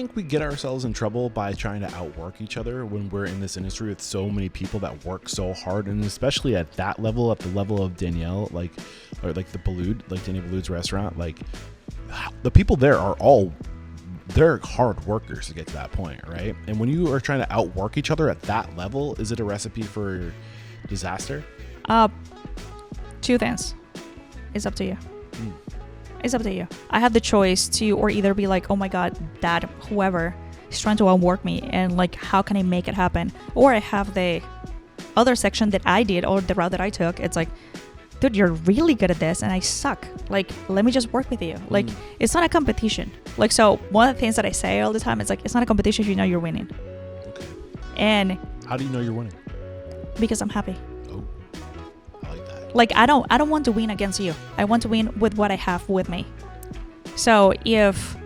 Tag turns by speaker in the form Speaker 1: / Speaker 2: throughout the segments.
Speaker 1: think we get ourselves in trouble by trying to outwork each other when we're in this industry with so many people that work so hard, and especially at that level, at the level of Danielle, or the Boulud, like Daniel Boulud's restaurant, like the people there are all, they're hard workers to get to that point, right? And when you are trying to outwork each other at that level, is it a recipe for disaster?
Speaker 2: Two things. It's up to you. It's up to you. I have the choice to, or either be like, oh my God, that whoever is trying to outwork me, and like, how can I make it happen? Or I have the other section that I did, or the route that I took. It's like, dude, you're really good at this and I suck. Like, let me just work with you. Like, it's not a competition. Like, so one of the things that I say all the time is like, it's not a competition if you know you're winning.
Speaker 1: Okay.
Speaker 2: And
Speaker 1: how do you know you're winning?
Speaker 2: Because I'm happy.
Speaker 1: Oh, I like that.
Speaker 2: Like, I don't want to win against you. I want to win with what I have with me. So if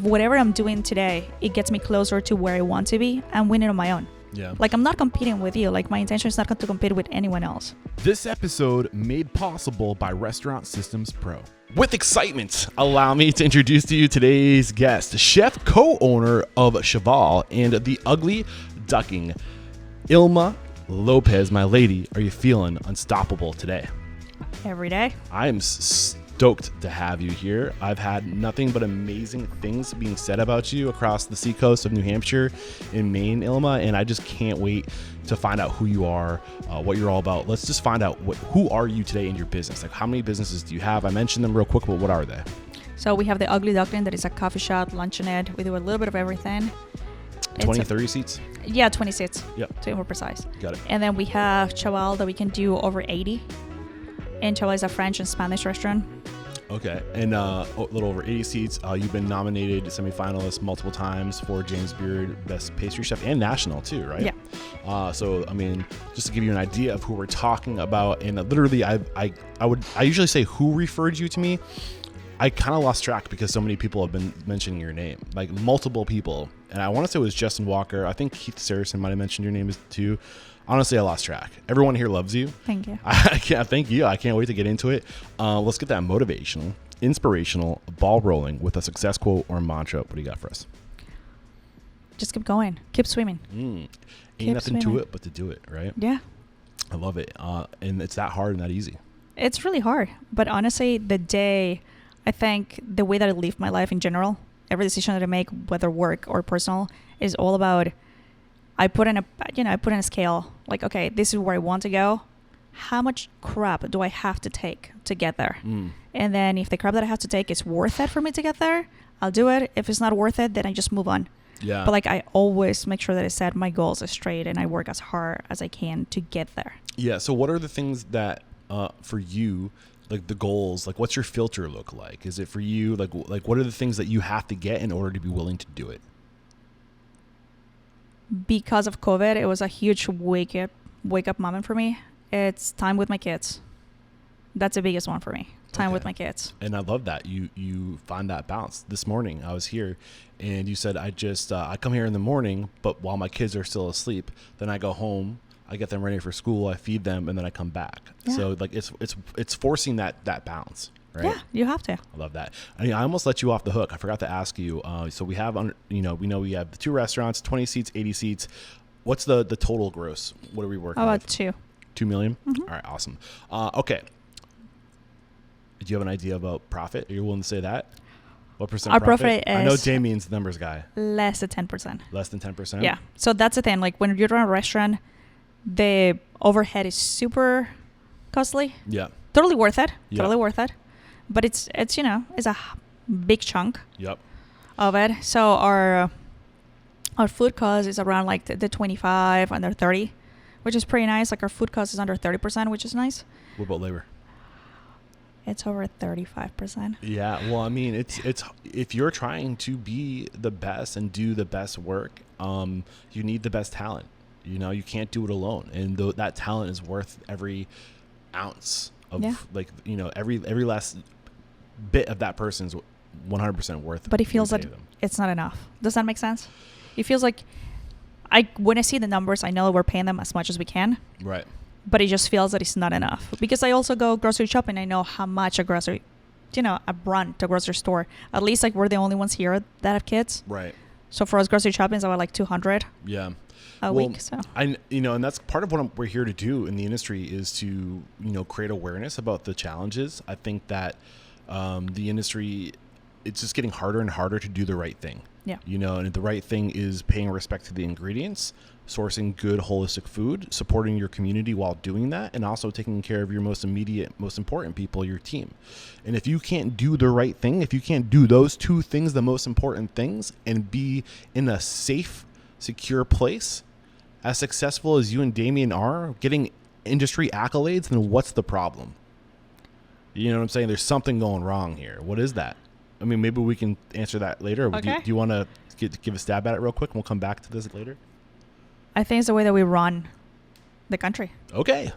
Speaker 2: whatever I'm doing today, it gets me closer to where I want to be, I'm winning on my own.
Speaker 1: Yeah.
Speaker 2: Like, I'm not competing with you. Like, my intention is not to compete with anyone else.
Speaker 1: This episode made possible by Restaurant Systems Pro. With excitement, allow me to introduce to you today's guest, chef co-owner of Chaval and the Ugly Duckling, Ilma Lopez. My lady, are you feeling unstoppable today?
Speaker 2: Every day.
Speaker 1: I am stoked to have you here. I've had nothing but amazing things being said about you across the seacoast of New Hampshire and Maine, Ilma, and I just can't wait to find out who you are, what you're all about. Let's just find out who are you today in your business? Like, how many businesses do you have? I mentioned them real quick, but what are they?
Speaker 2: So we have the Ugly Duckling, that is a coffee shop, luncheonette. We do a little bit of everything.
Speaker 1: 20, 30 seats?
Speaker 2: Yeah, 20 seats.
Speaker 1: Yep.
Speaker 2: To be more precise.
Speaker 1: Got it.
Speaker 2: And then we have Chaval, that we can do over 80. And Chaval is a French and Spanish restaurant.
Speaker 1: Okay, and a little over 80 seats. You've been nominated semifinalist multiple times for James Beard Best Pastry Chef and National too, right?
Speaker 2: Yeah.
Speaker 1: So I mean, just to give you an idea of who we're talking about, and literally, I usually say who referred you to me. I kind of lost track because so many people have been mentioning your name, like multiple people, and I want to say it was Justin Walker. I think Keith Saracen might have mentioned your name too. Honestly, I lost track. Everyone here loves you.
Speaker 2: Thank you.
Speaker 1: Thank you. I can't wait to get into it. Let's get that motivational, inspirational ball rolling with a success quote or mantra. What do you got for us?
Speaker 2: Just keep going. Keep swimming.
Speaker 1: Ain't nothing to it but to do it, right?
Speaker 2: Yeah.
Speaker 1: I love it. And it's that hard and that easy.
Speaker 2: It's really hard. But honestly, I think the way that I live my life in general, every decision that I make, whether work or personal, is all about, I put in a scale, like, okay, this is where I want to go. How much crap do I have to take to get there? And then if the crap that I have to take is worth it for me to get there, I'll do it. If it's not worth it, then I just move on.
Speaker 1: Yeah.
Speaker 2: But like, I always make sure that I set my goals straight and I work as hard as I can to get there.
Speaker 1: Yeah. So what are the things that, for you, like the goals, like what's your filter look like? Is it for you, like what are the things that you have to get in order to be willing to do it?
Speaker 2: Because of COVID, it was a huge wake up moment for me. It's time with my kids. That's the biggest one for me. Time with my kids.
Speaker 1: And I love that you find that balance. This morning I was here and you said, I come here in the morning, but while my kids are still asleep, then I go home, I get them ready for school, I feed them, and then I come back. Yeah. So like it's forcing that balance. Right?
Speaker 2: Yeah, you have to.
Speaker 1: I love that. I almost let you off the hook. I forgot to ask you. So we have, we know we have the 2 restaurants, 20 seats, 80 seats. What's the total gross? What are we working with?
Speaker 2: About 2.
Speaker 1: 2 million?
Speaker 2: Mm-hmm.
Speaker 1: All right, awesome. Okay. Do you have an idea about profit? Are you willing to say that? What percent
Speaker 2: Our
Speaker 1: profit?
Speaker 2: profit is...
Speaker 1: I know Damien's the numbers guy.
Speaker 2: Less than 10%.
Speaker 1: Less than 10%?
Speaker 2: Yeah. So that's the thing. Like, when you run a restaurant, the overhead is super costly.
Speaker 1: Yeah.
Speaker 2: Totally worth it.
Speaker 1: Yep.
Speaker 2: Totally worth it. But it's it's a big chunk of it. So our food cost is around like the 25, under 30, which is pretty nice. Like, our food cost is under 30%, which is nice.
Speaker 1: What about labor?
Speaker 2: It's over 35%.
Speaker 1: Yeah. Well, I mean, it's if you're trying to be the best and do the best work, you need the best talent. You can't do it alone, and that talent is worth every ounce of every last bit of that person's 100% worth.
Speaker 2: But it feels that it's not enough. Does that make sense? It feels like when I see the numbers, I know we're paying them as much as we can.
Speaker 1: Right.
Speaker 2: But it just feels that it's not enough, because I also go grocery shopping. I know how much a run to a grocery store. At least like we're the only ones here that have kids.
Speaker 1: Right.
Speaker 2: So for us, grocery shopping is about like 200
Speaker 1: Yeah.
Speaker 2: a week. So
Speaker 1: and that's part of what we're here to do in the industry is to, create awareness about the challenges. I think that the industry, it's just getting harder and harder to do the right thing.
Speaker 2: Yeah.
Speaker 1: And the right thing is paying respect to the ingredients, sourcing good holistic food, supporting your community while doing that, and also taking care of your most immediate, most important people, your team. And if you can't do the right thing, if you can't do those two things, the most important things, and be in a safe, secure place, as successful as you and Damien are, getting industry accolades, then what's the problem? You know what I'm saying? There's something going wrong here. What is that? I mean, maybe we can answer that later.
Speaker 2: Okay.
Speaker 1: Do you want to give a stab at it real quick, and we'll come back to this later?
Speaker 2: I think it's the way that we run the country.
Speaker 1: Okay.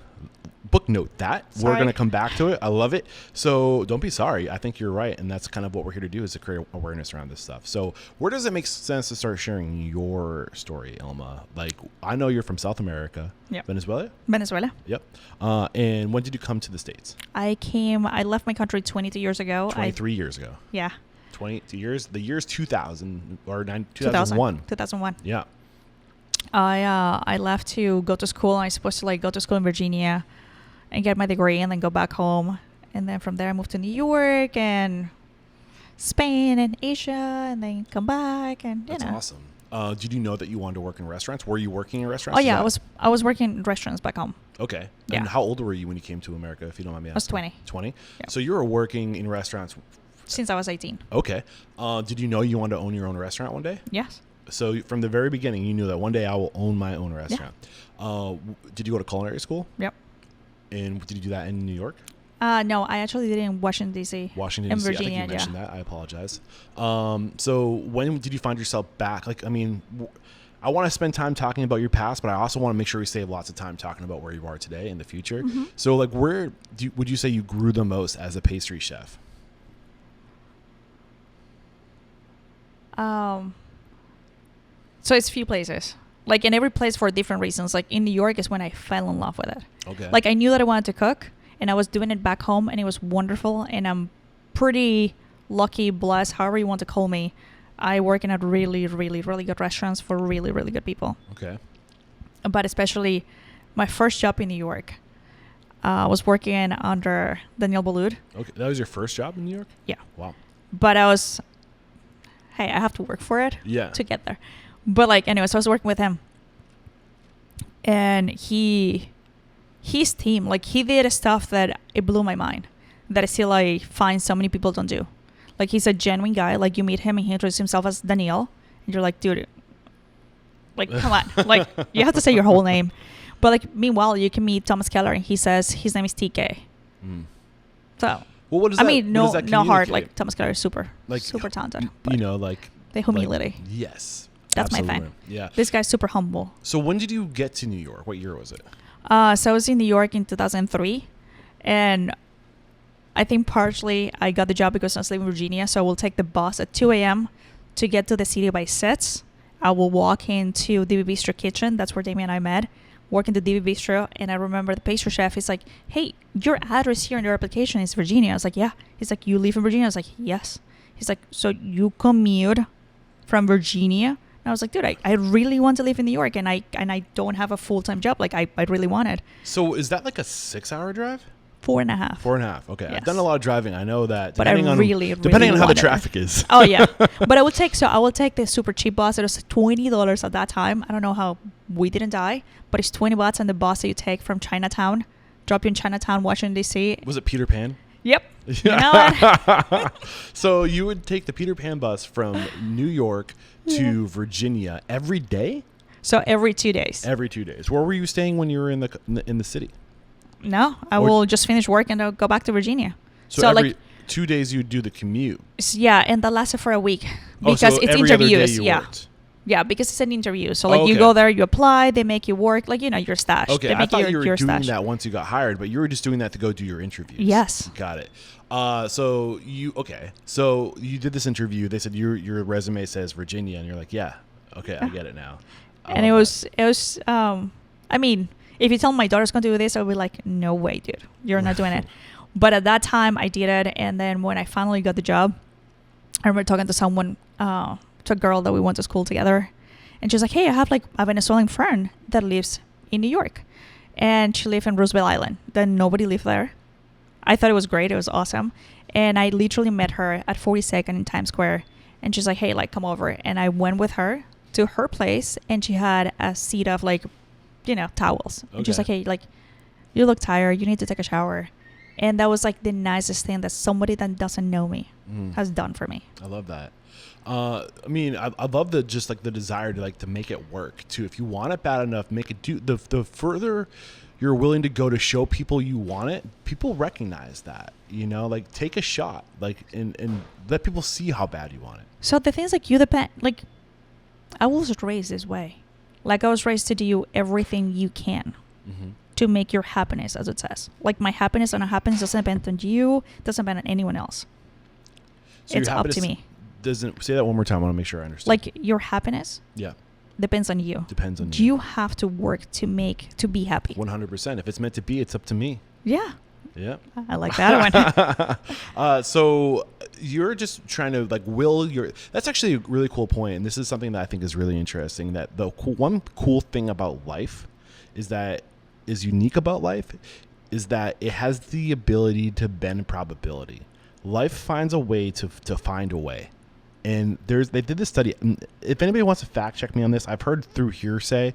Speaker 1: Book note that.
Speaker 2: Sorry.
Speaker 1: We're going to come back to it. I love it. So don't be sorry. I think you're right. And that's kind of what we're here to do, is to create awareness around this stuff. So where does it make sense to start sharing your story, Ilma? Like, I know you're from South America.
Speaker 2: Yep.
Speaker 1: Venezuela?
Speaker 2: Venezuela.
Speaker 1: Yep. And when did you come to the States?
Speaker 2: I left my country 22 years ago.
Speaker 1: 23 years ago.
Speaker 2: Yeah.
Speaker 1: 22 years. The year's 2000 or 2001.
Speaker 2: 2001.
Speaker 1: Yeah.
Speaker 2: I left to go to school. I was supposed to go to school in Virginia and get my degree and then go back home. And then from there I moved to New York and Spain and Asia and then come back and
Speaker 1: That's awesome. Did you know that you wanted to work in restaurants? Were you working in restaurants?
Speaker 2: Oh yeah, I was working in restaurants back home.
Speaker 1: Okay.
Speaker 2: Yeah.
Speaker 1: And how old were you when you came to America, if you don't mind me asking?
Speaker 2: I was 20.
Speaker 1: 20?
Speaker 2: Yeah.
Speaker 1: So you were working in restaurants
Speaker 2: since I was 18.
Speaker 1: Okay. Did you know you wanted to own your own restaurant one day?
Speaker 2: Yes.
Speaker 1: So from the very beginning, you knew that one day I will own my own restaurant. Yeah. Did you go to culinary school?
Speaker 2: Yep.
Speaker 1: And did you do that in New York?
Speaker 2: No, I actually did it in Washington, D.C.
Speaker 1: Washington,
Speaker 2: D.C.
Speaker 1: I think you mentioned that. I apologize. So when did you find yourself back? Like, I mean, I want to spend time talking about your past, but I also want to make sure we save lots of time talking about where you are today in the future. Mm-hmm. So, like, where would you say you grew the most as a pastry chef?
Speaker 2: So it's few places. Like, in every place for different reasons. Like, in New York is when I fell in love with it.
Speaker 1: Okay.
Speaker 2: Like, I knew that I wanted to cook, and I was doing it back home, and it was wonderful. And I'm pretty lucky, blessed, however you want to call me. I work in at really, really, really good restaurants for really, really good people.
Speaker 1: Okay.
Speaker 2: But especially my first job in New York, I was working under Daniel Boulud.
Speaker 1: Okay. That was your first job in New York?
Speaker 2: Yeah.
Speaker 1: Wow.
Speaker 2: But I have to work for it to get there. But like, anyway, so I was working with him, and his team, like, he did stuff that it blew my mind, that I still find so many people don't do. Like, he's a genuine guy. Like, you meet him and he introduces himself as Daniel, and you're like, dude, like, come on, like, you have to say your whole name. But like, meanwhile, you can meet Thomas Keller, and he says his name is TK. Mm. So,
Speaker 1: well, what does
Speaker 2: I mean, no heart. Like, Thomas Keller is super talented.
Speaker 1: Like
Speaker 2: the humility.
Speaker 1: Like, yes.
Speaker 2: That's
Speaker 1: absolutely.
Speaker 2: my thing.
Speaker 1: Yeah.
Speaker 2: This guy's super humble.
Speaker 1: So when did you get to New York? What year was it?
Speaker 2: So I was in New York in 2003. And I think partially I got the job because I was living in Virginia. So I will take the bus at 2 a.m. to get to the city by 6. I will walk into DB Bistro Kitchen. That's where Damien and I met. Work in the DB Bistro. And I remember the pastry chef is like, hey, your address here in your application is Virginia. I was like, yeah. He's like, you live in Virginia? I was like, yes. He's like, so you commute from Virginia? And I was like, dude, I really want to live in New York, and I don't have a full-time job. Like, I really want it.
Speaker 1: So is that like a 6-hour drive?
Speaker 2: 4.5.
Speaker 1: 4.5. Okay.
Speaker 2: Yes.
Speaker 1: I've done a lot of driving. I know that.
Speaker 2: Depending on
Speaker 1: how the traffic is.
Speaker 2: Oh, yeah. But I will take the super cheap bus. It was $20 at that time. I don't know how we didn't die, but it's $20 on the bus that you take from Chinatown, drop you in Chinatown, Washington, D.C.
Speaker 1: Was it Peter Pan?
Speaker 2: Yep. You know what?
Speaker 1: So you would take the Peter Pan bus from New York to Virginia every day?
Speaker 2: So every 2 days.
Speaker 1: Every 2 days. Where were you staying when you were in the city?
Speaker 2: No, I will just finish work and I'll go back to Virginia.
Speaker 1: So every 2 days you'd do the commute?
Speaker 2: Yeah, and that lasted for a week. Because
Speaker 1: so
Speaker 2: it's
Speaker 1: every
Speaker 2: interviews.
Speaker 1: Other day you worked.
Speaker 2: Yeah, because it's an interview. So, like, you go there, you apply, they make you work. Like, your stash.
Speaker 1: Okay,
Speaker 2: they make
Speaker 1: I thought you were doing
Speaker 2: stash.
Speaker 1: that once you got hired, but you were just doing that to go do your interviews.
Speaker 2: Yes.
Speaker 1: Got it. So you did this interview. They said your resume says Virginia, and you're like, yeah, okay, I get it now.
Speaker 2: And it was. I mean, if you tell my daughter's going to do this, I'll be like, no way, dude, you're not doing it. But at that time, I did it, and then when I finally got the job, I remember talking to someone to a girl that we went to school together, and she's like, hey, I have like a Venezuelan friend that lives in New York, and she lived in Roosevelt Island. Then nobody lived there. I thought it was great. It was awesome. And I literally met her at 42nd in Times Square, and she's like, hey, like, come over. And I went with her to her place, and she had a seat of like, you know, towels. And she's like, hey, like, you look tired. You need to take a shower. And that was like the nicest thing that somebody that doesn't know me has done for me.
Speaker 1: I love that. I mean, I love the just like the desire to like to make it work too. If you want it bad enough, make it do. The further you're willing to go to show people you want it, people recognize that. You know, like take a shot, like and let people see how bad you want it.
Speaker 2: So the things like you depend, like I was raised this way. Like I was raised to do everything you can to make your happiness, as it says. Like my happiness and unhappiness doesn't depend on you, doesn't depend on anyone else. So it's up to me.
Speaker 1: Doesn't say that one more time. I want to make sure I understand.
Speaker 2: Like your happiness, depends on you.
Speaker 1: Depends on you.
Speaker 2: You have to work to be happy.
Speaker 1: 100%. If it's meant to be, it's up to me.
Speaker 2: Yeah.
Speaker 1: Yeah.
Speaker 2: I like that
Speaker 1: one. So you're just trying to like that's actually a really cool point. And this is something that I think is really interesting, that one cool thing about life is unique about life is that it has the ability to bend probability. Life finds a way to find a way. And they did this study. If anybody wants to fact check me on this, I've heard through hearsay.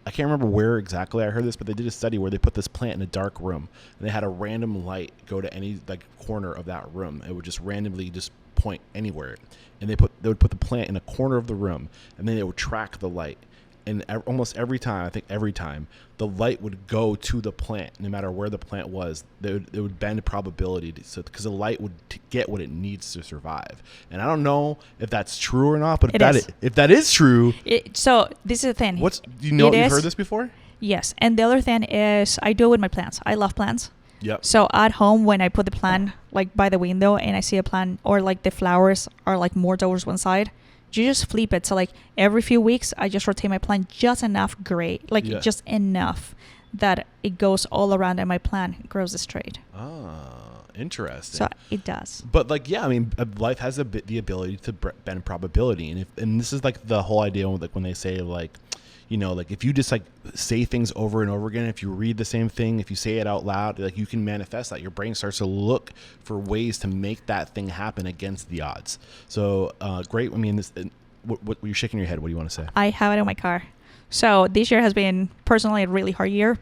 Speaker 1: I can't remember where exactly I heard this, but they did a study where they put this plant in a dark room and they had a random light go to any like corner of that room. It would just randomly just point anywhere. And they would put the plant in a corner of the room, and then it would track the light. And almost every time, I think every time, the light would go to the plant, no matter where the plant was. It would bend probability, because the light would get what it needs to survive. And I don't know if that's true or not, but if that is true,
Speaker 2: so this is the thing.
Speaker 1: You've heard this before?
Speaker 2: Yes, and the other thing is I do it with my plants. I love plants.
Speaker 1: Yep.
Speaker 2: So at home, when I put the plant like by the window and I see a plant, or like the flowers are like more towards one side, you just flip it. So like every few weeks, I just rotate my plant just enough just enough that it goes all around and my plant grows straight.
Speaker 1: Ah, interesting.
Speaker 2: So it does.
Speaker 1: But like, yeah, I mean, life has the ability to bend probability. And this is like the whole idea like when they say like, you know, like if you just like say things over and over again, if you read the same thing, if you say it out loud, like you can manifest that. Your brain starts to look for ways to make that thing happen against the odds. So great. I mean, what you're shaking your head. What do you want to say?
Speaker 2: I have it in my car. So this year has been personally a really hard year.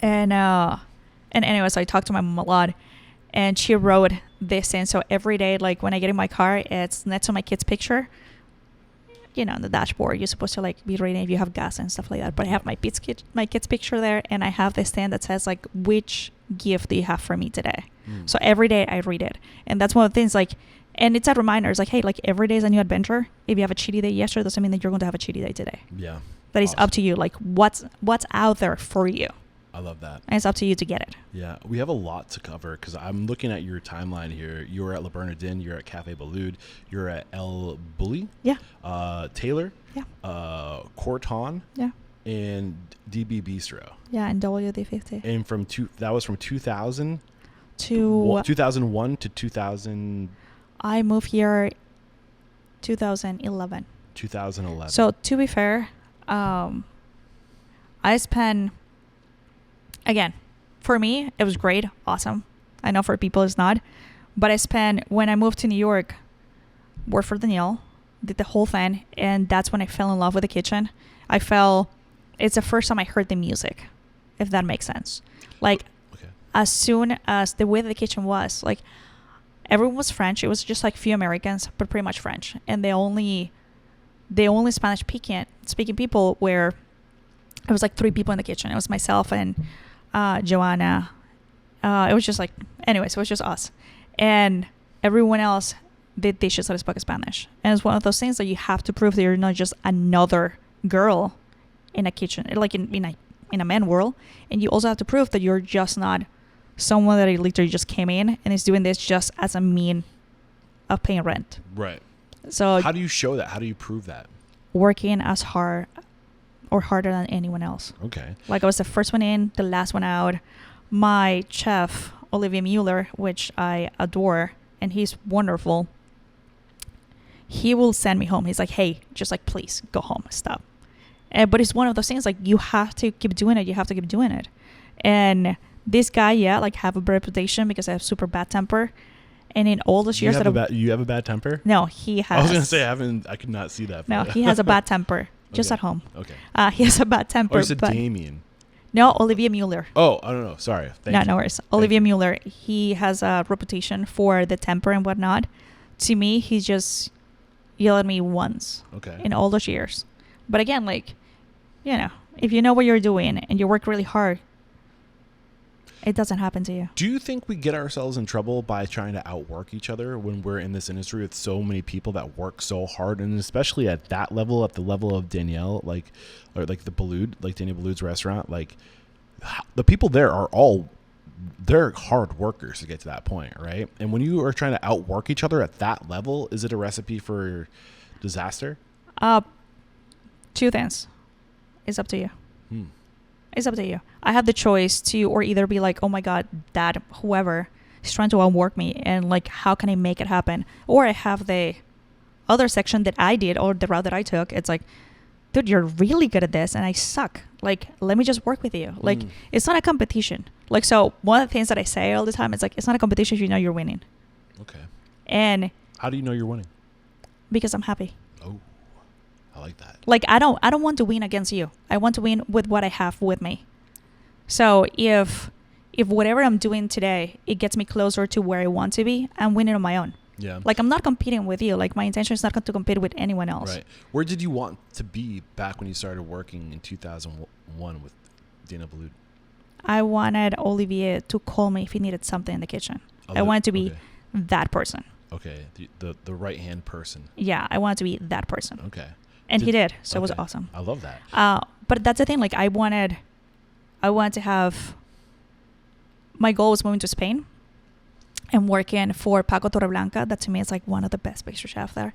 Speaker 2: And anyways, I talked to my mom a lot, and she wrote this in. So every day, like when I get in my car, it's next to my kid's picture. You know, on the dashboard, you're supposed to like be reading if you have gas and stuff like that. But I have my kid's picture there, and I have this thing that says like, which gift do you have for me today? So every day I read it, and that's one of the things like, and it's a reminder. It's like, hey, like every day is a new adventure. If you have a shitty day yesterday, doesn't mean that you're going to have a shitty day today.
Speaker 1: Yeah,
Speaker 2: that is up to you. Like what's out there for you.
Speaker 1: I love that.
Speaker 2: And it's up to you to get it.
Speaker 1: Yeah, we have a lot to cover because I'm looking at your timeline here. You're at Le Bernardin, you're at Cafe Boulud, you're at El Bulli, Taylor, Corton, and DB Bistro.
Speaker 2: Yeah, and WD50.
Speaker 1: And that was from 2000
Speaker 2: to
Speaker 1: 2001 to 2000.
Speaker 2: I moved here 2011.
Speaker 1: 2011.
Speaker 2: So to be fair, I spent. Again, for me, it was great, awesome. I know for people it's not. But when I moved to New York, worked for Daniel, did the whole thing, and that's when I fell in love with the kitchen. It's the first time I heard the music, if that makes sense. Like, as soon as the way that the kitchen was, like, everyone was French. It was just like few Americans, but pretty much French. And the only Spanish speaking people were, it was like 3 people in the kitchen. It was myself and Joanna. It was just like, anyways, it was just us. And everyone else did dishes that spoke Spanish. And it's one of those things that you have to prove that you're not just another girl in a kitchen, like in a man world. And you also have to prove that you're just not someone that literally just came in and is doing this just as a mean of paying rent.
Speaker 1: Right.
Speaker 2: So
Speaker 1: how do you show that? How do you prove that?
Speaker 2: Working as hard or harder than anyone else.
Speaker 1: Okay.
Speaker 2: Like I was the first one in, the last one out. My chef, Olivier Mueller, which I adore, and he's wonderful. he will send me home. He's like, hey, just like, please go home, stop. But it's one of those things like you have to keep doing it. You have to keep doing it. And this guy, yeah, like have a reputation because I have super bad temper. And in all those years
Speaker 1: you have a bad temper?
Speaker 2: No, he has.
Speaker 1: I was gonna say I could not see that.
Speaker 2: No, he has a bad temper. Just
Speaker 1: Okay.
Speaker 2: at home.
Speaker 1: Okay.
Speaker 2: He has a bad temper.
Speaker 1: Or is it Damien?
Speaker 2: No, Olivia Mueller.
Speaker 1: Oh, I don't know. Sorry. Thank you.
Speaker 2: No worries. Olivia Mueller. He has a reputation for the temper and whatnot. To me, he just yelled at me once.
Speaker 1: Okay.
Speaker 2: In all those years. But again, like, you know, if you know what you're doing and you work really hard, it doesn't happen to you.
Speaker 1: Do you think we get ourselves in trouble by trying to outwork each other when we're in this industry with so many people that work so hard, and especially at that level, at the level of Danielle, like, or like the Boulud, like Daniel Boulud's restaurant, like the people there they're hard workers to get to that point, right? And when you are trying to outwork each other at that level, is it a recipe for disaster?
Speaker 2: Two things. It's up to you. It's up to you. I have the choice to or either be like, oh my God, that whoever is trying to outwork me and like, how can I make it happen? Or I have the other section that I did or the route that I took. It's like, dude, you're really good at this and I suck. Like, let me just work with you. Like, it's not a competition. Like, so one of the things that I say all the time is like, it's not a competition if you know you're winning.
Speaker 1: Okay.
Speaker 2: And
Speaker 1: how do you know you're winning?
Speaker 2: Because I'm happy.
Speaker 1: Oh, I like that.
Speaker 2: Like, I don't want to win against you. I want to win with what I have with me. So if whatever I'm doing today, it gets me closer to where I want to be, I'm winning on my own.
Speaker 1: Yeah.
Speaker 2: Like, I'm not competing with you. Like, my intention is not to compete with anyone else.
Speaker 1: Right. Where did you want to be back when you started working in 2001 with Daniel Boulud?
Speaker 2: I wanted Olivier to call me if he needed something in the kitchen. I wanted to be that person.
Speaker 1: Okay. The right-hand person.
Speaker 2: Yeah, I wanted to be that person.
Speaker 1: Okay.
Speaker 2: And he did. So it was awesome.
Speaker 1: I love that.
Speaker 2: But that's the thing. Like, I wanted to have... My goal was moving to Spain and working for Paco Torreblanca. That to me is like one of the best pastry chefs there.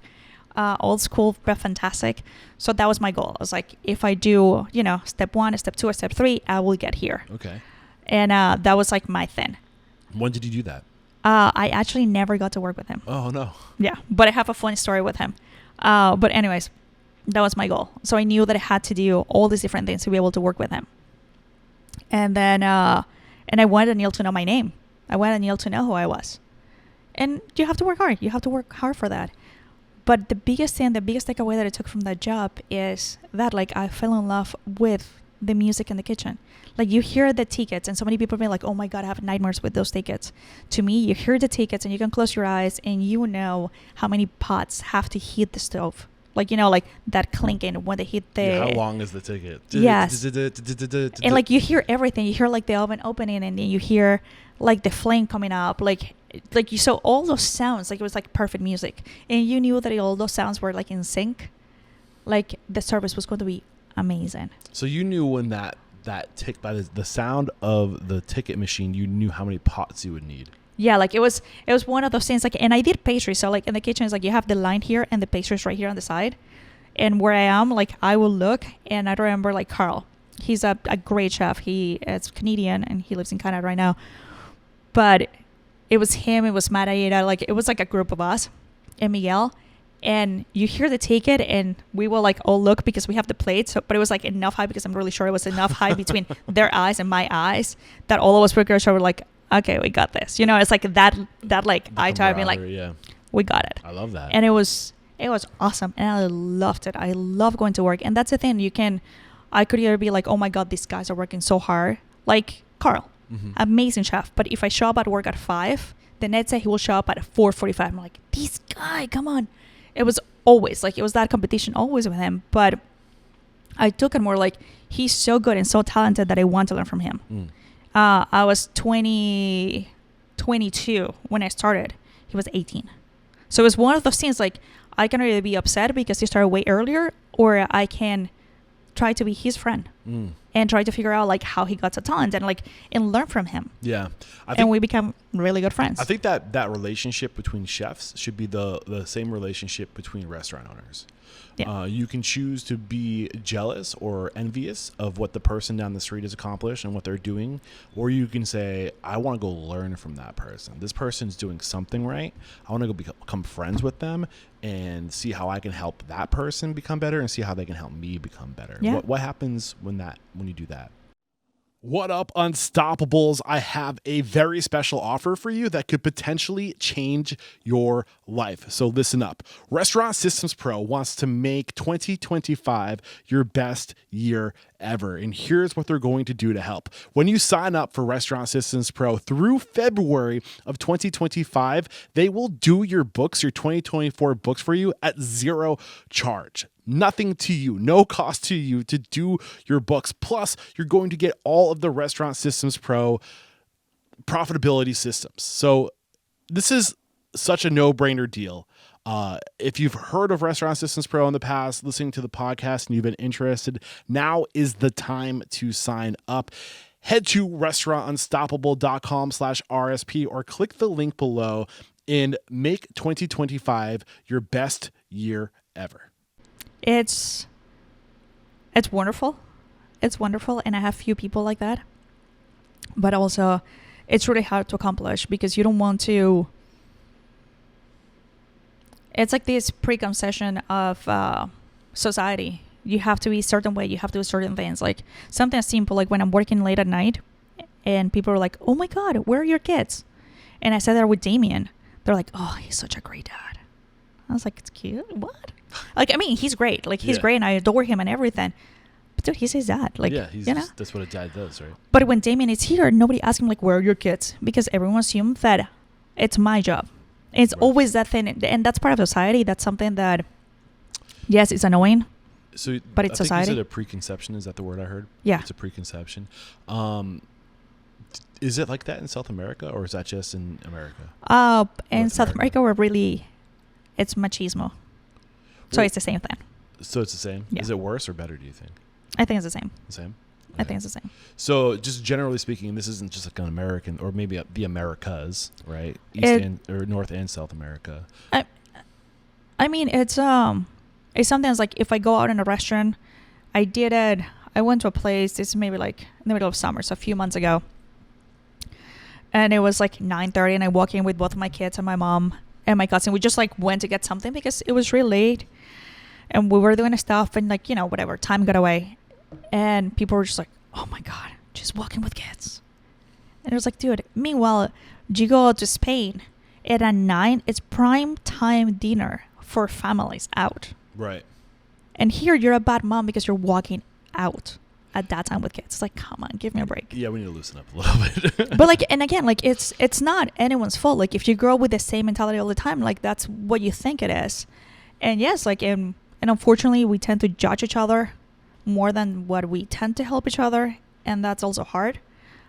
Speaker 2: Old school, but fantastic. So that was my goal. I was like, if I do, you know, step 1, step 2, or step 3, I will get here.
Speaker 1: Okay.
Speaker 2: And that was like my thing.
Speaker 1: When did you do that?
Speaker 2: I actually never got to work with him.
Speaker 1: Oh, no.
Speaker 2: Yeah, but I have a funny story with him. But anyways, that was my goal. So I knew that I had to do all these different things to be able to work with him. And then, and I wanted Daniel to know my name. I wanted Daniel to know who I was. And you have to work hard. You have to work hard for that. But the biggest takeaway that I took from that job is that, like, I fell in love with the music in the kitchen. Like, you hear the tickets, and so many people be like, oh my God, I have nightmares with those tickets. To me, you hear the tickets and you can close your eyes and you know how many pots have to heat the stove. Like, you know, like that clinking when they hit the...
Speaker 1: Yeah, how long is the ticket?
Speaker 2: Yes. And like, you hear everything. You hear like the oven opening, and then you hear like the flame coming up. Like you saw all those sounds. Like, it was like perfect music. And you knew that all those sounds were like in sync. Like, the service was going to be amazing.
Speaker 1: So you knew when that tick, by the sound of the ticket machine, you knew how many pots you would need.
Speaker 2: Yeah, like it was one of those things. Like, and I did pastry, so like in the kitchen, it's like you have the line here and the pastries right here on the side. And where I am, like, I will look, and I remember like Carl. He's a great chef. He is Canadian and he lives in Canada right now. But it was him. It was Marieta. Like, it was like a group of us and Miguel. And you hear the ticket, and we will like all look because we have the plate. So, but it was like enough high, because I'm really sure it was enough high between their eyes and my eyes that all of us workers were like, okay, we got this. You know, it's like that like eye to eye being like,
Speaker 1: yeah,
Speaker 2: we got it.
Speaker 1: I love that.
Speaker 2: And it was awesome, and I loved it. I love going to work, and that's the thing. I could either be like, oh my God, these guys are working so hard, like Carl, amazing chef. But if I show up at work at 5, the next day he will show up at 4:45. I'm like, this guy, come on. It was always like, it was that competition always with him. But I took it more like, he's so good and so talented that I want to learn from him. I was 22 when I started. He was 18. So it was one of those things, like, I can either be upset because he started way earlier, or I can try to be his friend and try to figure out like how he got so talented and learn from him.
Speaker 1: Yeah.
Speaker 2: And we become really good friends.
Speaker 1: I think that relationship between chefs should be the same relationship between restaurant owners.
Speaker 2: Yeah.
Speaker 1: You can choose to be jealous or envious of what the person down the street has accomplished and what they're doing. Or you can say, I want to go learn from that person. This person's doing something right. I want to go become friends with them and see how I can help that person become better and see how they can help me become better.
Speaker 2: Yeah.
Speaker 1: What happens when you do that? What up, Unstoppables? I have a very special offer for you that could potentially change your life. So listen up. Restaurant Systems Pro wants to make 2025 your best year ever. And here's what they're going to do to help. When you sign up for Restaurant Systems Pro through February of 2025, they will do your books, your 2024 books for you at zero charge. Nothing to you, no cost to you to do your books. Plus, you're going to get all of the Restaurant Systems Pro profitability systems. So this is such a no-brainer deal. If you've heard of Restaurant Systems Pro in the past, listening to the podcast, and you've been interested, now is the time to sign up. Head to restaurantunstoppable.com/RSP or click the link below and make 2025 your best year ever.
Speaker 2: It's wonderful. It's wonderful, and I have few people like that. But also, it's really hard to accomplish because you don't want to. It's like this preconception of society. You have to be a certain way. You have to do certain things. Like something as simple, like when I'm working late at night, and people are like, "Oh my God, where are your kids?" And I said that with Damien. They're like, "Oh, he's such a great dad." I was like, "It's cute. What?" Like, I mean, he's great. Like, he's great, and I adore him and everything. But dude, he's his dad. Like,
Speaker 1: he's that's what a dad does, right?
Speaker 2: But when Damien is here, nobody asks him like, "Where are your kids?" Because everyone assumes that it's my job. It's always that thing, and that's part of society. That's something that, yes, it's annoying.
Speaker 1: So,
Speaker 2: but it's society.
Speaker 1: You said a preconception. Is that the word I heard?
Speaker 2: Yeah,
Speaker 1: it's a preconception. Is it like that in South America, or is that just in America?
Speaker 2: In South America, it's machismo. So it's the same thing.
Speaker 1: So it's the same?
Speaker 2: Yeah.
Speaker 1: Is it worse or better, do you think?
Speaker 2: I think it's the same.
Speaker 1: The same? Okay.
Speaker 2: I think it's the same.
Speaker 1: So just generally speaking, this isn't just like an American, or maybe the Americas, right? North and South America.
Speaker 2: I mean, it's sometimes like if I go out in a restaurant, I went to a place, it's maybe like in the middle of summer, so a few months ago. And it was like 9:30 and I walk in with both of my kids and my mom and my cousin. We just like went to get something because it was really late. And we were doing stuff and like, whatever, time got away. And people were just like, "Oh my God, she's walking with kids." And it was like, dude, meanwhile, you go to Spain and at 9, it's prime time dinner for families out.
Speaker 1: Right.
Speaker 2: And here you're a bad mom because you're walking out at that time with kids. It's like, come on, give me a break.
Speaker 1: Yeah, we need to loosen up a little bit.
Speaker 2: But like, and again, like it's not anyone's fault. Like if you grow up with the same mentality all the time, like that's what you think it is. And yes, like, and unfortunately we tend to judge each other more than what we tend to help each other. And that's also hard.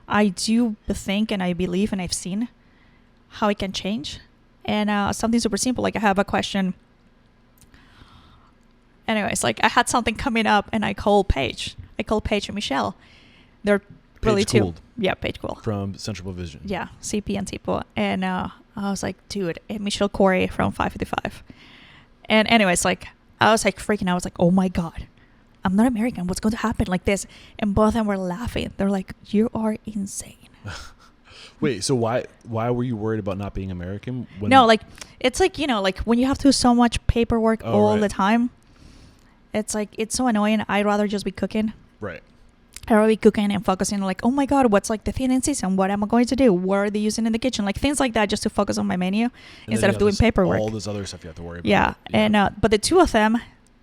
Speaker 2: I do think and I believe and I've seen how it can change. And something super simple, like I have a question. Anyways, like I had something coming up and I called Paige and Michelle. They're really
Speaker 1: Paige Gould.
Speaker 2: Yeah, Paige Gould.
Speaker 1: From Central Provision.
Speaker 2: Yeah, CP and Tipo. And I was like, dude, and Michelle Corey from 555. And anyways, like I was like freaking out. I was like, oh my God, I'm not American. What's going to happen like this? And both of them were laughing. They're like, you are insane.
Speaker 1: Wait, so why were you worried about not being American?
Speaker 2: No, like it's like, like when you have to do so much paperwork all the time, it's like, it's so annoying. I'd rather just be cooking.
Speaker 1: Right.
Speaker 2: I'd rather be cooking and focusing like, oh my God, what's like the thing in season? What am I going to do? What are they using in the kitchen? Like things like that, just to focus on my menu instead of doing paperwork.
Speaker 1: All this other stuff you have to worry about.
Speaker 2: Yeah. And but the two of them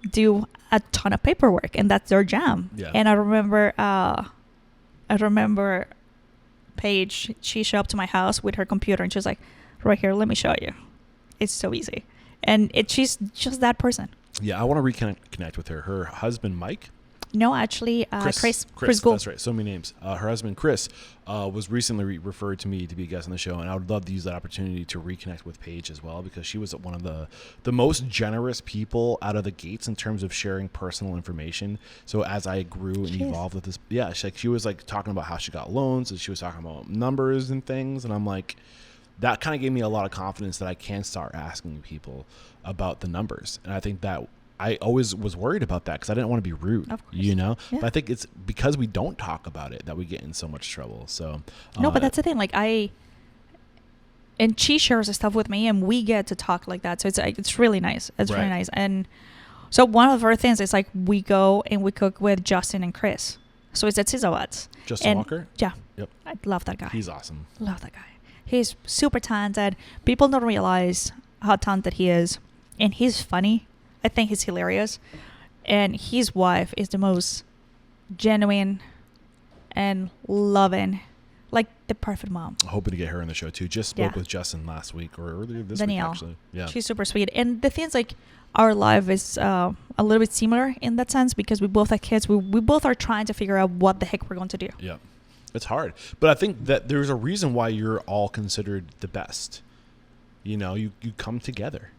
Speaker 2: do a ton of paperwork and that's their jam.
Speaker 1: Yeah.
Speaker 2: And I remember Paige, she showed up to my house with her computer and she was like, right here, let me show you. It's so easy. And she's just that person.
Speaker 1: Yeah, I want to reconnect with her. Her husband, Mike?
Speaker 2: No, actually, Chris
Speaker 1: Gould. That's right. So many names. Her husband, Chris, was recently referred to me to be a guest on the show, and I would love to use that opportunity to reconnect with Paige as well, because she was one of the most generous people out of the gates in terms of sharing personal information. So as I grew and evolved with this, she was like talking about how she got loans, and she was talking about numbers and things, and I'm like, that kind of gave me a lot of confidence that I can start asking people about the numbers. And I think that I always was worried about that because I didn't want to be rude,
Speaker 2: Of course.
Speaker 1: you know.
Speaker 2: Yeah.
Speaker 1: But I think it's because we don't talk about it that we get in so much trouble. So
Speaker 2: No, but that's the thing. Like and she shares the stuff with me, and we get to talk like that. So it's really nice. It's really nice. And so one of our things is like we go and we cook with Justin and Chris. So it's at Sizzawats.
Speaker 1: Justin Walker.
Speaker 2: Yeah.
Speaker 1: Yep.
Speaker 2: I love that guy.
Speaker 1: He's awesome.
Speaker 2: Love that guy. He's super talented. People don't realize how talented he is, and he's funny. I think he's hilarious. And his wife is the most genuine and loving, like the perfect mom.
Speaker 1: Hoping to get her on the show too. Just spoke with Justin last week or earlier this
Speaker 2: Danielle.
Speaker 1: week actually. Yeah.
Speaker 2: She's super sweet. And the thing is, like, our life is a little bit similar in that sense because we both have kids. We both are trying to figure out what the heck we're going to do.
Speaker 1: Yeah. It's hard. But I think that there's a reason why you're all considered the best. You know, you come together.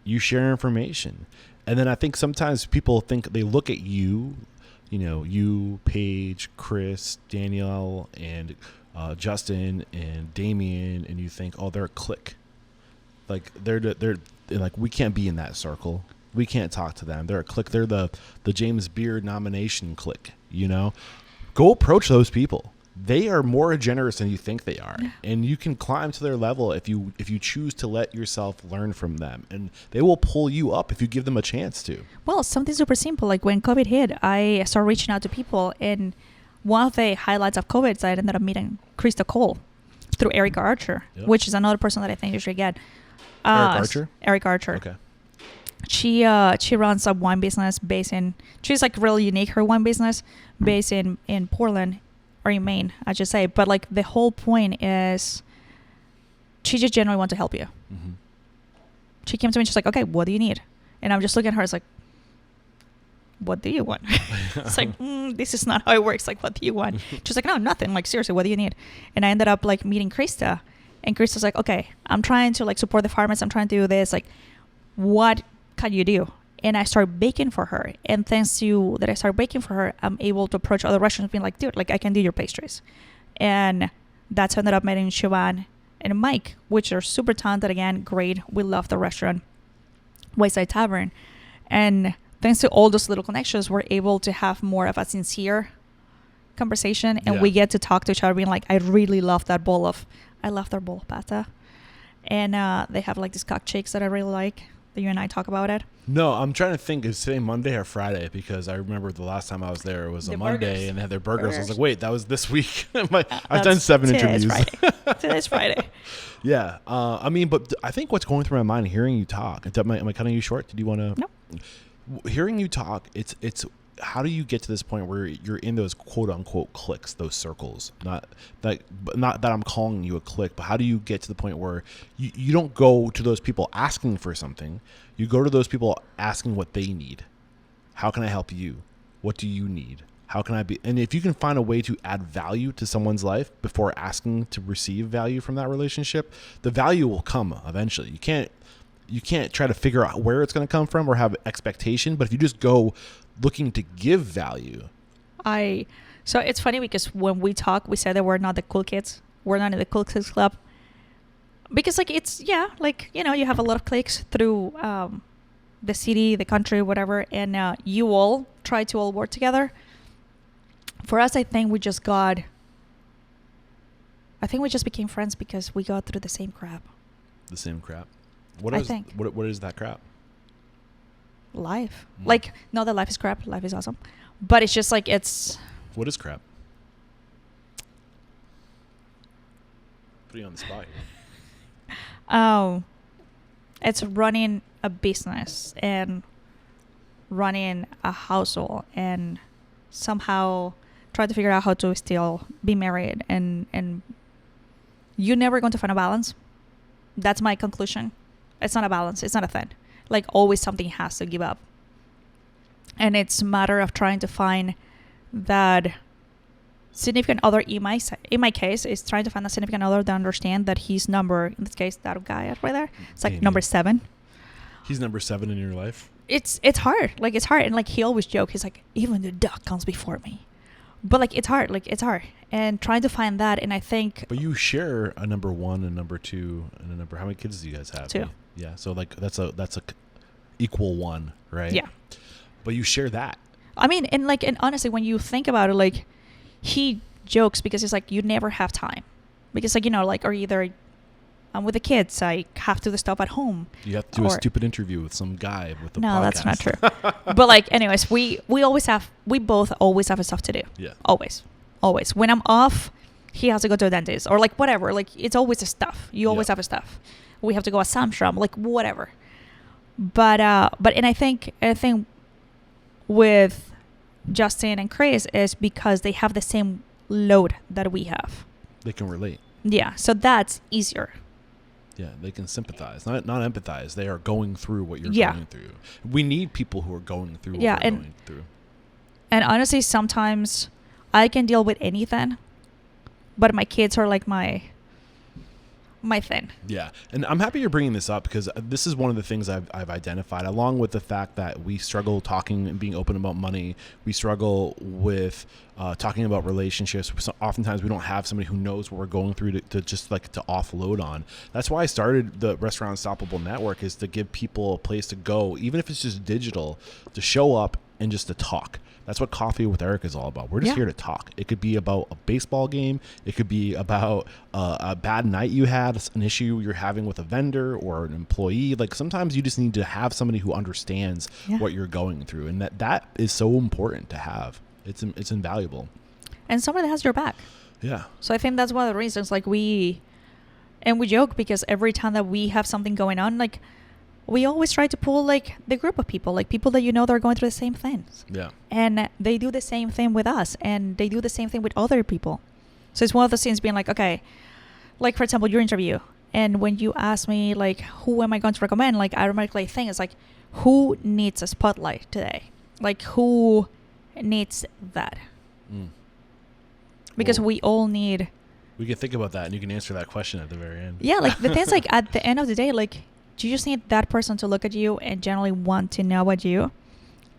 Speaker 1: You share information. And then I think sometimes people think they look at you, you know, you, Paige, Chris, Danielle, and Justin, and Damien, and you think, oh, they're a clique. Like they're like, we can't be in that circle. We can't talk to them. They're a clique. They're the James Beard nomination clique. You know, go approach those people. They are more generous than you think they are, and you can climb to their level if you choose to let yourself learn from them, and they will pull you up if you give them a chance to.
Speaker 2: Well, something super simple, like when COVID hit, I started reaching out to people, and one of the highlights of COVID is I ended up meeting Krista Cole through Erica Archer, which is another person that I think you should get.
Speaker 1: Eric Archer?
Speaker 2: Eric Archer.
Speaker 1: Okay.
Speaker 2: She runs a wine business she's like really unique, her wine business based in Portland, or in Maine, I should say. But like the whole point is she just genuinely wants to help you.
Speaker 1: Mm-hmm.
Speaker 2: She came to me and she's like, okay, what do you need? And I'm just looking at her, it's like, what do you want? It's like, this is not how it works. Like, what do you want? She's like, no, nothing. Like, seriously, what do you need? And I ended up like meeting Krista, and Krista's like, okay, I'm trying to like support the farmers. I'm trying to do this. Like, what can you do? And I started baking for her. And thanks to that I started baking for her, I'm able to approach other restaurants being like, dude, like I can do your pastries. And that's how I ended up meeting Chaval and Mike, which are super talented. Again, great. We love the restaurant, Wayside Tavern. And thanks to all those little connections, we're able to have more of a sincere conversation. And we get to talk to each other being like, I really love their bowl of pasta. And they have like these cupcakes that I really like. You and I talk about it.
Speaker 1: No, I'm trying to think. Is today Monday or Friday? Because I remember the last time I was there, it was a Monday, and they had their burgers. I was like, wait, that was this week. I've done 7 interviews.
Speaker 2: Today's Friday.
Speaker 1: Yeah. I mean, but I think what's going through my mind hearing you talk. Am I cutting you short? Did you want to?
Speaker 2: No.
Speaker 1: Hearing you talk, it's how do you get to this point where you're in those quote unquote cliques, those circles? Not that I'm calling you a clique, but how do you get to the point where you don't go to those people asking for something? You go to those people asking what they need. How can I help you? What do you need? How can I be? And if you can find a way to add value to someone's life before asking to receive value from that relationship, the value will come eventually. You can't try to figure out where it's going to come from or have expectation, but if you just go looking to give value.
Speaker 2: So it's funny because when we talk, we say that we're not the cool kids. We're not in the cool kids club. Because like it's, like, you know, you have a lot of cliques through the city, the country, whatever. And you all try to all work together. For us, I think we just became friends because we got through the same crap.
Speaker 1: The same crap? What is that crap?
Speaker 2: Life. Like, not that life is crap. Life is awesome. But it's just like
Speaker 1: What is crap? Putting you on the spot here.
Speaker 2: It's running a business and running a household and somehow try to figure out how to still be married, and you're never going to find a balance. That's my conclusion. It's not a balance. It's not a thing. Like, always something has to give up. And it's a matter of trying to find that significant other. In my case, is trying to find a significant other that understand that his number, in this case, that guy right there, it's like number 7.
Speaker 1: He's number 7 in your life?
Speaker 2: It's hard. Like, it's hard. And like, he always joke, he's like, even the duck comes before me. But like, it's hard. Like, it's hard. And trying to find that, and I think... But
Speaker 1: you share a number 1 and number 2 and a number... How many kids do you guys have?
Speaker 2: 2.
Speaker 1: Yeah, so like, equal one, right?
Speaker 2: Yeah.
Speaker 1: But you share that.
Speaker 2: I mean, and honestly, when you think about it, like, he jokes because he's like, you never have time. Because, like, like, or either I'm with the kids, I have to do stuff at home.
Speaker 1: You have to do a stupid interview with some guy with the podcast.
Speaker 2: No, that's not true. But, like, anyways, we both always have stuff to do.
Speaker 1: Yeah.
Speaker 2: Always. When I'm off, he has to go to a dentist or, like, whatever. Like, it's always a stuff. You always have a stuff. We have to go at Samstrom, like, whatever. But I think with Justin and Chris is because they have the same load that we have.
Speaker 1: They can relate.
Speaker 2: Yeah, so that's easier.
Speaker 1: Yeah, they can sympathize, not empathize. They are going through what you're going through. We need people who are going through what we're going through.
Speaker 2: And honestly, sometimes I can deal with anything, but my kids are like my thing.
Speaker 1: Yeah, and I'm happy you're bringing this up because this is one of the things I've identified, along with the fact that we struggle talking and being open about money. We struggle with talking about relationships. So oftentimes we don't have somebody who knows what we're going through to just like to offload on. That's why I started the Restaurant Unstoppable Network, is to give people a place to go, even if it's just digital, to show up and just to talk. That's what Coffee with Eric is all about. We're just here to talk. It could be about a baseball game. It could be about a bad night you had, an issue you're having with a vendor or an employee. Like, sometimes you just need to have somebody who understands what you're going through. And that is so important to have. It's invaluable. And
Speaker 2: somebody that has your back.
Speaker 1: Yeah.
Speaker 2: So I think that's one of the reasons, like, we joke because every time that we have something going on, like, we always try to pull, like, the group of people, like, people that they're going through the same things.
Speaker 1: Yeah.
Speaker 2: And they do the same thing with us, and they do the same thing with other people. So it's one of those things being like, okay, like, for example, your interview. And when you ask me, like, who am I going to recommend? Like, I automatically think it's like, who needs a spotlight today? Like, who needs that? Because we all need.
Speaker 1: We can think about that, and you can answer that question at the very end.
Speaker 2: Yeah, like, the thing's like, at the end of the day, like, you just need that person to look at you and generally want to know about you.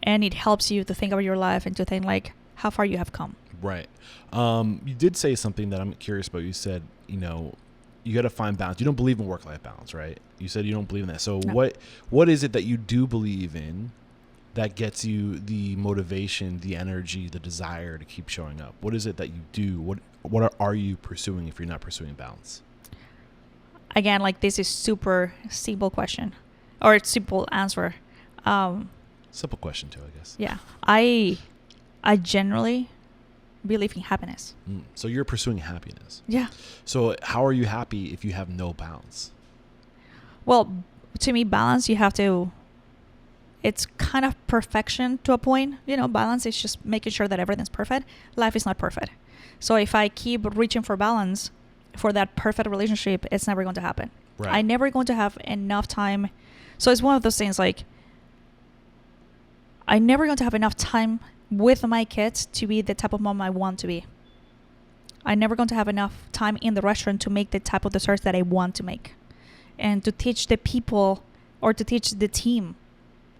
Speaker 2: And it helps you to think about your life and to think, like, how far you have come.
Speaker 1: Right. You did say something that I'm curious about. You said, you got to find balance. You don't believe in work-life balance, right? You said you don't believe in that. So
Speaker 2: no.
Speaker 1: What is it that you do believe in that gets you the motivation, the energy, the desire to keep showing up? What is it that you do? What are you pursuing if you're not pursuing balance?
Speaker 2: Again, like, this is super simple question or simple answer.
Speaker 1: Simple question too, I guess.
Speaker 2: Yeah. I generally believe in happiness.
Speaker 1: So you're pursuing happiness.
Speaker 2: Yeah.
Speaker 1: So how are you happy if you have no balance?
Speaker 2: Well, to me, balance, it's kind of perfection to a point. Balance is just making sure that everything's perfect. Life is not perfect. So if I keep reaching for balance, for that perfect relationship, it's never going to happen.
Speaker 1: Right.
Speaker 2: I'm never going to have enough time. So it's one of those things, like, I'm never going to have enough time with my kids to be the type of mom I want to be. I'm never going to have enough time in the restaurant to make the type of desserts that I want to make, and to teach the people or to teach the team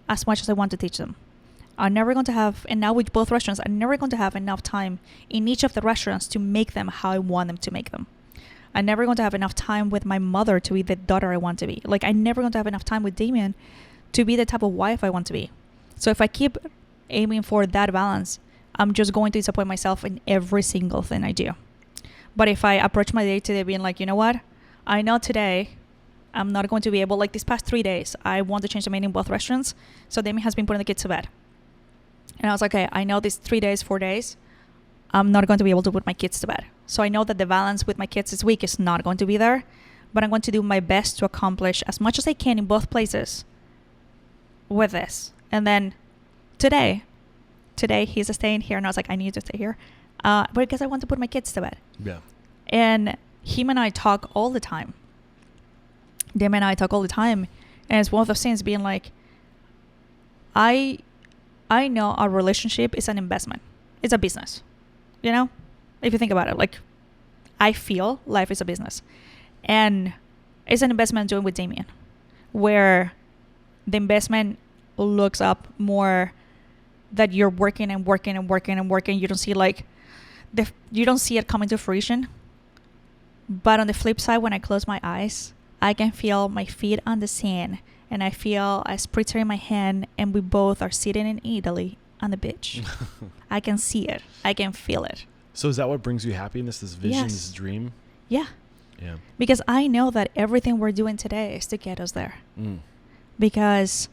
Speaker 2: as much as I want to teach them. I'm never going to have, and now with both restaurants, I'm never going to have enough time in each of the restaurants to make them how I want them to make them. I'm never going to have enough time with my mother to be the daughter I want to be. Like, I'm never going to have enough time with Damien to be the type of wife I want to be. So if I keep aiming for that balance, I'm just going to disappoint myself in every single thing I do. But if I approach my day today being like, you know what? I know today I'm not going to be able, like, these past 3 days, I want to change the menu in both restaurants. So Damien has been putting the kids to bed. And I was like, okay, I know these 3 days, 4 days, I'm not going to be able to put my kids to bed. So I know that the balance with my kids this week is not going to be there, but I'm going to do my best to accomplish as much as I can in both places with this. And then today he's staying here, and I was like, I need to stay here, but because I want to put my kids to bed.
Speaker 1: Yeah.
Speaker 2: And him and I talk all the time. Them and I talk all the time, and it's one of those things being like, I know our relationship is an investment. It's a business. If you think about it, like, I feel life is a business, and it's an investment I'm doing with Damien, where the investment looks up more that you're working and working and working and working. You don't see you don't see it coming to fruition. But on the flip side, when I close my eyes, I can feel my feet on the sand and I feel a spritzer in my hand, and we both are sitting in Italy on the beach. I can see it. I can feel it.
Speaker 1: So is that what brings you happiness, this vision,
Speaker 2: Yes.
Speaker 1: this dream?
Speaker 2: Yeah.
Speaker 1: Yeah.
Speaker 2: Because I know that everything we're doing today is to get us there. Because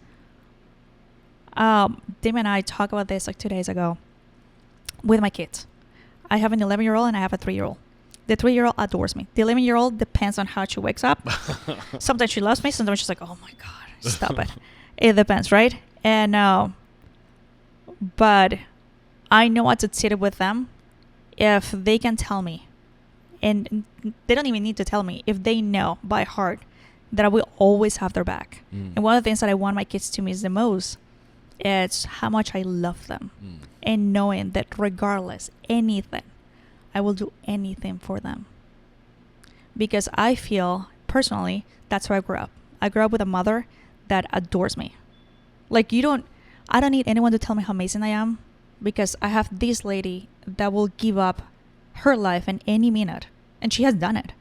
Speaker 2: Dim and I talked about this like 2 days ago with my kids. I have an 11-year-old and I have a 3-year-old. The 3-year-old adores me. The 11-year-old depends on how she wakes up. Sometimes she loves me. Sometimes she's like, oh my God, stop it. It depends, right? And but I know what to sit with them if they can tell me, and they don't even need to tell me, if they know by heart that I will always have their back. And one of the things that I want my kids to miss the most is how much I love them, and knowing that regardless anything, I will do anything for them. Because I feel personally that's where I grew up. I grew up with a mother that adores me. Like I don't need anyone to tell me how amazing I am, because I have this lady that will give up her life in any minute, and she has done it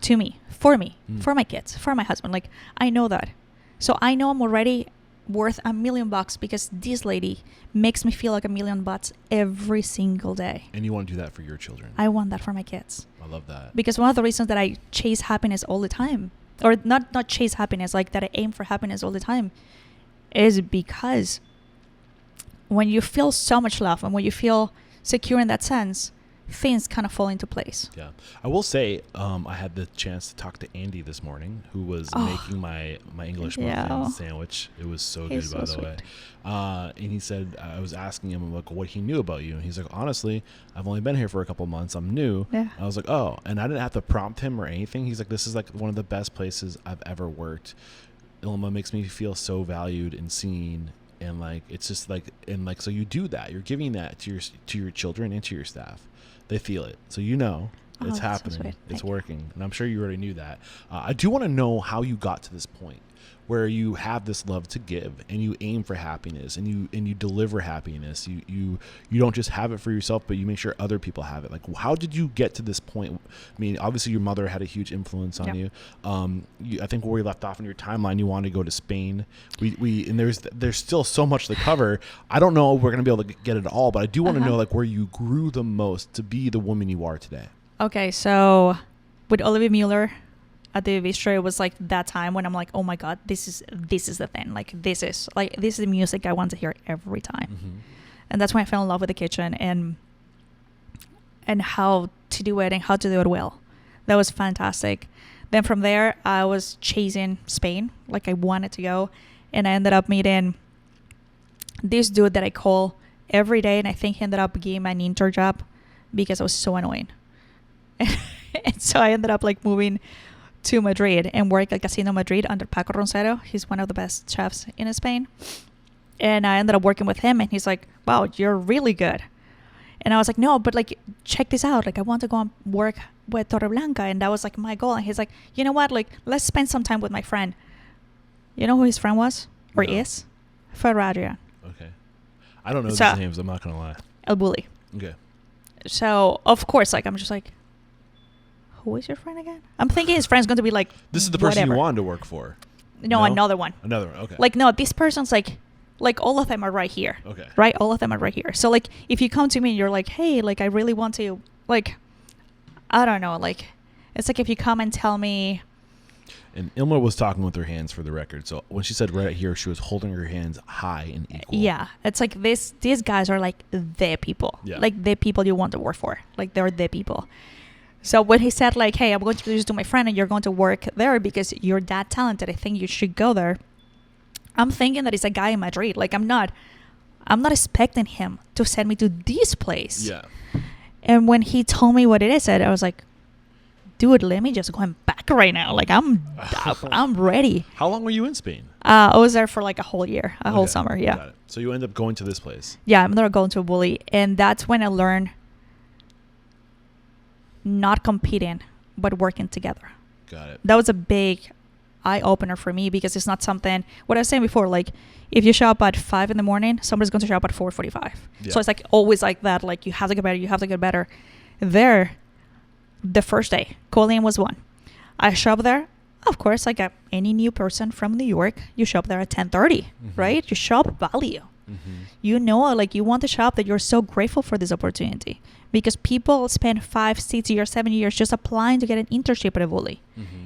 Speaker 2: to me, for my kids, for my husband. Like, I know that. So I know I'm already worth $1 million because this lady makes me feel like $1 million every single day.
Speaker 1: And you want to do that for your children?
Speaker 2: I want that for my kids.
Speaker 1: I love that.
Speaker 2: Because one of the reasons that I chase happiness all the time, or not chase happiness, like that I aim for happiness all the time, is because when you feel so much love and when you feel secure in that sense, things kind of fall into place.
Speaker 1: Yeah. I will say, I had the chance to talk to Andy this morning, who was making my English muffin sandwich. It was so good, by the way. And he said, I was asking him like what he knew about you. And he's like, honestly, I've only been here for a couple months. I'm new. Yeah. I was like, oh, and I didn't have to prompt him or anything. He's like, this is like one of the best places I've ever worked. Ilma makes me feel so valued and seen. And like, it's just like, and like, so you do that, you're giving that to your children and to your staff. They feel it. So, it's happening. So it's working. And I'm sure you already knew that. I do want to know how you got to this point where you have this love to give and you aim for happiness and you deliver happiness. You don't just have it for yourself, but you make sure other people have it. Like, how did you get to this point? I mean, obviously your mother had a huge influence on you. I think where we left off in your timeline, you wanted to go to Spain. And there's still so much to cover. I don't know if we're going to be able to get it all, but I do want to know like where you grew the most to be the woman you are today.
Speaker 2: Okay. So with Olivia Mueller at the bistro, it was like that time when I'm like, oh my God, this is the thing. Like, this is the music I want to hear every time. And that's when I fell in love with the kitchen and how to do it and how to do it well. That was fantastic. Then from there, I was chasing Spain. Like, I wanted to go, and I ended up meeting this dude that I call every day, and I think he ended up giving me an intern job because I was so annoying. And so I ended up like moving to Madrid and work at Casino Madrid under Paco Roncero. He's one of the best chefs in Spain. And I ended up working with him, and he's like, wow, you're really good. And I was like, no, but like, check this out. Like, I want to go and work with Torreblanca. And that was like my goal. And he's like, you know what? Like, let's spend some time with my friend. You know who his friend was? Or is? Ferrarian.
Speaker 1: Okay. I don't know these names. I'm not going to lie.
Speaker 2: El Bulli.
Speaker 1: Okay.
Speaker 2: So, of course, like, I'm just like, who is your friend again? I'm thinking his friend's going to be like,
Speaker 1: this is the person you wanted to work for.
Speaker 2: No, another one.
Speaker 1: Another one, okay.
Speaker 2: Like, no, this person's like all of them are right here.
Speaker 1: Okay.
Speaker 2: Right? All of them are right here. So, like, if you come to me and you're like, hey, like, I really want to, like, I don't know, like, it's like if you come and tell me.
Speaker 1: And Ilma was talking with her hands, for the record. So when she said right here, she was holding her hands high and equal.
Speaker 2: Yeah. It's like these guys are like the people. Yeah. Like the people you want to work for. Like, they're the people. So when he said like, hey, I'm going to introduce you to my friend and you're going to work there because you're that talented, I think you should go there. I'm thinking that it's a guy in Madrid. Like, I'm not expecting him to send me to this place.
Speaker 1: Yeah.
Speaker 2: And when he told me what it is, I was like, dude, let me just go back right now. Like, I'm ready.
Speaker 1: How long were you in Spain?
Speaker 2: I was there for like a whole year, whole summer. Yeah.
Speaker 1: Got it. So you end up going to this place.
Speaker 2: Yeah, I'm gonna go to Bulli, and that's when I learned not competing, but working together.
Speaker 1: Got it.
Speaker 2: That was a big eye opener for me because it's not something, what I was saying before, like if you show up at 5 a.m, somebody's going to show up at 4:45. Yeah. So it's like always like that. Like, you have to get better. There, the first day, Colleen was one. I show up there. Of course, like any new person from New York, you shop there at 10:30, right? You shop value. You know, like you want to shop that you're so grateful for this opportunity, because people spend 5, 6 years, 7 years just applying to get an internship at a Bully.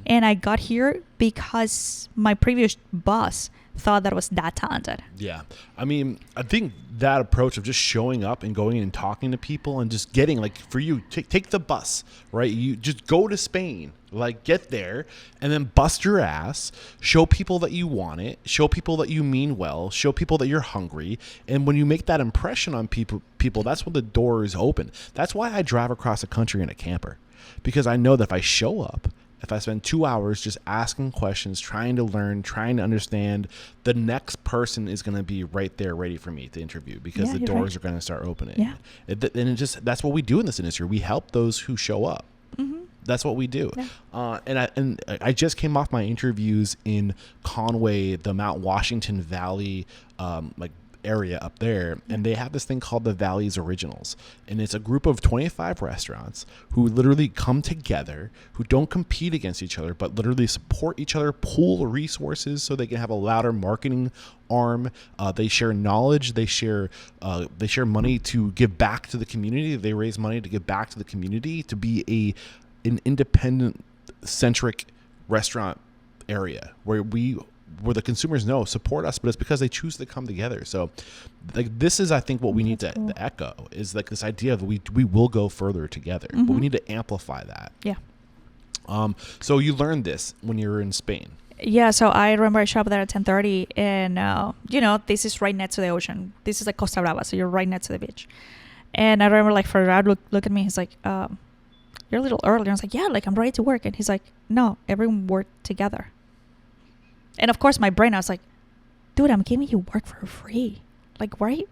Speaker 2: And I got here because my previous boss thought that I was that talented.
Speaker 1: Yeah. I mean, I think that approach of just showing up and going and talking to people and just getting, like, for you, take the bus, right? You just go to Spain, like, get there and then bust your ass, show people that you want it, show people that you mean well, show people that you're hungry. And when you make that impression on people, that's when the doors open. That's why I drive across the country in a camper, because I know that if I show up, if I spend 2 hours just asking questions, trying to learn, trying to understand, the next person is going to be right there ready for me to interview, because the doors are going to start opening.
Speaker 2: Yeah.
Speaker 1: That's what we do in this industry. We help those who show up. That's what we do. Yeah. And I just came off my interviews in Conway, the Mount Washington Valley, area up there, and they have this thing called the Valley's Originals, and it's a group of 25 restaurants who literally come together, who don't compete against each other, but literally support each other, pool resources so they can have a louder marketing arm. They share knowledge, they share money to give back to the community. They raise money to give back to the community, to be an independent centric restaurant area where the consumers know support us, but it's because they choose to come together. So, like, this is, I think, what we need to echo, is like this idea of we will go further together, but we need to amplify that.
Speaker 2: Yeah.
Speaker 1: So you learned this when you were in Spain.
Speaker 2: Yeah. So I remember I shopped there at 10:30, and this is right next to the ocean. This is like Costa Brava, so you're right next to the beach. And I remember, like, Ferrad look at me. He's like, "You're a little early." And I was like, "Yeah, like I'm ready to work." And he's like, "No, everyone work together." And of course, my brain, I was like, dude, I'm giving you work for free. Like, why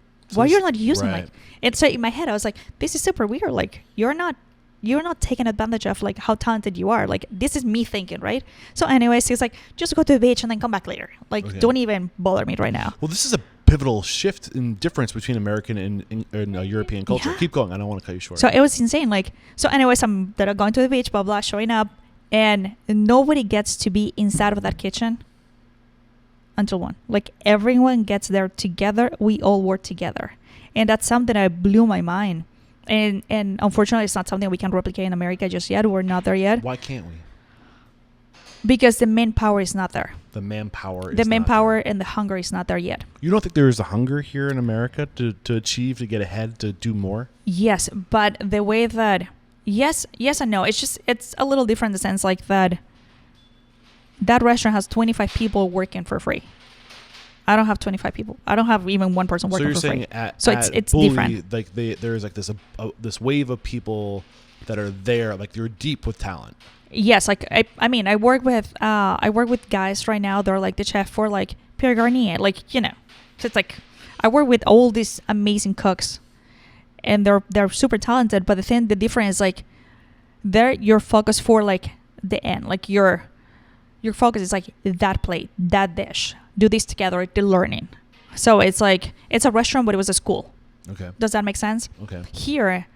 Speaker 2: you're not using
Speaker 1: right.
Speaker 2: like, and so in my head, I was like, this is super weird. Like, you're not taking advantage of like how talented you are. Like, this is me thinking, right? So anyways, he's like, just go to the beach and then come back later. Like, don't even bother me right now.
Speaker 1: Well, this is a pivotal shift in difference between American and European culture.
Speaker 2: Yeah.
Speaker 1: Keep going. I don't want to cut you short.
Speaker 2: So it was insane. Like, so anyways, I'm going to the beach, blah, blah, showing up, and nobody gets to be inside of that kitchen until 1. Like, everyone gets there together. We all work together, and that's something that blew my mind. And unfortunately, it's not something we can replicate in America just yet. We're not there yet.
Speaker 1: Why can't we?
Speaker 2: Because the manpower is not there.
Speaker 1: The manpower
Speaker 2: and the hunger is not there yet.
Speaker 1: You don't think there is a hunger here in America to achieve, to get ahead, to do more?
Speaker 2: Yes, but the way that yes and no. It's a little different in the sense like that restaurant has 25 people working for free. I don't have 25 people. I don't have even one person working for free.
Speaker 1: So you're saying
Speaker 2: it's
Speaker 1: Bully,
Speaker 2: different.
Speaker 1: like there's like this wave of people that are there, like you're deep with talent.
Speaker 2: Yes, like I mean I work with guys right now. They're like the chef for like Pierre Garnier, like so it's like I work with all these amazing cooks, and they're super talented. But the difference is like you're focused for like the end, like your focus is like that plate, that dish, do this together, the learning. So it's like, it's a restaurant, but it was a school.
Speaker 1: Okay.
Speaker 2: Does that make sense?
Speaker 1: Okay.
Speaker 2: Here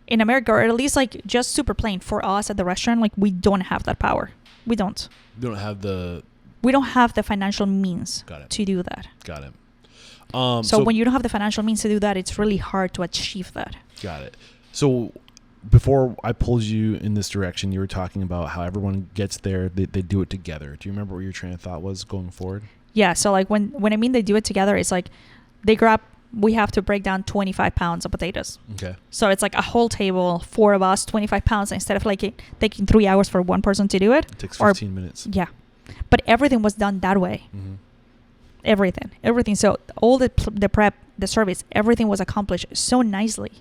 Speaker 2: in America, or at least like just super plain for us at the restaurant, like we don't have that power. We don't.
Speaker 1: We don't have the
Speaker 2: financial means to do that.
Speaker 1: Got it.
Speaker 2: So when you don't have the financial means to do that, it's really hard to achieve that.
Speaker 1: Got it. So before I pulled you in this direction, you were talking about how everyone gets there, they do it together. Do you remember what your train of thought was going forward? Yeah.
Speaker 2: So like when I mean they do it together, it's like we have to break down 25 pounds of potatoes.
Speaker 1: Okay.
Speaker 2: So it's like a whole table, 4 of us, 25 pounds, instead of like taking 3 hours for one person to do it.
Speaker 1: It takes 15 minutes.
Speaker 2: Yeah. But everything was done that way.
Speaker 1: Mm-hmm.
Speaker 2: Everything. So all the prep, the service, everything was accomplished so nicely.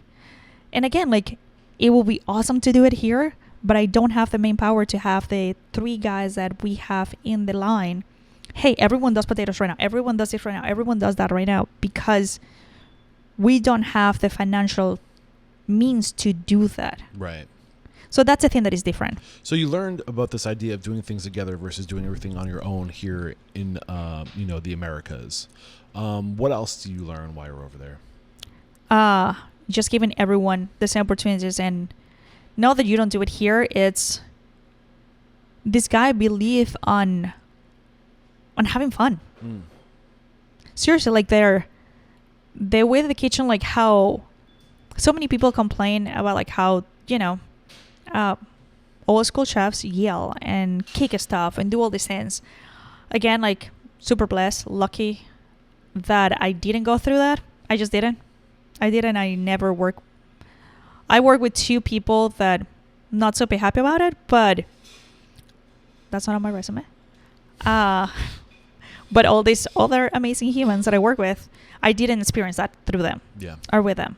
Speaker 2: And again, like, it will be awesome to do it here, but I don't have the main power to have the 3 guys that we have in the line. Hey, everyone does potatoes right now. Everyone does this right now. Everyone does that right now, because we don't have the financial means to do that.
Speaker 1: Right.
Speaker 2: So that's a thing that is different.
Speaker 1: So you learned about this idea of doing things together versus doing everything on your own here in the Americas. What else do you learn while you're over there?
Speaker 2: Just giving everyone the same opportunities, and know that you don't do it here. It's this guy believe on having fun. Seriously, like the way the kitchen, like how so many people complain about like how, old school chefs yell and kick stuff and do all these things. Again, like super blessed, lucky that I didn't go through that. I just didn't. I never work. I work with 2 people that not super happy about it, but that's not on my resume. But all these other amazing humans that I work with, I didn't experience that through them.
Speaker 1: Yeah.
Speaker 2: Or with them.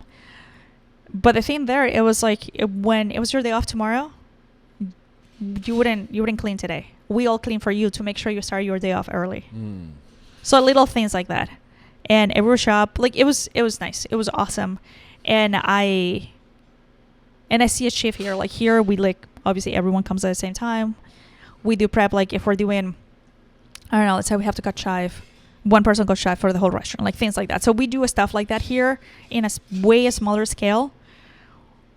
Speaker 2: But the thing there, it was like when it was your day off tomorrow, you wouldn't clean today. We all clean for you to make sure you start your day off early. So little things like that. And every shop, like it was nice. It was awesome. And I see a shift here. Like here we like obviously everyone comes at the same time. We do prep, like if we're doing, I don't know, let's say we have to cut chive. One person goes chive for the whole restaurant, like things like that. So we do stuff like that here in a way smaller scale.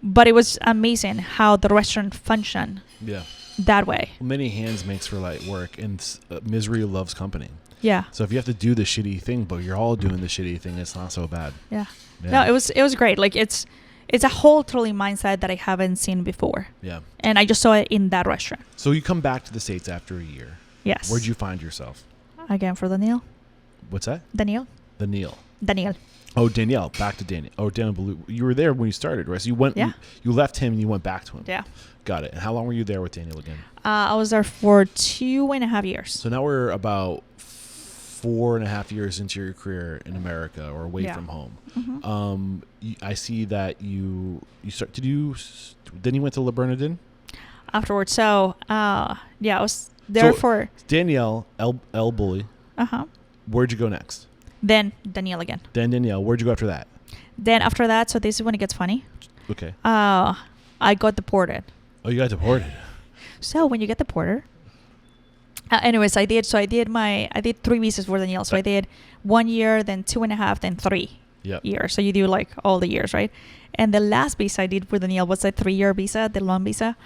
Speaker 2: But it was amazing how the restaurant functioned that way.
Speaker 1: Many hands makes for light work, and misery loves company.
Speaker 2: Yeah.
Speaker 1: So if you have to do the shitty thing, but you're all doing the shitty thing, it's not so bad.
Speaker 2: Yeah. No, it was great. Like it's a whole totally mindset that I haven't seen before.
Speaker 1: Yeah.
Speaker 2: And I just saw it in that restaurant.
Speaker 1: So you come back to the States after a year.
Speaker 2: Yes.
Speaker 1: Where'd you find yourself?
Speaker 2: Again for Daniel.
Speaker 1: What's that?
Speaker 2: Daniel.
Speaker 1: Danielle. Oh, Danielle. Back to Daniel. Oh, Daniel Boulud. You were there when you started, right? So you went.
Speaker 2: Yeah.
Speaker 1: You left him and you went back to him.
Speaker 2: Yeah.
Speaker 1: Got it. And how long were you there with Daniel again?
Speaker 2: I was there for 2.5 years.
Speaker 1: So now we're about 4.5 years into your career in America or away from home.
Speaker 2: Mm-hmm.
Speaker 1: I see that you start. Then you went to Le Bernardin
Speaker 2: afterwards. So I was there for
Speaker 1: Danielle El Bully. Where'd you go next?
Speaker 2: Then Danielle again.
Speaker 1: Then Danielle. Where'd you go after that?
Speaker 2: Then after that, so this is when it gets funny.
Speaker 1: Okay.
Speaker 2: I got deported.
Speaker 1: Oh, you got deported.
Speaker 2: So when you get deported, anyways, I did 3 visas for Danielle. So I did 1 year, then 2.5, then 3 years. So you do like all the years, right? And the last visa I did for Danielle was a 3-year visa, the long visa.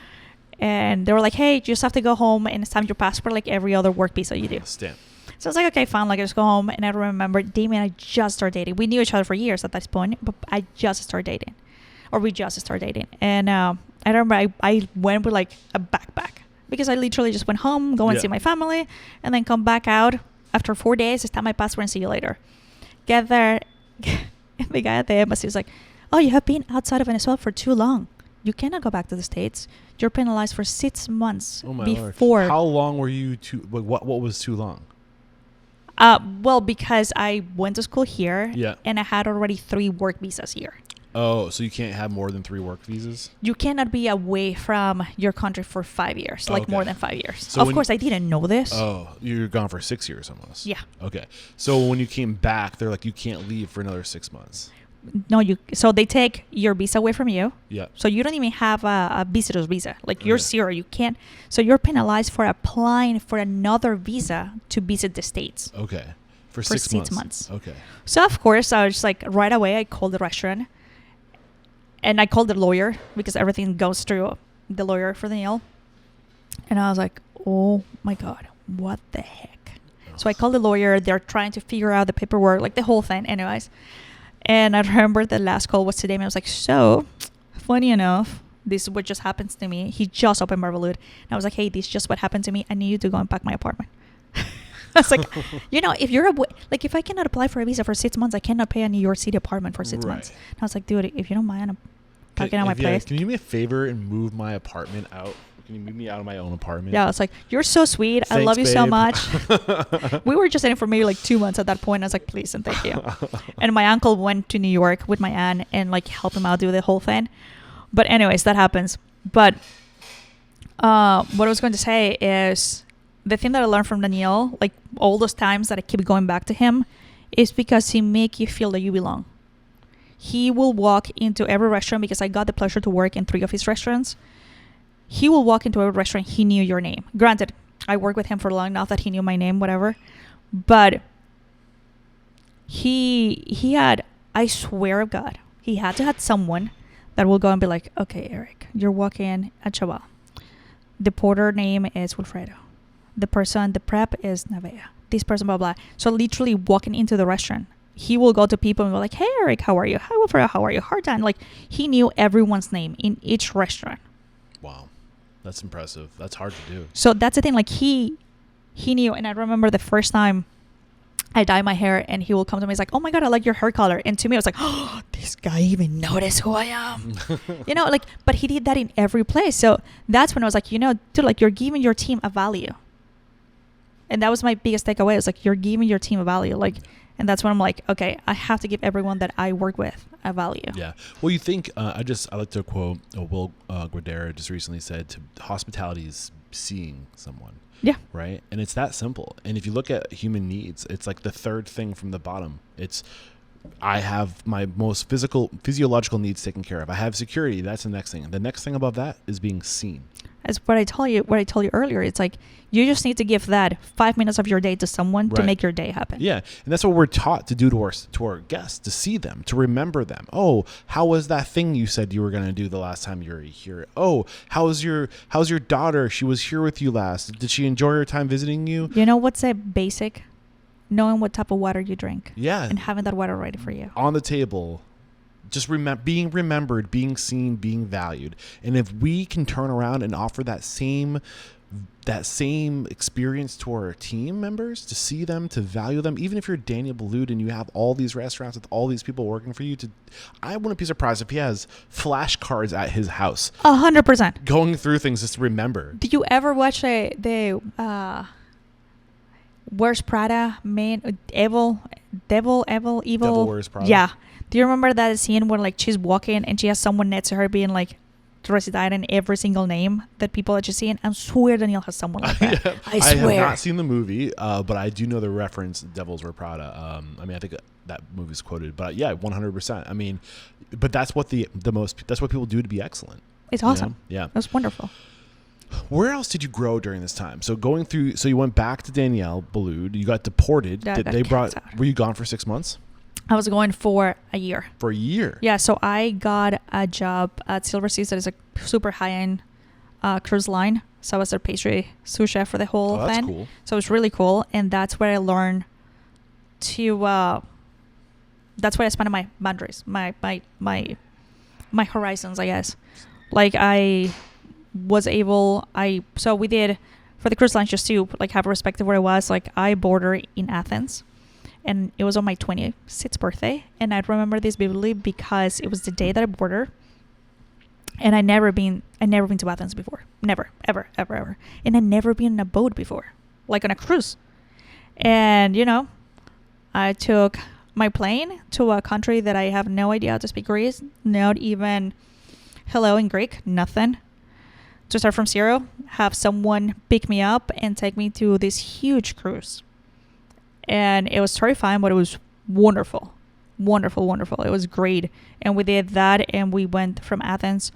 Speaker 2: And they were like, hey, you just have to go home and stamp your passport like every other work visa you do.
Speaker 1: Stamp.
Speaker 2: So I was like, okay, fine. Like I just go home. And I remember Damien and I just started dating. We knew each other for years at this point, but I just started dating. Or we just started dating. And I remember I went with like a backpack. Because I literally just went home, go and see my family, and then come back out after 4 days, stamp my passport and see you later. Get there. And the guy at the embassy was like, oh, you have been outside of Venezuela for too long. You cannot go back to the States. You're penalized for 6 months before.
Speaker 1: Lord. How long were you what was too long?
Speaker 2: Well, because I went to school here and I had already 3 work visas here.
Speaker 1: Oh, so you can't have more than 3 work visas?
Speaker 2: You cannot be away from your country for 5 years, like more than 5 years.
Speaker 1: So
Speaker 2: of course, I didn't know this.
Speaker 1: Oh, you're gone for 6 years almost.
Speaker 2: Yeah.
Speaker 1: Okay. So when you came back, they're like, you can't leave for another 6 months.
Speaker 2: No, so they take your visa away from you.
Speaker 1: Yeah.
Speaker 2: So you don't even have a visitor's visa. Like you're zero. You can't. So you're penalized for applying for another visa to visit the States.
Speaker 1: Okay. For 6 months. Okay.
Speaker 2: So of course, I was just like right away. I called the restaurant, and I called the lawyer because everything goes through the lawyer for Danielle. And I was like, oh my God, what the heck? So I called the lawyer. They're trying to figure out the paperwork, like the whole thing. Anyways. And I remember the last call was today, and I was like, so, funny enough, this is what just happens to me. He just opened Bar Boulud. And I was like, hey, this is just what happened to me. I need you to go and pack my apartment. I was like, if you're if I cannot apply for a visa for 6 months, I cannot pay a New York City apartment for 6 months. And I was like, dude, if you don't mind, I'm packing out my place.
Speaker 1: Can you do me a favor and move my apartment out? Can you move me out of my own apartment?
Speaker 2: Yeah, it's like, you're so sweet.
Speaker 1: Thanks,
Speaker 2: I love you
Speaker 1: babe.
Speaker 2: so much. We were just in it for maybe like 2 months at that point. I was like, please and thank you. And my uncle went to New York with my aunt and like helped him out do the whole thing. But anyways, that happens. But what I was going to say is the thing that I learned from Daniel, like all those times that I keep going back to him, is because he make you feel that you belong. He will walk into every restaurant because I got the pleasure to work in 3 of his restaurants. He will walk into a restaurant, he knew your name. Granted, I worked with him for long enough that he knew my name, whatever. But he had, I swear to God, he had to have someone that will go and be like, okay, Eric, you're walking at Chaval. The porter name is Wilfredo. The person, the prep is Navea. This person, blah, blah. So literally walking into the restaurant, he will go to people and go like, hey, Eric, how are you? Hi, Wilfredo, how are you? Hard time. Like, he knew everyone's name in each restaurant.
Speaker 1: Wow. That's impressive. That's hard to do.
Speaker 2: So that's the thing. Like, he knew. And I remember the first time I dye my hair and he will come to me. He's like, oh my God, I like your hair color. And to me, I was like, oh, this guy even noticed who I am. Like, but he did that in every place. So that's when I was like, dude, like, you're giving your team a value. And that was my biggest takeaway. It's like, you're giving your team a value. Like, and that's when I'm like, okay, I have to give everyone that I work with a value.
Speaker 1: Yeah. Well, you think, I like to quote Will Guidera just recently said, hospitality is seeing someone.
Speaker 2: Yeah.
Speaker 1: Right. And it's that simple. And if you look at human needs, it's like the third thing from the bottom. It's, I have my most physiological needs taken care of. I have security. That's the next thing. And the next thing above that is being seen. As
Speaker 2: what I told you earlier, it's like you just need to give that 5 minutes of your day to someone to make your day happen.
Speaker 1: Yeah. And that's what we're taught to do to our guests, to see them, to remember them. Oh, how was that thing you said you were going to do the last time you were here? Oh, how's your daughter? She was here with you last. Did she enjoy her time visiting you?
Speaker 2: You know what's a basic? Knowing what type of water you drink.
Speaker 1: Yeah.
Speaker 2: And having that water ready for you.
Speaker 1: On the table. Just being remembered, being seen, being valued. And if we can turn around and offer that same experience to our team members, to see them, to value them, even if you're Daniel Boulud and you have all these restaurants with all these people working for you, I wouldn't be surprised if he has flashcards at his house.
Speaker 2: 100%.
Speaker 1: Going through things just to remember.
Speaker 2: Did you ever watch the Where's Prada? Devil
Speaker 1: Wears Prada.
Speaker 2: Yeah. Do you remember that scene where like she's walking and she has someone next to her being like recite in every single name that people that she's seeing? I swear Daniel has someone like that.
Speaker 1: Yeah.
Speaker 2: I swear.
Speaker 1: I have not seen the movie, but I do know the reference Devils Wear Prada. I think that movie's quoted, but yeah, 100%. I mean, but that's what that's what people do to be excellent.
Speaker 2: It's awesome.
Speaker 1: Yeah.
Speaker 2: That's wonderful.
Speaker 1: Where else did you grow during this time? So you went back to Daniel Boulud. You got deported. Were you gone for 6 months?
Speaker 2: I was going for a year.
Speaker 1: For a year?
Speaker 2: Yeah. So I got a job at Silver Seas. That is a super high-end cruise line. So I was their pastry sous chef for the whole thing.
Speaker 1: That's cool.
Speaker 2: So it was really cool, and that's where I learned to. That's where I expanded my boundaries, my horizons, I guess. Like I was able, so we did for the cruise line, just to like have a perspective where I was. Like I bordered in Athens, and it was on my 26th birthday, and I remember this vividly because it was the day that I boarded, and I never been to Athens before, never, ever, and I never been on a boat before, like on a cruise, and I took my plane to a country that I have no idea how to speak Greek, not even hello in Greek, nothing. To start from zero, have someone pick me up and take me to this huge cruise. And it was terrifying, but it was wonderful. Wonderful. It was great. And we did that, and we went from Athens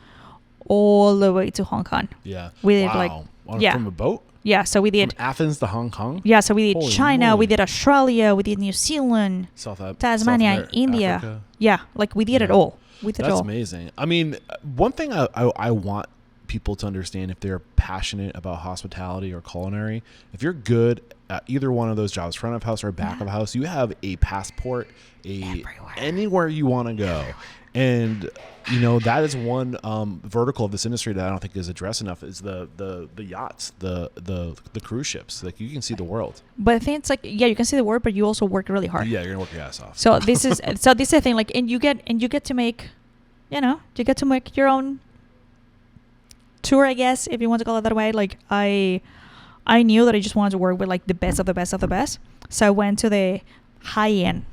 Speaker 2: all the way to Hong Kong.
Speaker 1: Yeah.
Speaker 2: We did
Speaker 1: From a boat?
Speaker 2: Yeah, so we did...
Speaker 1: From Athens to Hong Kong?
Speaker 2: Yeah, so we did
Speaker 1: Holy
Speaker 2: China,
Speaker 1: moly.
Speaker 2: we did Australia, we did New Zealand, Tasmania, India.
Speaker 1: Africa.
Speaker 2: Yeah, like we did it all.
Speaker 1: That's amazing. I mean, one thing I want people to understand, if they're passionate about hospitality or culinary, if you're good at either one of those jobs, front of house or back of house, you have a passport anywhere you want to go. And that is one vertical of this industry that I don't think is addressed enough, is the yachts, the cruise ships. Like, you can see the world.
Speaker 2: But I think it's like, yeah, you can see the world, but you also work really hard.
Speaker 1: Yeah, you're gonna work your ass off.
Speaker 2: So this is the thing. Like, and you get to make, you get to make your own tour, I guess, if you want to call it that way. Like I knew that I just wanted to work with like the best of the best of the best. So I went to the high end.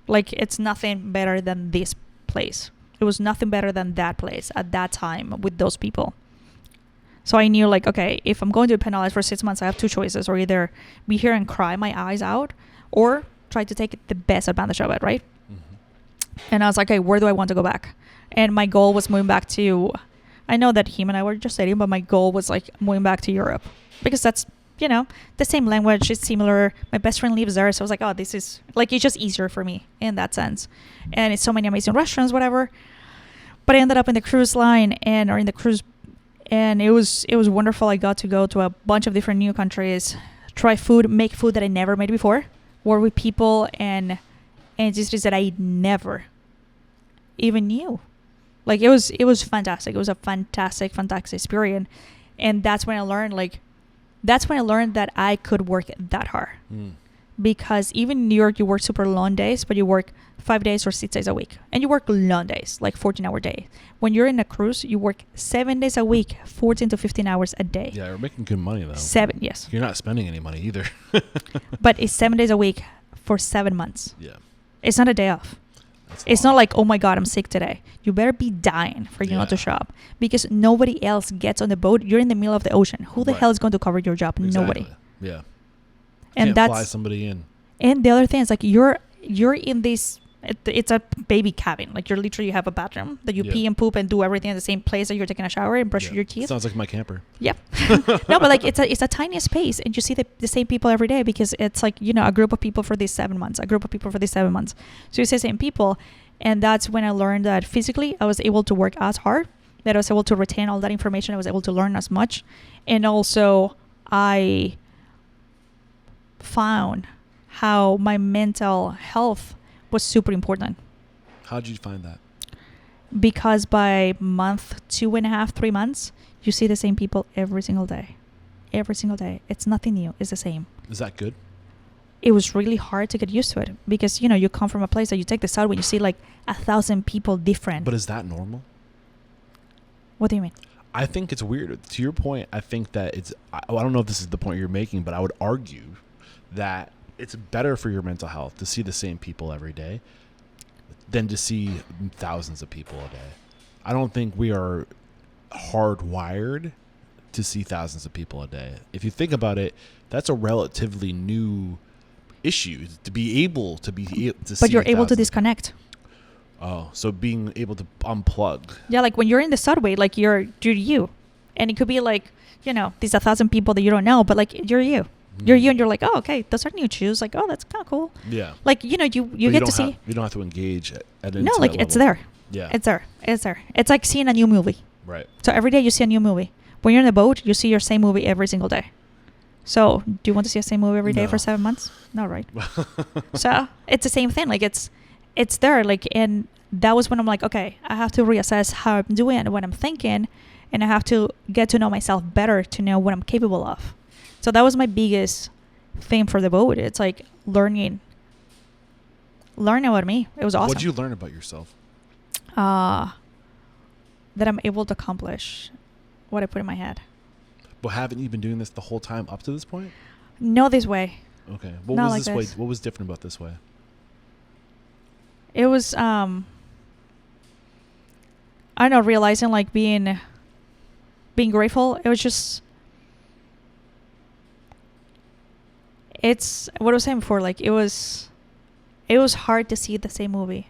Speaker 2: Like, it's nothing better than this place. It was nothing better than that place at that time with those people. So I knew, like, okay, if I'm going to be penalized for 6 months, I have two choices: or either be here and cry my eyes out, or try to take the best advantage of it, right? Mm-hmm. And I was like, okay, where do I want to go back? And my goal was moving back to, I know that him and I were just dating, but my goal was like moving back to Europe, because that's, the same language, it's similar. My best friend lives there. So I was like, oh, this is like, it's just easier for me in that sense. And it's so many amazing restaurants, whatever. But I ended up in the cruise line or in the cruise And it was wonderful. I got to go to a bunch of different new countries, try food, make food that I never made before, work with people and industries that I never even knew. Like it was fantastic. It was a fantastic experience. And that's when I learned that I could work that hard. Because even in New York, you work super long days, but you work 5 days or 6 days a week. And you work long days, like 14-hour day. When you're in a cruise, you work 7 days a week, 14 to 15 hours a day.
Speaker 1: Yeah, you're making good money, though.
Speaker 2: 7, yes.
Speaker 1: You're not spending any money either.
Speaker 2: But it's 7 days a week for 7 months.
Speaker 1: Yeah.
Speaker 2: It's not a day off. It's not like, oh my God, I'm sick today. You better be dying for you not to shop. Because nobody else gets on the boat. You're in the middle of the ocean. Who the hell is going to cover your job?
Speaker 1: Exactly.
Speaker 2: Nobody.
Speaker 1: Yeah.
Speaker 2: And
Speaker 1: Can't fly somebody in.
Speaker 2: And the other thing is like you're in this. It's a baby cabin. Like you have a bathroom that you pee and poop and do everything in the same place that you're taking a shower and brush your teeth.
Speaker 1: Sounds like my camper.
Speaker 2: Yep. No, but like it's a tiny space, and you see the same people every day because it's like a group of people for these 7 months, a group of people for these 7 months. So you see the same people, and that's when I learned that physically I was able to work as hard, that I was able to retain all that information, I was able to learn as much, and also I found how my mental health was super important.
Speaker 1: How did you find that?
Speaker 2: Because by month 2.5, 3 months, you see the same people every single day. Every single day. It's nothing new. It's the same.
Speaker 1: Is that good?
Speaker 2: It was really hard to get used to it because, you come from a place that you take the subway, you see like 1,000 people different.
Speaker 1: But is that normal?
Speaker 2: What do you mean?
Speaker 1: I think it's weird. To your point, I think that I don't know if this is the point you're making, but I would argue that it's better for your mental health to see the same people every day than to see thousands of people a day. I don't think we are hardwired to see thousands of people a day. If you think about it, that's a relatively new issue to be able to see.
Speaker 2: But you're able to disconnect.
Speaker 1: Oh, so being able to unplug.
Speaker 2: Yeah, like when you're in the subway, like you're you, and it could be like these 1,000 people that you don't know, but like you're you. You're you, and you're like, oh, okay, those are new shoes. Like, oh, that's kind of cool.
Speaker 1: Yeah.
Speaker 2: Like, you get to see.
Speaker 1: You don't have to engage at
Speaker 2: No, like it's there.
Speaker 1: Yeah.
Speaker 2: It's there. It's there. It's like seeing a new movie.
Speaker 1: Right.
Speaker 2: So every day you see a new movie. When you're in the boat, you see your same movie every single day. So do you want to see the same movie every day for 7 months? No, right? So it's the same thing. Like it's there. Like, and that was when I'm like, okay, I have to reassess how I'm doing and what I'm thinking, and I have to get to know myself better to know what I'm capable of. So that was my biggest thing for the boat. It's like learning about me. It was awesome.
Speaker 1: What did you learn about yourself?
Speaker 2: That I'm able to accomplish what I put in my head.
Speaker 1: But haven't you been doing this the whole time up to this point?
Speaker 2: No, this way.
Speaker 1: Okay.
Speaker 2: Not like this
Speaker 1: way? What was different about this way?
Speaker 2: It was I don't know, realizing like being grateful. It was just it's what I was saying before, like it was hard to see the same movie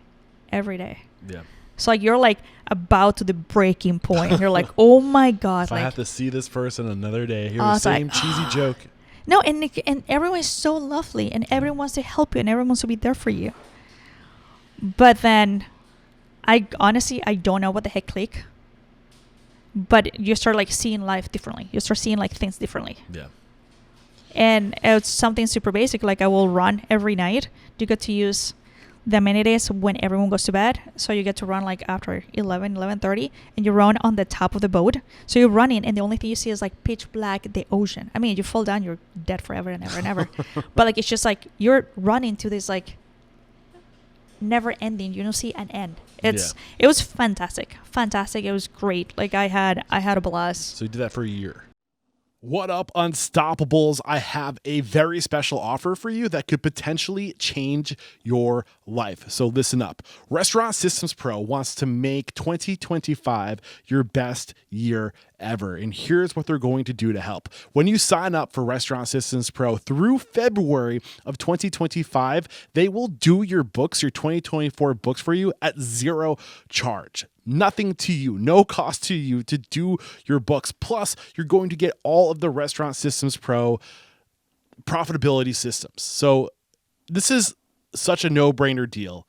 Speaker 2: every day.
Speaker 1: Yeah.
Speaker 2: So like you're like about to the breaking point. You're like, oh my God.
Speaker 1: If I have to see this person another day, hear
Speaker 2: the
Speaker 1: same cheesy joke.
Speaker 2: No, and everyone is so lovely, and everyone wants to help you, and everyone wants to be there for you. But then, I honestly don't know what the heck clicked. But you start like seeing life differently. You start seeing like things differently.
Speaker 1: Yeah. And
Speaker 2: it's something super basic. Like I will run every night. You get to use the amenities when everyone goes to bed. So you get to run like after 11:30, and you run on the top of the boat. So you're running, and the only thing you see is like pitch black, the ocean. I mean, you fall down, you're dead forever and ever and ever. But like it's just like you're running to this like never ending. You don't see an end. It was fantastic. It was great. Like I had a blast.
Speaker 1: So you did that for a year. What up, Unstoppables? I have a very special offer for you that could potentially change your life. So listen up. Restaurant Systems Pro wants to make 2025 your best year ever. And here's what they're going to do to help. When you sign up for Restaurant Systems Pro through February of 2025, they will do your books, your 2024 books for you at zero charge. Nothing to you, no cost to you to do your books. Plus, you're going to get all of the Restaurant Systems Pro profitability systems. So this is such a no-brainer deal.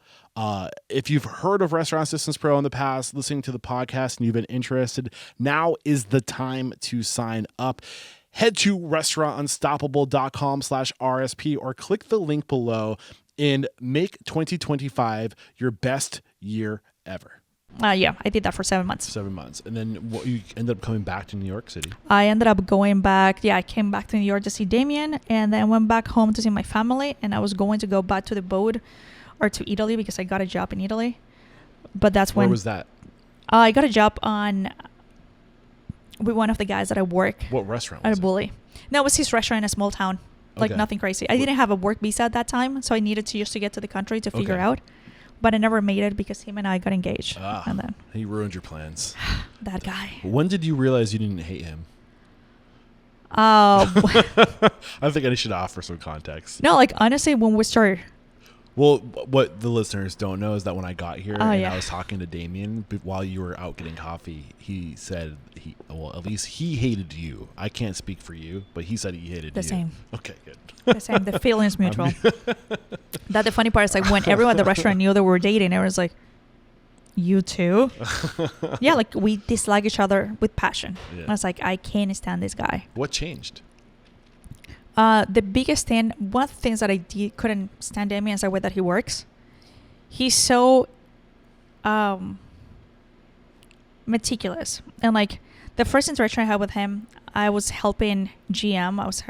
Speaker 1: If you've heard of Restaurant Systems Pro in the past, listening to the podcast, and you've been interested, now is the time to sign up. Head to restaurantunstoppable.com/RSP or click the link below and make 2025 your best year ever.
Speaker 2: Yeah, I did that for 7 months.
Speaker 1: 7 months. And then you ended up coming back to New York City.
Speaker 2: I ended up going back. Yeah, I came back to New York to see Damien, and then went back home to see my family. And I was going to go back to the boat or to Italy because I got a job in Italy. But that's when...
Speaker 1: Where was that?
Speaker 2: I got a job with one of the guys that I work.
Speaker 1: What restaurant was
Speaker 2: at a Bully. No, it was his restaurant in a small town. Like nothing crazy. I didn't have a work visa at that time, so I needed to just to get to the country to figure out. But I never made it because him and I got engaged. And then
Speaker 1: he ruined your plans.
Speaker 2: That guy.
Speaker 1: When did you realize you didn't hate him?
Speaker 2: I
Speaker 1: think I should offer some context.
Speaker 2: No, like honestly, when we started.
Speaker 1: Well, what the listeners don't know is that when I got here
Speaker 2: I
Speaker 1: was talking to Damien while you were out getting coffee, he said at least he hated you. I can't speak for you, but he said he hated you.
Speaker 2: The same.
Speaker 1: Okay, good.
Speaker 2: The same. The feeling's mutual. That the funny part is like when everyone at the restaurant knew that we were dating, everyone's like, "You too?" Yeah, like we dislike each other with passion. Yeah. I was like, I can't stand this guy.
Speaker 1: What changed?
Speaker 2: The biggest thing, one of the things that I couldn't stand Damien is the way that he works. He's so meticulous. And like the first interaction I had with him, I was helping GM. I was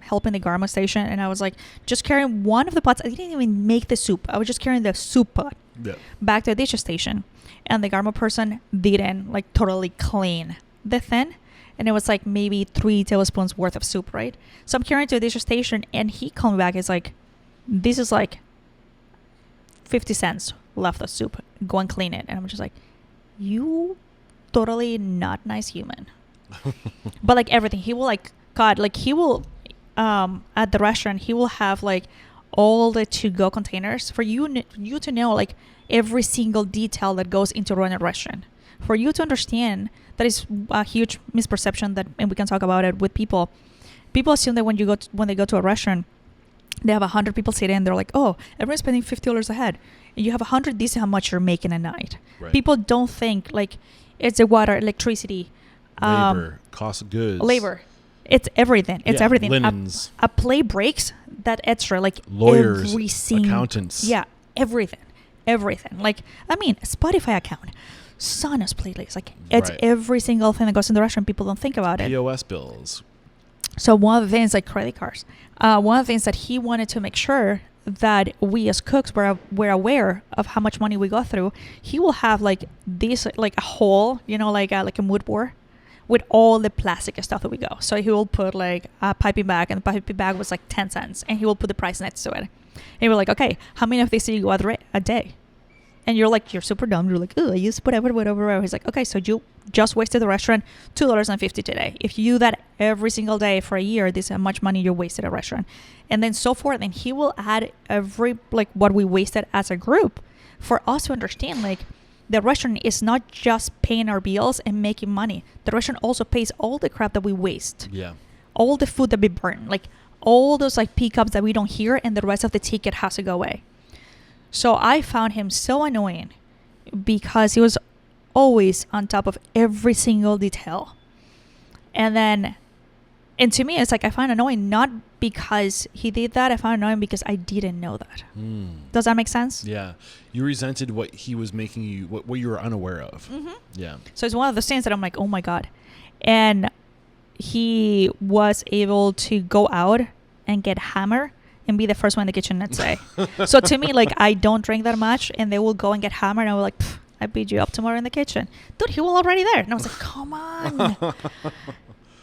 Speaker 2: helping the Garmo station, and I was like just carrying one of the pots. I didn't even make the soup. I was just carrying the soup pot back to the dish station. And the Garmo person didn't like totally clean the thing. And it was like maybe 3 tablespoons worth of soup, right? So I'm carrying to the dish station, and he comes back. It's like, this is like 50 cents left of soup. Go and clean it. And I'm just like, you totally not nice human. But like everything, he will like, God, like he will, at the restaurant, he will have like all the to-go containers for you to know like every single detail that goes into running a restaurant. For you to understand that is a huge misperception that, and we can talk about it with people. People assume that when they go to a restaurant, they have 100 people sitting and they're like, oh, everyone's spending $50 a head. And you have 100, this is how much you're making a night. Right. People don't think like it's the water, electricity,
Speaker 1: labor, cost of goods.
Speaker 2: Labor. It's everything. It's everything.
Speaker 1: Linens.
Speaker 2: A play breaks that extra, like
Speaker 1: lawyers,
Speaker 2: everything.
Speaker 1: Accountants.
Speaker 2: Yeah, everything. Like, I mean, Spotify account. Sonos playlist, like it's every single thing that goes in the restaurant. People don't think about it.
Speaker 1: POS bills.
Speaker 2: So one of the things, like credit cards, one of the things that he wanted to make sure that we as cooks were aware of how much money we go through. He will have like this, like a hole, like a mood board with all the plastic stuff that we go. So he will put like a piping bag, and the piping bag was like 10 cents, and he will put the price next to it. And we're like, okay, how many of these do you go a day? And you're like, you're super dumb. You're like, oh, I use whatever. He's like, okay, so you just wasted the restaurant $2.50 today. If you do that every single day for a year, this is how much money you wasted at a restaurant. And then so forth. And he will add every, like what we wasted as a group for us to understand, like the restaurant is not just paying our bills and making money. The restaurant also pays all the crap that we waste.
Speaker 1: Yeah.
Speaker 2: All the food that we burn, like all those like pickups that we don't hear, and the rest of the ticket has to go away. So I found him so annoying because he was always on top of every single detail. And to me, it's like I found annoying not because he did that. I found annoying because I didn't know that. Does that make sense?
Speaker 1: Yeah. You resented what he was making you, what you were unaware of. Mm-hmm. Yeah. So
Speaker 2: it's one of those things that I'm like, oh my God. And he was able to go out and get hammered and be the first one in the kitchen next day. So to me, like, I don't drink that much, and they will go and get hammered, and I was like, I beat you up tomorrow in the kitchen. Dude, he was already there. And I was like, come on.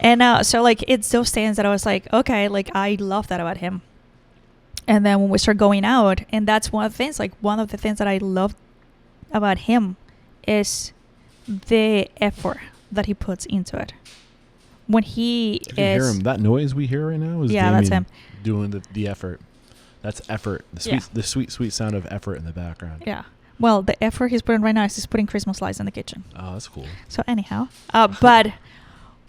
Speaker 2: And so, like, it's those things that I was like, okay, like, I love that about him. And then when we start going out, and that's one of the things, like, one of the things that I love about him is the effort that he puts into it. When he
Speaker 1: you hear him, that noise we hear right now is
Speaker 2: that's him
Speaker 1: doing the effort. That's effort. The sweet sound of effort in the background.
Speaker 2: Yeah. Well, the effort he's putting right now is he's putting Christmas lights in the kitchen.
Speaker 1: Oh, that's cool.
Speaker 2: So anyhow, but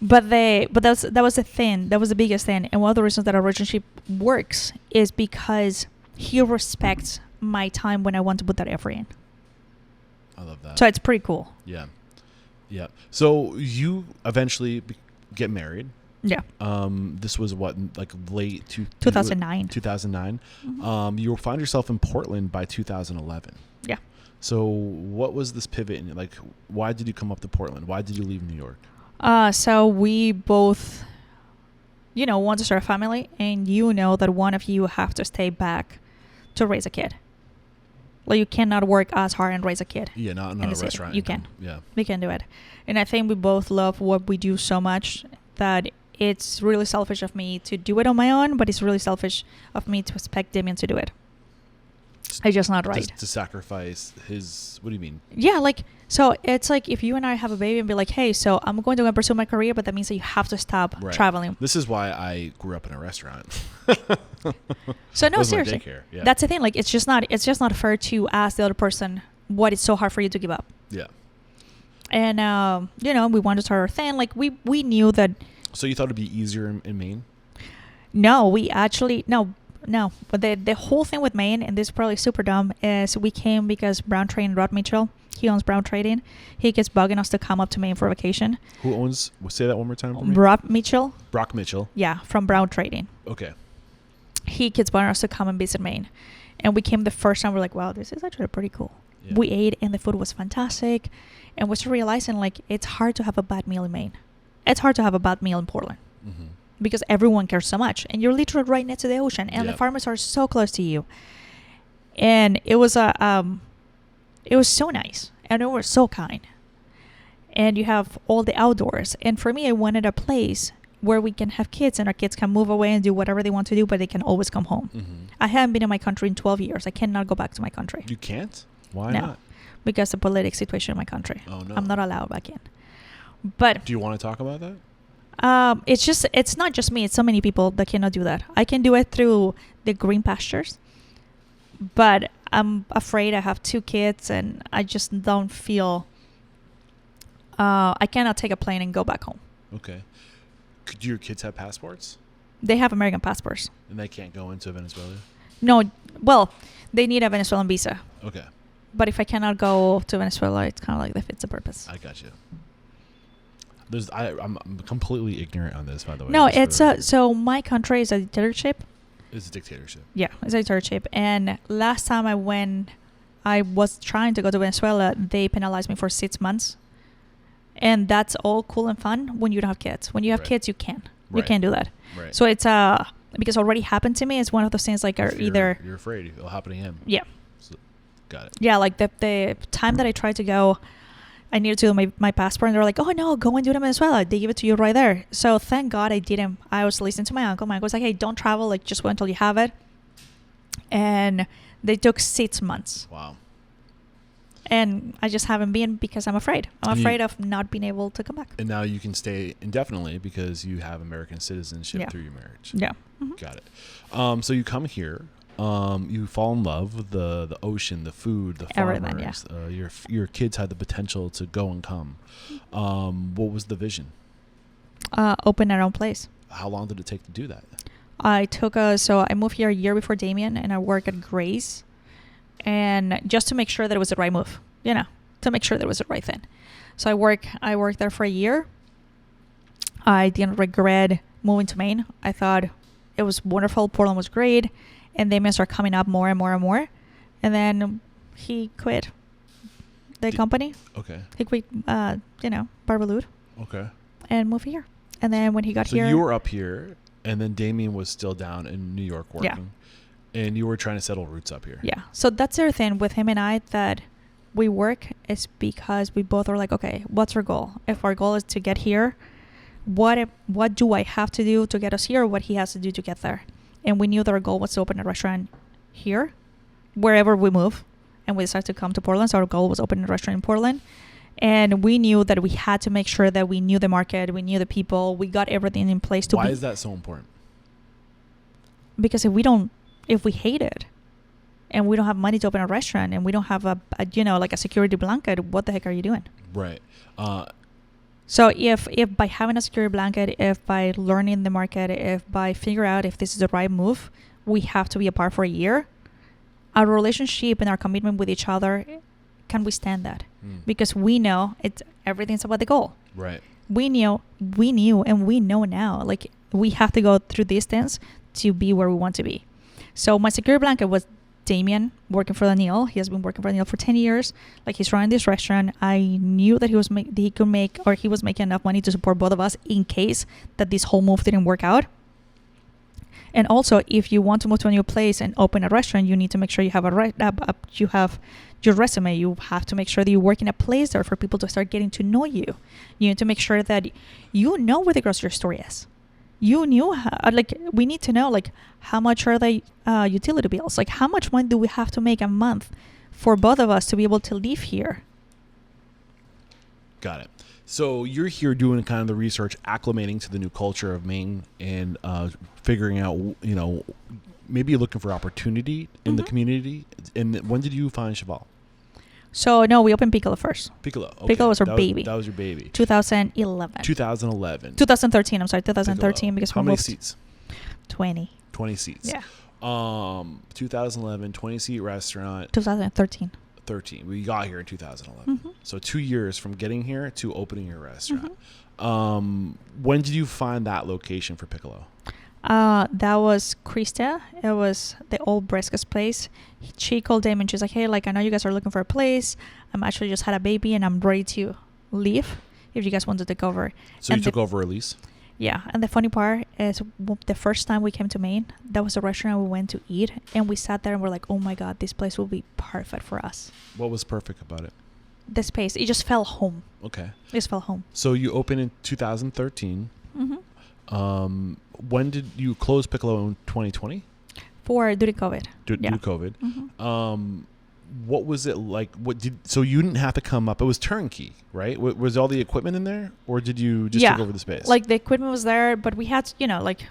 Speaker 2: that was the thing. That was the biggest thing. And one of the reasons that our relationship works is because he respects my time when I want to put that effort in.
Speaker 1: I love that.
Speaker 2: So it's pretty cool.
Speaker 1: Yeah. Yeah. So you eventually get married.
Speaker 2: Yeah.
Speaker 1: This was what, like late
Speaker 2: 2009.
Speaker 1: 2009. You find yourself in Portland by 2011.
Speaker 2: Yeah.
Speaker 1: So what was this pivot in? Like, why did you come up to Portland? Why did you leave New York?
Speaker 2: So we both, want to start a family, and that one of you have to stay back to raise a kid. Like, you cannot work as hard and raise a kid.
Speaker 1: Yeah, not a restaurant.
Speaker 2: You can.
Speaker 1: Yeah.
Speaker 2: We can do it. And I think we both love what we do so much that it's really selfish of me to do it on my own, but it's really selfish of me to expect Damien to do it. It's just not right.
Speaker 1: To sacrifice his, what do you mean?
Speaker 2: Yeah, so it's like if you and I have a baby and be like, hey, so I'm going to go pursue my career, but that means that you have to stop traveling.
Speaker 1: This is why I grew up in a restaurant.
Speaker 2: So no, seriously,
Speaker 1: yeah.
Speaker 2: That's the thing. Like, it's just not fair to ask the other person what it's so hard for you to give up.
Speaker 1: Yeah.
Speaker 2: And we wanted to start our thing. Like, we knew that.
Speaker 1: So you thought it'd be easier in Maine?
Speaker 2: No, we actually no. But the whole thing with Maine, and this is probably super dumb, is we came because Brown Trading, Rod Mitchell, he owns Brown Trading. He keeps bugging us to come up to Maine for vacation.
Speaker 1: Who owns? Say that one more time for me.
Speaker 2: Brock Mitchell.
Speaker 1: Brock Mitchell.
Speaker 2: Yeah, from Brown Trading.
Speaker 1: Okay.
Speaker 2: He keeps bugging us to come and visit Maine, and we came the first time. We're like, wow, this is actually pretty cool. Yeah. We ate, and the food was fantastic, and we're just realizing like it's hard to have a bad meal in Maine. It's hard to have a bad meal in Portland. Mm-hmm. Because everyone cares so much, and you're literally right next to the ocean, and the farmers are so close to you. And it was it was so nice, and they were so kind. And you have all the outdoors. And for me, I wanted a place where we can have kids, and our kids can move away and do whatever they want to do, but they can always come home. Mm-hmm. I haven't been in my country in 12 years. I cannot go back to my country.
Speaker 1: You can't? Why not?
Speaker 2: Because the political situation in my country.
Speaker 1: Oh no!
Speaker 2: I'm not allowed back in. But
Speaker 1: do you want to talk about that?
Speaker 2: It's not just me. It's so many people that cannot do that. I can do it through the green pastures, but I'm afraid I have 2 kids, and I just don't feel. I cannot take a plane and go back home.
Speaker 1: Okay. Could your kids have passports?
Speaker 2: They have American passports.
Speaker 1: And they can't go into Venezuela?
Speaker 2: No. Well, they need a Venezuelan visa.
Speaker 1: Okay.
Speaker 2: But if I cannot go to Venezuela, it's kind of like defeats the purpose.
Speaker 1: I got you. I'm completely ignorant on this, by the way.
Speaker 2: No, it's so my country is a dictatorship.
Speaker 1: It's a dictatorship.
Speaker 2: Yeah, it's a dictatorship. And last time I went, I was trying to go to Venezuela. They penalized me for 6 months, and that's all cool and fun when you don't have kids. When you have kids, you can. You can't do that.
Speaker 1: Right.
Speaker 2: So it's because it already happened to me. It's one of those things like
Speaker 1: you're afraid it'll happen to him.
Speaker 2: Yeah.
Speaker 1: So, got it.
Speaker 2: Yeah, like the time that I tried to go, I needed to do my passport, and they're like, oh no, go and do it in Venezuela. They give it to you right there. So thank God I didn't. I was listening to my uncle. My uncle was like, hey, don't travel. Like, just wait until you have it. And they took 6 months.
Speaker 1: Wow.
Speaker 2: And I just haven't been because I'm afraid. I'm afraid of not being able to come back.
Speaker 1: And now you can stay indefinitely because you have American citizenship through your marriage.
Speaker 2: Yeah. Mm-hmm.
Speaker 1: Got it. So you come here. You fall in love with the ocean, the food, the farmers. Your kids had the potential to go and come. What was the vision?
Speaker 2: Open our own place.
Speaker 1: How long did it take to do that?
Speaker 2: So I moved here a year before Damien, and I work at Grace, and just to make sure that it was the right move, to make sure that it was the right thing. So I worked there for a year. I didn't regret moving to Maine. I thought it was wonderful. Portland was great. And Damien started coming up more and more and more. And then he quit the company.
Speaker 1: Okay.
Speaker 2: He quit, Boulud.
Speaker 1: Okay.
Speaker 2: And moved here. And then when he got here.
Speaker 1: So you were up here, and then Damien was still down in New York working. Yeah. And you were trying to settle roots up here.
Speaker 2: Yeah. So that's the other thing with him and I, that we work is because we both are like, okay, what's our goal? If our goal is to get here, what do I have to do to get us here? What he has to do to get there? And we knew that our goal was to open a restaurant here, wherever we move. And we decided to come to Portland. So our goal was to open a restaurant in Portland. And we knew that we had to make sure that we knew the market, we knew the people, we got everything in place to.
Speaker 1: Why is that so important?
Speaker 2: Because if we hate it, and we don't have money to open a restaurant, and we don't have a security blanket, what the heck are you doing?
Speaker 1: Right.
Speaker 2: So if by having a security blanket, if by learning the market, if by figure out if this is the right move, we have to be apart for a year, our relationship and our commitment with each other can withstand that, because we know everything's about the goal.
Speaker 1: Right.
Speaker 2: We knew, and we know now, like, we have to go through distance to be where we want to be. So my security blanket was Damien, working for Daniel. He has been working for Daniel for 10 years. Like, he's running this restaurant. I knew that he was making enough money to support both of us in case that this whole move didn't work out. And also, if you want to move to a new place and open a restaurant, you need to make sure you have you have your resume. You have to make sure that you work in a place there for people to start getting to know you. You need to make sure that you know where the grocery store is. You knew we need to know, like, how much are the utility bills? Like, how much money do we have to make a month for both of us to be able to live here?
Speaker 1: Got it. So you're here doing kind of the research, acclimating to the new culture of Maine, and figuring out, maybe looking for opportunity in the community. And when did you find Chaval?
Speaker 2: So, no, we opened Piccolo first.
Speaker 1: Piccolo. Okay.
Speaker 2: Piccolo was our baby.
Speaker 1: That was your baby.
Speaker 2: 2011.
Speaker 1: 2013,
Speaker 2: I'm sorry, 2013.
Speaker 1: Piccolo.
Speaker 2: Because
Speaker 1: how many seats?
Speaker 2: 20.
Speaker 1: 20 seats.
Speaker 2: Yeah.
Speaker 1: 2011, 20-seat restaurant.
Speaker 2: 2013.
Speaker 1: 13. We got here in 2011. So 2 years from getting here to opening your restaurant. When did you find that location for Piccolo?
Speaker 2: That was Krista. It was the old Bresca's place. She called Damon. She's like, hey, like, I know you guys are looking for a place. I'm actually just had a baby and I'm ready to leave if you guys want to take over.
Speaker 1: So you took over a lease?
Speaker 2: Yeah. And the funny part is, the first time we came to Maine, that was a restaurant we went to eat. And we sat there and we're like, oh my God, this place will be perfect for us.
Speaker 1: What was perfect about it?
Speaker 2: The space. It just felt home.
Speaker 1: Okay.
Speaker 2: It just felt home.
Speaker 1: So you opened in 2013. When did you close Piccolo in 2020?
Speaker 2: During COVID.
Speaker 1: Due to COVID. What was it like? So you didn't have to come up. It was turnkey, right? Was all the equipment in there, or did you just take over the space?
Speaker 2: Like, the equipment was there, but we had, like,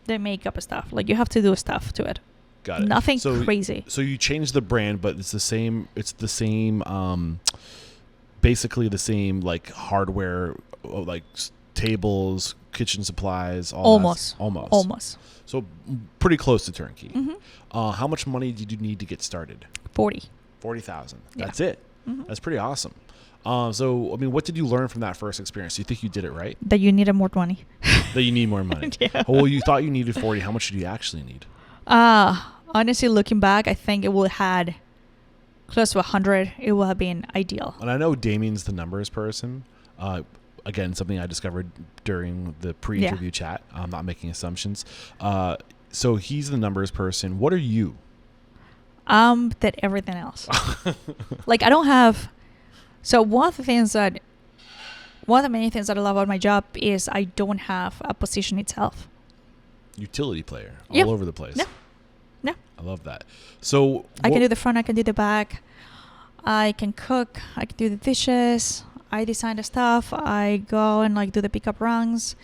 Speaker 2: the makeup and stuff. Like, you have to do stuff to it.
Speaker 1: Got it.
Speaker 2: Nothing crazy.
Speaker 1: So you changed the brand, but it's the same. It's the same. Basically the same, like, hardware, like tables, kitchen supplies. Almost. So pretty close to turnkey. How much money did you need to get started? 40,000. That's it. That's pretty awesome. So, I mean, what did you learn from that first experience? Do you think you did it right?
Speaker 2: That you needed more money.
Speaker 1: That you need more money.
Speaker 2: Yeah.
Speaker 1: Well, you thought you needed 40. How much did you actually need?
Speaker 2: Honestly, looking back, I think it would have had close to 100. It would have been ideal.
Speaker 1: And I know Damien's the numbers person. Again, something I discovered during the pre-interview chat. I'm not making assumptions. So he's the numbers person. What are you?
Speaker 2: That everything else. Like, I don't have. So one of the many things that I love about my job is I don't have a position itself.
Speaker 1: Utility player all over the place.
Speaker 2: No.
Speaker 1: I love that. So
Speaker 2: I can do the front. I can do the back. I can cook. I can do the dishes. I design the stuff. I go and, like, do the pickup runs.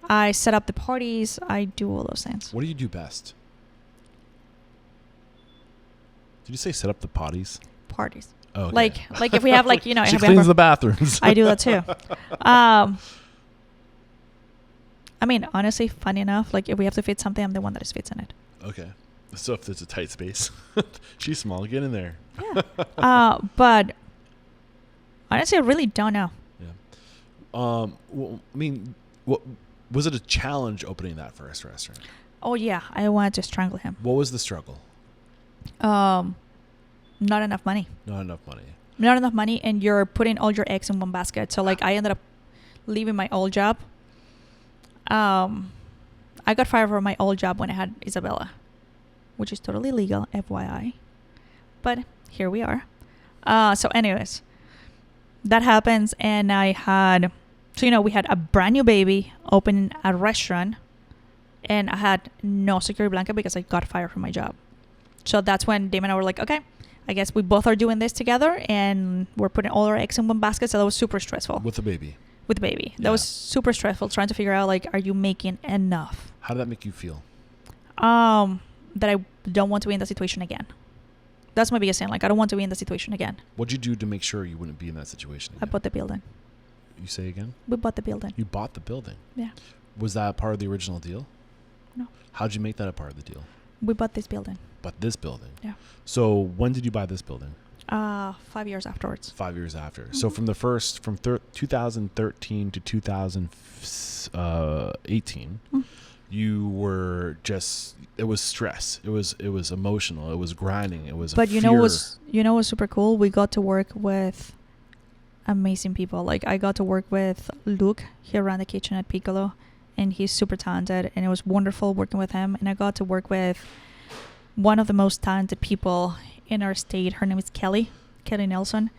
Speaker 2: I set up the parties. I do all those things.
Speaker 1: What do you do best? Did you say set up the potties?
Speaker 2: Parties.
Speaker 1: Oh, okay.
Speaker 2: Like if we have, like,
Speaker 1: she cleans the bathrooms.
Speaker 2: I do that too. I mean, honestly, funny enough, like, if we have to fit something, I'm the one that fits in it.
Speaker 1: Okay. So if there's a tight space, she's small. Get in there.
Speaker 2: Yeah. But honestly, I really don't know.
Speaker 1: Yeah. Well, I mean, what was it a challenge opening that first restaurant?
Speaker 2: Oh yeah, I wanted to strangle him.
Speaker 1: What was the struggle?
Speaker 2: Not enough money.
Speaker 1: Not enough money,
Speaker 2: and you're putting all your eggs in one basket. So, like, I ended up leaving my old job. I got fired from my old job when I had Isabella, which is totally legal, FYI. But here we are. So anyways, that happens, and I had, so, we had a brand new baby, opening a restaurant, and I had no security blanket because I got fired from my job. So that's when Damon and I were like, okay, I guess we both are doing this together, and we're putting all our eggs in one basket. So that was super stressful.
Speaker 1: With the baby.
Speaker 2: That was super stressful, trying to figure out, like, are you making enough?
Speaker 1: How did that make you feel?
Speaker 2: That I don't want to be in that situation again. That's my biggest thing. Like, I don't want to be in that situation again.
Speaker 1: What'd you do to make sure you wouldn't be in that situation again?
Speaker 2: I bought the building.
Speaker 1: You say again?
Speaker 2: We bought the building.
Speaker 1: You bought the building?
Speaker 2: Yeah.
Speaker 1: Was that part of the original deal?
Speaker 2: No.
Speaker 1: How'd you make that a part of the deal?
Speaker 2: We bought this building.
Speaker 1: But this building.
Speaker 2: Yeah.
Speaker 1: So when did you buy this building?
Speaker 2: 5 years afterwards.
Speaker 1: 5 years after.
Speaker 2: Mm-hmm.
Speaker 1: So from 2013 to 2018, you were just, it was stress. It was emotional. It was grinding. It was
Speaker 2: But
Speaker 1: fear.
Speaker 2: you know what's super cool? We got to work with amazing people. Like I got to work with Luke. He ran the kitchen at Piccolo, and he's super talented, and it was wonderful working with him. And I got to work with one of the most talented people in our state. Her name is Kelly Nelson,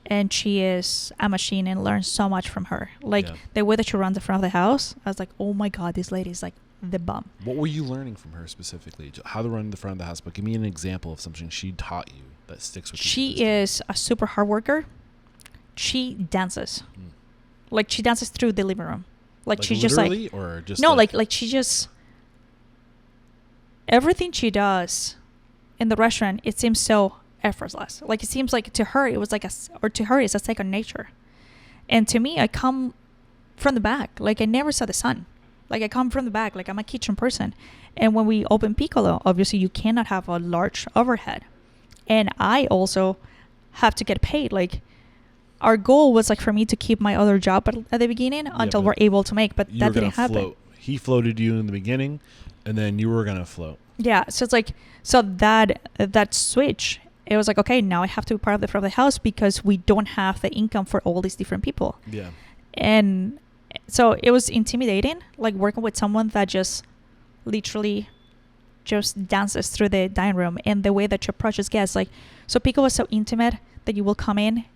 Speaker 2: and she is a machine, and learned so much from her. Like the way that she runs the front of the house, I was like, oh my god, this lady is like the bomb.
Speaker 1: What were you learning from her specifically? How to run the front of the house? But give me an example of something she taught you that sticks with you.
Speaker 2: She is a super hard worker. She dances. Like she dances through the living room. Like she just like,
Speaker 1: or just
Speaker 2: no, like she just, everything she does in the restaurant, it seems so effortless. Like it seems like to her it was like to her it's a second nature. And to me, I come from the back. Like I never saw the sun. Like I come from the back. Like I'm a kitchen person. And when we open Piccolo, obviously you cannot have a large overhead. And I also have to get paid. Like our goal was like for me to keep my other job at the beginning until we're able to make, but that didn't happen.
Speaker 1: He floated you in the beginning, and then you were gonna float.
Speaker 2: Yeah, so it's like, so that switch, it was like, okay, now I have to be part of the front of the house because we don't have the income for all these different people.
Speaker 1: Yeah.
Speaker 2: And so it was intimidating, like working with someone that just literally just dances through the dining room, and the way that she approaches guests. Like, so Pico was so intimate that you will come in,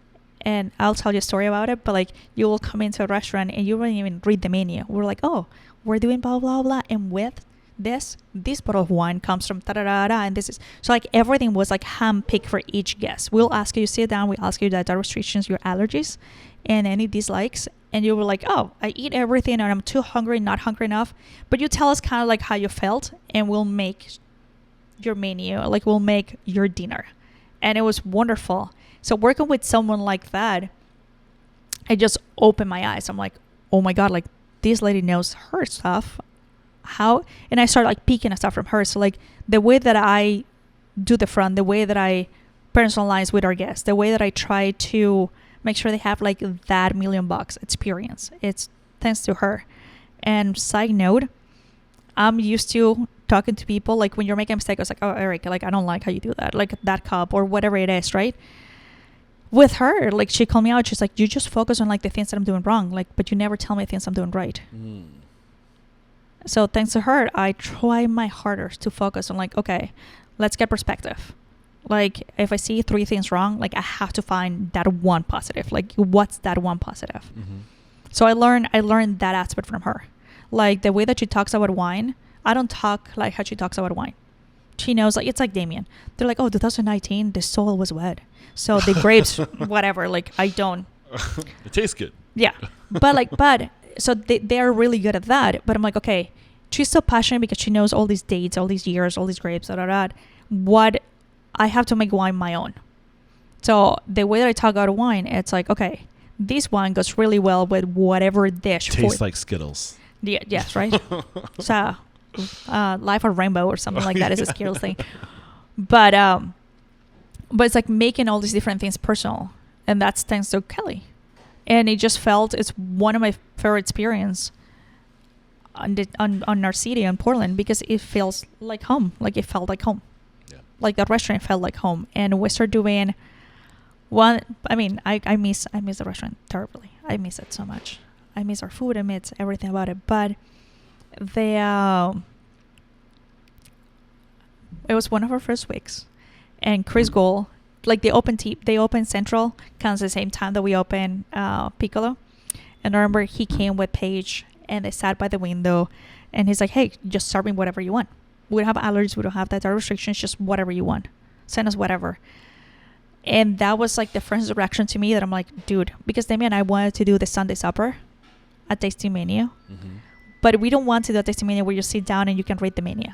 Speaker 2: and I'll tell you a story about it, but like you will come into a restaurant and you won't even read the menu. We're like, oh, we're doing blah, blah, blah. And with this bottle of wine comes from da-da-da-da. And this is, so like everything was like hand-picked for each guest. We'll ask you to sit down. We ask you the restrictions, your allergies, and any dislikes. And you were like, oh, I eat everything and I'm too hungry, not hungry enough. But you tell us kind of like how you felt, and we'll make your menu, like we'll make your dinner. And it was wonderful. So working with someone like that, I just opened my eyes. I'm like, oh my God, like this lady knows her stuff. How? And I started like picking stuff from her. So like the way that I do the front, the way that I personalize with our guests, the way that I try to make sure they have like that $1 million experience, it's thanks to her. And side note, I'm used to talking to people, like when you're making a mistake, I was like, oh, Eric, like I don't like how you do that, like that cup or whatever it is, right? With her, like she called me out. She's like, you just focus on like the things that I'm doing wrong, like, but you never tell me things I'm doing right. So thanks to her, I try my hardest to focus on like, okay, let's get perspective. Like if I see 3 things wrong, like I have to find that one positive. Like what's that one positive? So I learned that aspect from her. Like the way that she talks about wine, I don't talk like how she talks about wine. She knows, like, it's like Damien. They're like, oh, 2019, the soil was wet. So the grapes, whatever, like, I don't.
Speaker 1: It tastes good.
Speaker 2: Yeah. So they are really good at that. But I'm like, okay, she's so passionate because she knows all these dates, all these years, all these grapes, what I have to make wine my own. So the way that I talk about wine, it's like, okay, this wine goes really well with whatever dish.
Speaker 1: Tastes like Skittles.
Speaker 2: Yeah, yes, right? So Life on Rainbow or something like that is a Skittles thing. But it's like making all these different things personal. And that's thanks to Kelly. And it just felt, it's one of my favorite experience on our city in Portland, because it feels like home. Like it felt like home. Yeah. Like the restaurant felt like home. And we started doing I miss the restaurant terribly. I miss it so much. I miss our food. I miss everything about it. But it was one of our first weeks, and Chris Gold, like they opened Central kind of the same time that we opened Piccolo. And I remember he came with Paige, and they sat by the window, and he's like, hey, just serve me whatever you want. We don't have allergies. We don't have that restrictions. Just whatever you want. Send us whatever. And that was like the first reaction to me that I'm like, dude, because Demi and I wanted to do the Sunday supper, a tasting menu. But we don't want to do a tasting menu where you sit down and you can read the menu.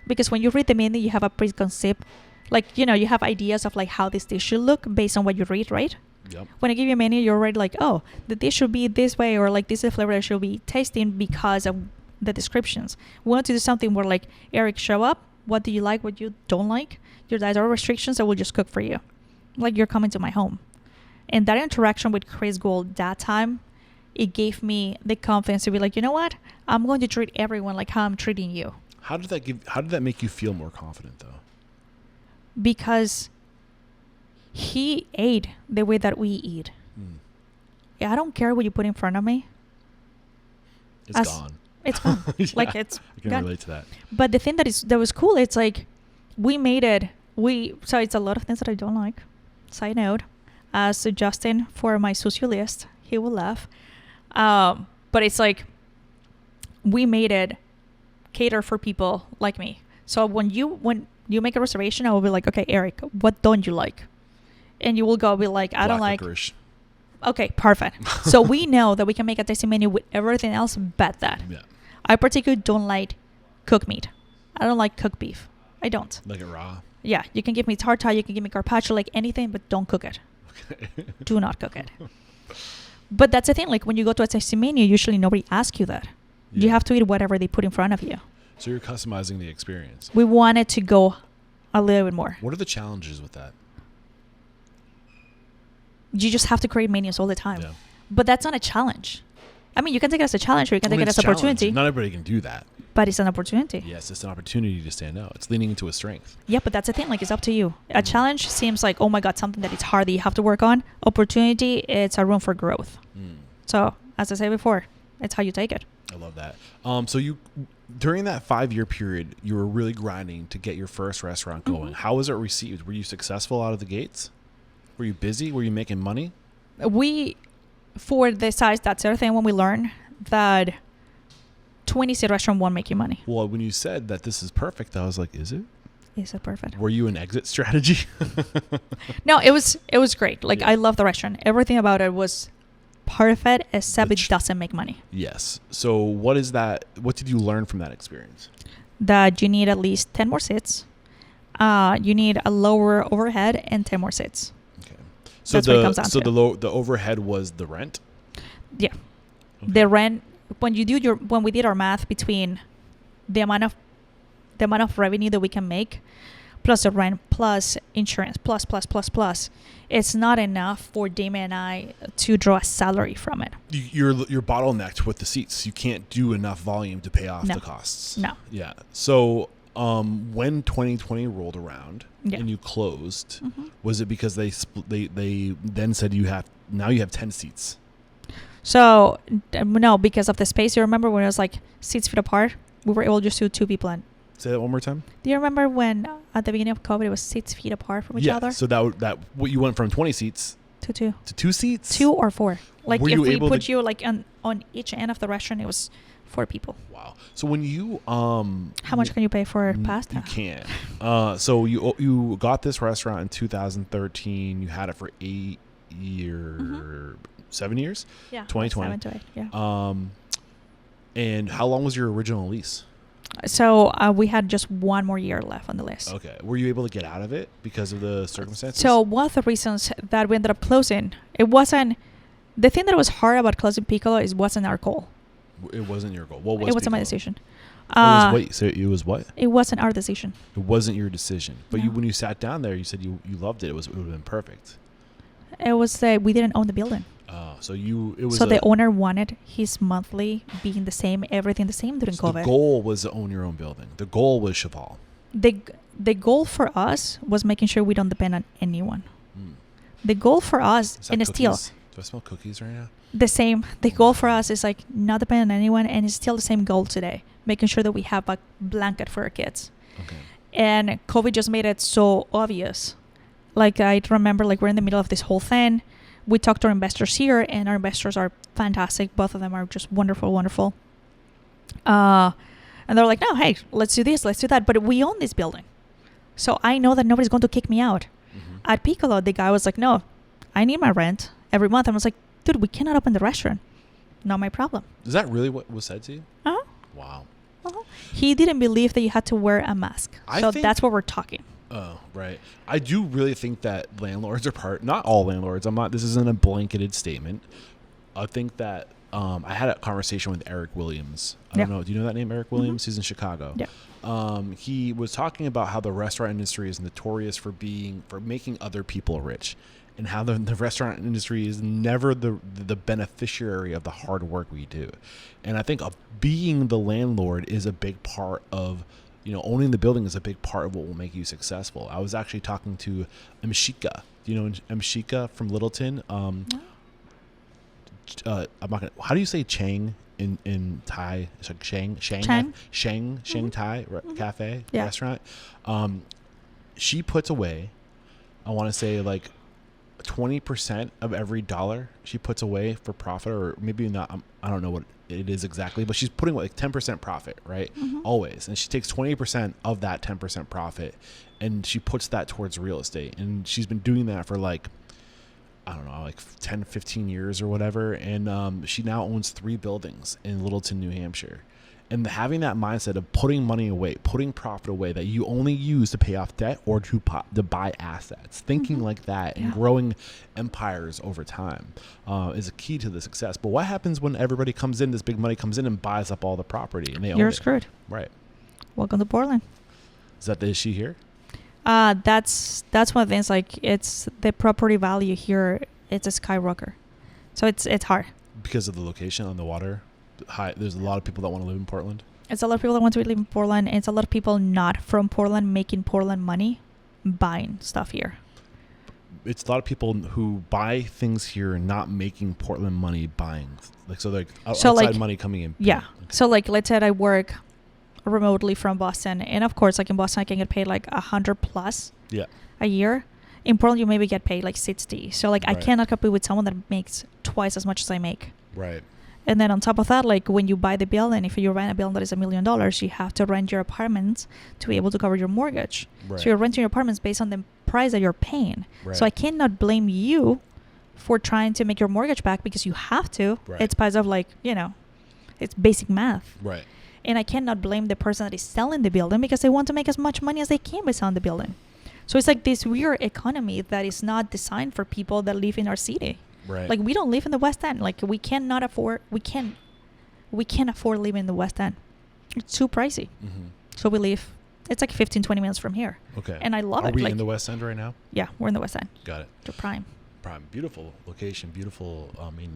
Speaker 2: Because when you read the menu, you have a preconceived, like, you know, you have ideas of like how this dish should look based on what you read, right? Yep. When I give you a menu, you're already like, oh, the dish should be this way, or like this is the flavor that should be tasting because of the descriptions. We want to do something where like Eric show up, what do you like, what you don't like. Your dietary restrictions, I will just cook for you. Like you're coming to my home. And that interaction with Chris Gould that time, it gave me the confidence to be like, you know what? I'm going to treat everyone like how I'm treating you.
Speaker 1: How did that make you feel more confident though?
Speaker 2: Because he ate the way that we eat. Yeah, I don't care what you put in front of me.
Speaker 1: It's gone.
Speaker 2: It's gone.
Speaker 1: Yeah,
Speaker 2: Like it's
Speaker 1: I can
Speaker 2: gone.
Speaker 1: relate to that.
Speaker 2: But the thing that was cool, it's like we made it. So it's a lot of things that I don't like. Side note, so Justin for my sushi list, he will laugh. But it's like we made it cater for people like me. So when you make a reservation, I will be like, okay, Eric, what don't you like? And you will go be like, I don't like.
Speaker 1: Licorice.
Speaker 2: Okay, perfect. So we know that we can make a tasty menu with everything else but that.
Speaker 1: Yeah.
Speaker 2: I particularly don't like cooked meat. I don't like cooked beef. I don't.
Speaker 1: Like it raw.
Speaker 2: Yeah, you can give me tartare, you can give me carpaccio, like anything, but don't cook it.
Speaker 1: Okay.
Speaker 2: Do not cook it. But that's the thing. Like when you go to a tasty menu, usually nobody asks you that.
Speaker 1: Yeah.
Speaker 2: You have to eat whatever they put in front of you.
Speaker 1: So you're customizing the experience.
Speaker 2: We wanted to go a little bit more.
Speaker 1: What are the challenges with that?
Speaker 2: You just have to create menus all the time.
Speaker 1: Yeah.
Speaker 2: But that's not a challenge. I mean, you can take it as a challenge or you can take it as an opportunity.
Speaker 1: Not everybody can do that.
Speaker 2: But it's an opportunity.
Speaker 1: Yes, it's an opportunity to stand out. It's leaning into a strength.
Speaker 2: Yeah, but that's the thing. Like, it's up to you. A challenge seems like, oh my God, something that it's hard that you have to work on. Opportunity, it's a room for growth. So, as I said before, it's how you take it.
Speaker 1: I love that. So you, during that 5-year period, you were really grinding to get your first restaurant going. How was it received? Were you successful out of the gates? Were you busy? Were you making money?
Speaker 2: For the size, that's the other thing when we learned that 20-seat restaurant won't make you money.
Speaker 1: Well, when you said that this is perfect, I was like, is it?
Speaker 2: Is it perfect?
Speaker 1: Were you an exit strategy?
Speaker 2: No, it was great. Like,
Speaker 1: Yeah.
Speaker 2: I love the restaurant. Everything about it was perfect, except it doesn't make money.
Speaker 1: Yes. So what is that? What did you learn from that experience?
Speaker 2: That you need at least 10 more seats. You need a lower overhead and 10 more seats.
Speaker 1: Okay. So
Speaker 2: That's what it comes down to.
Speaker 1: the overhead was the rent?
Speaker 2: Yeah.
Speaker 1: Okay.
Speaker 2: The rent, when we did our math between the amount of revenue that we can make plus the rent plus insurance plus, it's not enough for Damien and I to draw a salary from it.
Speaker 1: You're bottlenecked with the seats. You can't do enough volume to pay off
Speaker 2: No.
Speaker 1: the costs.
Speaker 2: No.
Speaker 1: Yeah. So when 2020 rolled around
Speaker 2: Yeah.
Speaker 1: and you closed, was it because they then said you have 10 seats?
Speaker 2: So, no, because of the space. You remember when it was like 6 feet apart? We were able to just do 2 people in.
Speaker 1: Say that one more time.
Speaker 2: Do you remember when at the beginning of COVID it was 6 feet apart from each other?
Speaker 1: So that what you went from 20 seats
Speaker 2: To 2.
Speaker 1: to 2 seats?
Speaker 2: 2 or 4. Like
Speaker 1: Were
Speaker 2: if
Speaker 1: you
Speaker 2: we
Speaker 1: able
Speaker 2: put
Speaker 1: to-
Speaker 2: you like on each end of the restaurant, it was 4 people.
Speaker 1: Wow. So when you
Speaker 2: How much can you pay for pasta?
Speaker 1: You can't. So you got this restaurant in 2013. You had it for 8 years, 7 years.
Speaker 2: Yeah.
Speaker 1: 2020.
Speaker 2: 7 to 8. Yeah.
Speaker 1: And how long was your original lease?
Speaker 2: So we had just 1 more year left on the list.
Speaker 1: Okay. Were you able to get out of it because of the circumstances?
Speaker 2: So one of the reasons that we ended up closing, it wasn't the thing that was hard about closing Piccolo. It wasn't our goal.
Speaker 1: It wasn't your goal. What was
Speaker 2: It wasn't my
Speaker 1: Piccolo?
Speaker 2: decision.
Speaker 1: So it was what?
Speaker 2: It wasn't our decision.
Speaker 1: It wasn't your decision. But
Speaker 2: No.
Speaker 1: when you sat down there, you said you loved it. It would have been perfect.
Speaker 2: It was we didn't own the building.
Speaker 1: So
Speaker 2: the owner wanted his monthly being the same, everything the same during COVID.
Speaker 1: The goal was to own your own building. The goal was Chaval.
Speaker 2: The goal for us was making sure we don't depend on anyone. The goal for us,
Speaker 1: Is that
Speaker 2: and it's still
Speaker 1: cookies? Do I smell cookies right now?
Speaker 2: the same. The goal for us is like not depend on anyone, and it's still the same goal today. Making sure that we have a blanket for our kids.
Speaker 1: Okay.
Speaker 2: And COVID just made it so obvious. Like I remember, like we're in the middle of this whole thing. We talked to our investors here, and our investors are fantastic. Both of them are just wonderful. And they're like, no, hey, let's do this, let's do that. But we own this building. So I know that nobody's going to kick me out. At Piccolo, the guy was like, no, I need my rent every month. I was like, dude, we cannot open the restaurant. Not my problem.
Speaker 1: Is that really what was said to you?
Speaker 2: Uh-huh.
Speaker 1: Wow.
Speaker 2: Uh-huh. He didn't believe that you had to wear a mask. So that's what we're talking.
Speaker 1: Oh, right. I do really think that landlords are not all landlords. This isn't a blanketed statement. I think that I had a conversation with Eric Williams. I don't know. Do you know that name, Eric Williams? He's in Chicago.
Speaker 2: Yeah.
Speaker 1: He was talking about how the restaurant industry is notorious for making other people rich, and how the restaurant industry is never the beneficiary of the hard work we do. And I think being the landlord is a big part of, owning the building is a big part of what will make you successful. I was actually talking to Mshika. Do you know Mshika from Littleton? I'm not gonna. How do you say Chang in Thai? It's like Shang Thai cafe restaurant. She puts away, I want to say like 20% of every dollar she puts away for profit, or maybe not. I don't know what it is exactly, but she's putting like 10% profit, right? Always. And she takes 20% of that 10% profit and she puts that towards real estate. And she's been doing that for like, I don't know, like 10, 15 years or whatever. And she now owns 3 buildings in Littleton, New Hampshire. And having that mindset of putting money away, putting profit away that you only use to pay off debt or to buy assets, thinking like that and growing empires over time is a key to the success. But what happens when everybody comes in, this big money comes in and buys up all the property and they own it?
Speaker 2: You're screwed.
Speaker 1: Right.
Speaker 2: Welcome to Portland.
Speaker 1: Is that the issue here?
Speaker 2: That's one of the things, like it's the property value here. It's a skyrocket. So it's hard.
Speaker 1: Because of the location on the water? There's a lot of people that want to live in Portland.
Speaker 2: It's a lot of people that want to live in Portland. And it's a lot of people not from Portland making Portland money buying stuff here.
Speaker 1: It's a lot of people who buy things here not making Portland money buying. Outside money coming in.
Speaker 2: Yeah. Okay. So like let's say I work remotely from Boston. And of course, like in Boston, I can get paid like $100+ a year. In Portland, you maybe get paid like $60. So like I cannot compete with someone that makes twice as much as I make.
Speaker 1: Right.
Speaker 2: And then on top of that, like when you buy the building, if you rent a building that is $1 million, you have to rent your apartments to be able to cover your mortgage. Right. So you're renting your apartments based on the price that you're paying. Right. So I cannot blame you for trying to make your mortgage back because you have to. Right. It's part of like, it's basic math.
Speaker 1: Right.
Speaker 2: And I cannot blame the person that is selling the building because they want to make as much money as they can by selling the building. So it's like this weird economy that is not designed for people that live in our city.
Speaker 1: Right.
Speaker 2: Like we don't live in the West End. Like we can't afford living in the West End. It's too pricey. Mm-hmm. So we live. It's like 15, 20 minutes from here.
Speaker 1: Okay.
Speaker 2: And I love it.
Speaker 1: Are we in the West End right now?
Speaker 2: Yeah, we're in the West End.
Speaker 1: Got it.
Speaker 2: The prime.
Speaker 1: Beautiful location. Beautiful.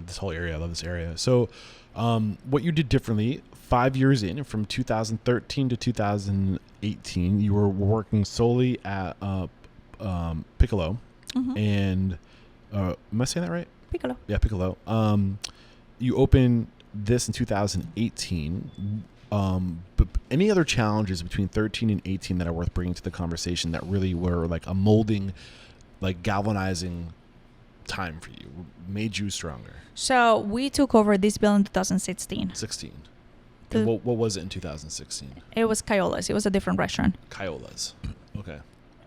Speaker 1: This whole area. I love this area. So, what you did differently 5 years in, from 2013 to 2018, you were working solely at Piccolo, and am I saying that right?
Speaker 2: Piccolo.
Speaker 1: Yeah, Piccolo. You opened this in 2018. But any other challenges between 13 and 18 that are worth bringing to the conversation that really were like a molding, like galvanizing time for you, made you stronger?
Speaker 2: So we took over this building in 2016.
Speaker 1: 16. And what was it in 2016?
Speaker 2: It was Cayola's. It was a different restaurant.
Speaker 1: Cayola's. Okay.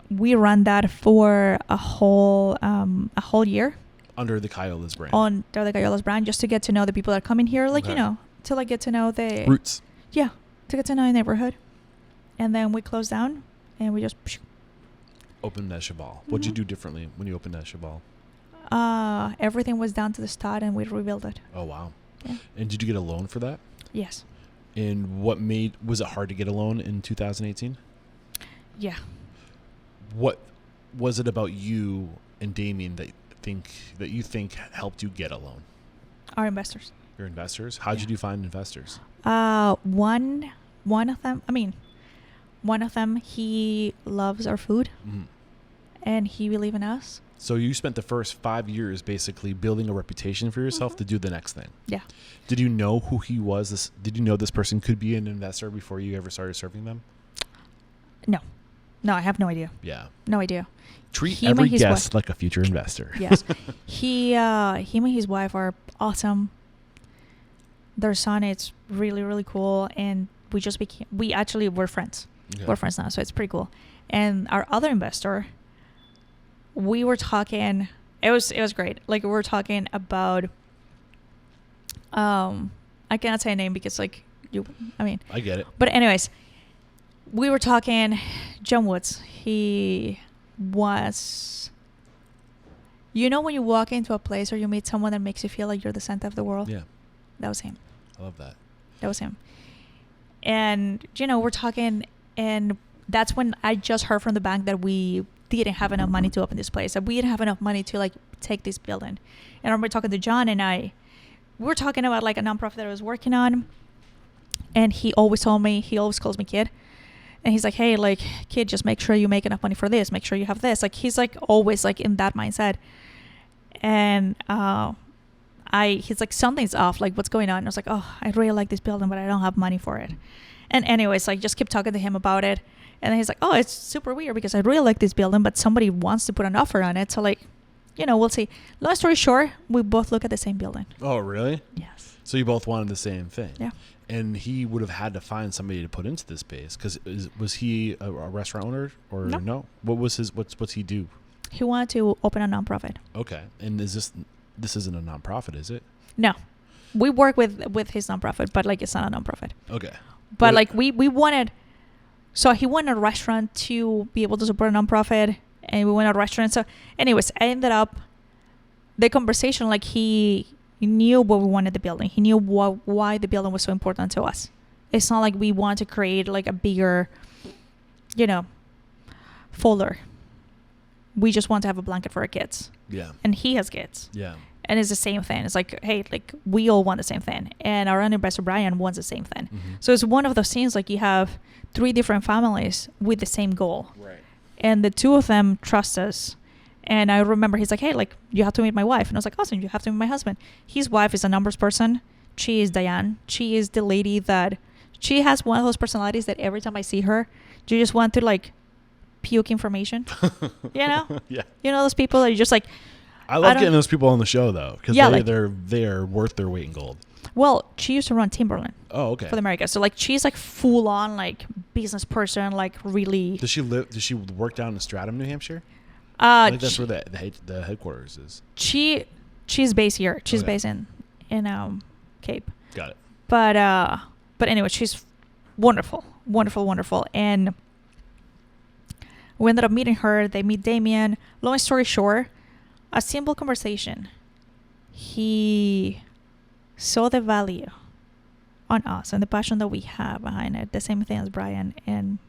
Speaker 1: We
Speaker 2: ran that for a whole year.
Speaker 1: Under the Cayola's brand.
Speaker 2: Under the Cayola's brand, just to get to know the people that are coming here, like, to like get to know the
Speaker 1: roots.
Speaker 2: Yeah, to get to know the neighborhood. And then we closed down and we just
Speaker 1: opened at Chaval. What'd you do differently when you opened at Chaval?
Speaker 2: Everything was down to the start and we rebuilt it.
Speaker 1: Oh, wow.
Speaker 2: Yeah.
Speaker 1: And did you get a loan for that?
Speaker 2: Yes.
Speaker 1: And was it hard to get a loan in 2018?
Speaker 2: Yeah.
Speaker 1: What was it about you and Damien that you think helped you get a loan?
Speaker 2: Our investors.
Speaker 1: Your investors? How did you find investors?
Speaker 2: One of them, he loves our food, and he believed in us.
Speaker 1: So you spent the first 5 years basically building a reputation for yourself to do the next thing.
Speaker 2: Yeah.
Speaker 1: Did you know who he was? Did you know this person could be an investor before you ever started serving them?
Speaker 2: No, I have no idea.
Speaker 1: Yeah.
Speaker 2: No idea.
Speaker 1: Treat every guest like a future investor.
Speaker 2: Yes. Him and his wife are awesome. Their son is really, really cool. And we actually were friends. Okay. We're friends now. So it's pretty cool. And our other investor, we were talking, it was great. Like we were talking about, I cannot say a name because I get it. But anyways, we were talking, John Woods, he was, when you walk into a place or you meet someone that makes you feel like you're the center of the world?
Speaker 1: Yeah.
Speaker 2: That was him.
Speaker 1: I love that.
Speaker 2: That was him. And, we're talking, and that's when I just heard from the bank that we didn't have enough money to open this place. That we didn't have enough money to, like, take this building. And I remember talking to John, and we were talking about, like, a nonprofit that I was working on. And he always calls me kid. And he's like, hey, like, kid, just make sure you make enough money for this. Make sure you have this. Like, he's, like, always, like, in that mindset. And he's like, something's off. Like, what's going on? And I was like, oh, I really like this building, but I don't have money for it. And anyways, like, just keep talking to him about it. And then he's like, oh, it's super weird because I really like this building, but somebody wants to put an offer on it. So, like, we'll see. Long story short, we both look at the same building.
Speaker 1: Oh, really?
Speaker 2: Yes.
Speaker 1: So you both wanted the same thing?
Speaker 2: Yeah.
Speaker 1: And he would have had to find somebody to put into this space because was he a restaurant owner or no? What was what's he do?
Speaker 2: He wanted to open a nonprofit.
Speaker 1: Okay. And this isn't a nonprofit, is it?
Speaker 2: No. We work with his nonprofit, but, like, it's not a nonprofit.
Speaker 1: Okay.
Speaker 2: But, like, we wanted... So he wanted a restaurant to be able to support a nonprofit, and we wanted a restaurant. So anyways, I ended up... The conversation, like, he knew what we wanted the building. He knew why the building was so important to us. It's not like we want to create, like, a bigger, folder. We just want to have a blanket for our kids.
Speaker 1: Yeah.
Speaker 2: And he has kids.
Speaker 1: Yeah.
Speaker 2: And it's the same thing. It's like, hey, like, we all want the same thing. And our other investor, Brian, wants the same thing. Mm-hmm. So it's one of those things, like, you have 3 different families with the same goal.
Speaker 1: Right.
Speaker 2: And the 2 of them trust us. And I remember he's like, hey, like, you have to meet my wife. And I was like, awesome, you have to meet my husband. His wife is a numbers person. She is Diane. She is the lady that... She has one of those personalities that every time I see her, you just want to, like, puke information.
Speaker 1: Yeah.
Speaker 2: Those people that you just, like...
Speaker 1: I love getting those people on the show, though, because they're worth their weight in gold.
Speaker 2: Well, she used to run Timberland.
Speaker 1: Oh, okay.
Speaker 2: For the Americas. So, like, she's, like, full on, like, business person, like, really.
Speaker 1: Does she work down in Stratham, New Hampshire? I think that's where the headquarters is.
Speaker 2: She's based here. She's based in Cape.
Speaker 1: Got it.
Speaker 2: But anyway, she's wonderful, and we ended up meeting her. They meet Damien. Long story short, a simple conversation. He saw the value on us and the passion that we have behind it. The same thing as Brian, and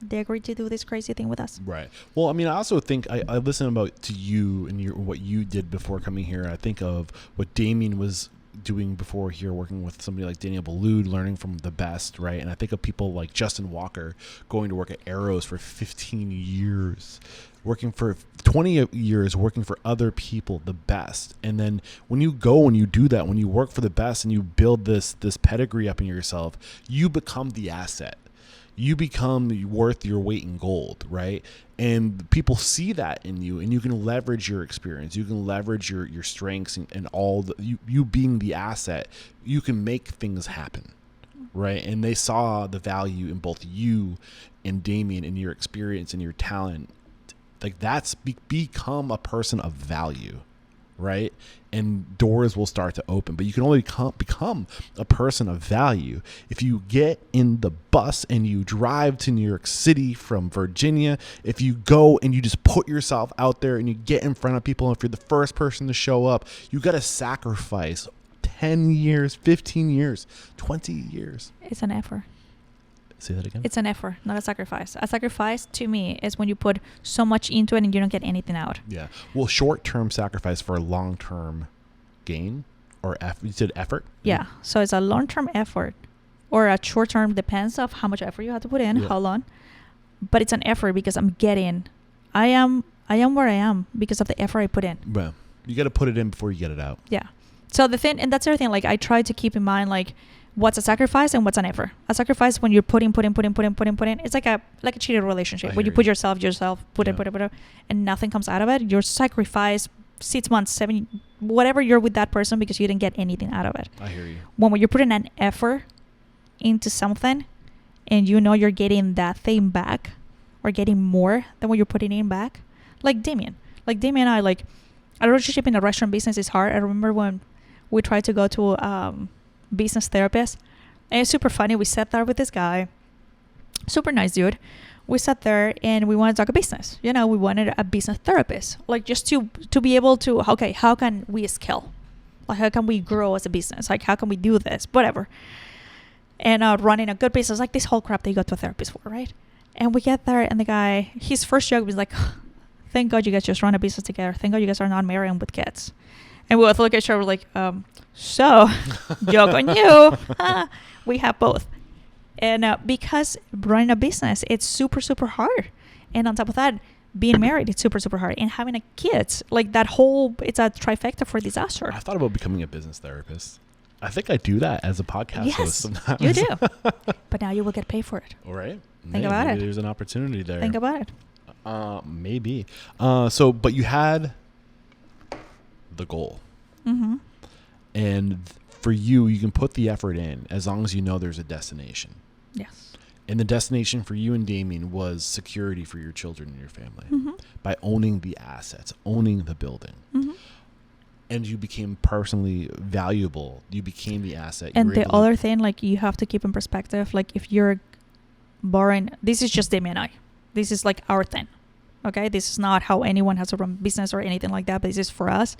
Speaker 2: they agreed to do this crazy thing with us.
Speaker 1: Right. Well, I mean, I also think I listen to you and what you did before coming here. I think of what Damien was doing before here, working with somebody like Daniel Boulud, learning from the best, right? And I think of people like Justin Walker going to work at Arrows for 15 years, working for 20 years, working for other people, the best. And then when you go and you do that, when you work for the best and you build this pedigree up in yourself, you become the asset. You become worth your weight in gold, right? And people see that in you, and you can leverage your experience. You can leverage your strengths and all you being the asset. You can make things happen, right? And they saw the value in both you and Damien and your experience and your talent. Like, that's become a person of value, right? And doors will start to open, but you can only become a person of value if you get in the bus and you drive to New York City from Virginia. If you go and you just put yourself out there and you get in front of people, and if you're the first person to show up, you got to sacrifice 10 years, 15 years, 20 years.
Speaker 2: It's an effort.
Speaker 1: Say that again?
Speaker 2: It's an effort, not a sacrifice. A sacrifice, to me, is when you put so much into it and you don't get anything out.
Speaker 1: Yeah. Well, short-term sacrifice for a long-term gain, or you said effort?
Speaker 2: Yeah. So it's a long-term effort, or a short-term, depends of how much effort you have to put in, how long. But it's an effort because I am where I am because of the effort I put in.
Speaker 1: Well, you got to put it in before you get it out.
Speaker 2: Yeah. So the thing, and that's the other thing, like, I try to keep in mind, like, what's a sacrifice and what's an effort. A sacrifice when you're putting. It's like a cheated relationship. When you put yourself, put it, and nothing comes out of it. Your sacrifice 6 months, 7, whatever, you're with that person because you didn't get anything out of it.
Speaker 1: I hear you.
Speaker 2: When you're putting an effort into something and you know you're getting that thing back or getting more than what you're putting in back. Like Damien and I, like, a relationship in the restaurant business is hard. I remember when we tried to go to business therapist, and it's super funny. We sat there with this guy, super nice dude. We sat there and we wanted to talk business. We wanted a business therapist, like, just to be able to, okay, how can we scale? Like, how can we grow as a business? Like, how can we do this? Whatever. And running a good business, like this whole crap that you go to a therapist for, right? And we get there, and the guy, his first joke was like, thank God you guys just run a business together. Thank God you guys are not married and with kids. And we both look at each other like, so, joke on you. We have both. And because running a business, it's super, super hard. And on top of that, being married, it's super, super hard. And having a kids, like that whole, it's a trifecta for disaster.
Speaker 1: I thought about becoming a business therapist. I think I do that as a podcast host sometimes.
Speaker 2: You do. But now you will get paid for it.
Speaker 1: All right.
Speaker 2: Think about it.
Speaker 1: There's an opportunity there.
Speaker 2: Think about it.
Speaker 1: Maybe. But you had the goal.
Speaker 2: Mm-hmm.
Speaker 1: And for you, you can put the effort in as long as you know there's a destination.
Speaker 2: Yes.
Speaker 1: And the destination for you and Damien was security for your children and your family by owning the assets, owning the building. Mm-hmm. And you became personally valuable. You became the asset.
Speaker 2: And the other thing, like, you have to keep in perspective, like, if you're borrowing, this is just Damien and I. This is like our thing. Okay? This is not how anyone has to run business or anything like that, but this is for us.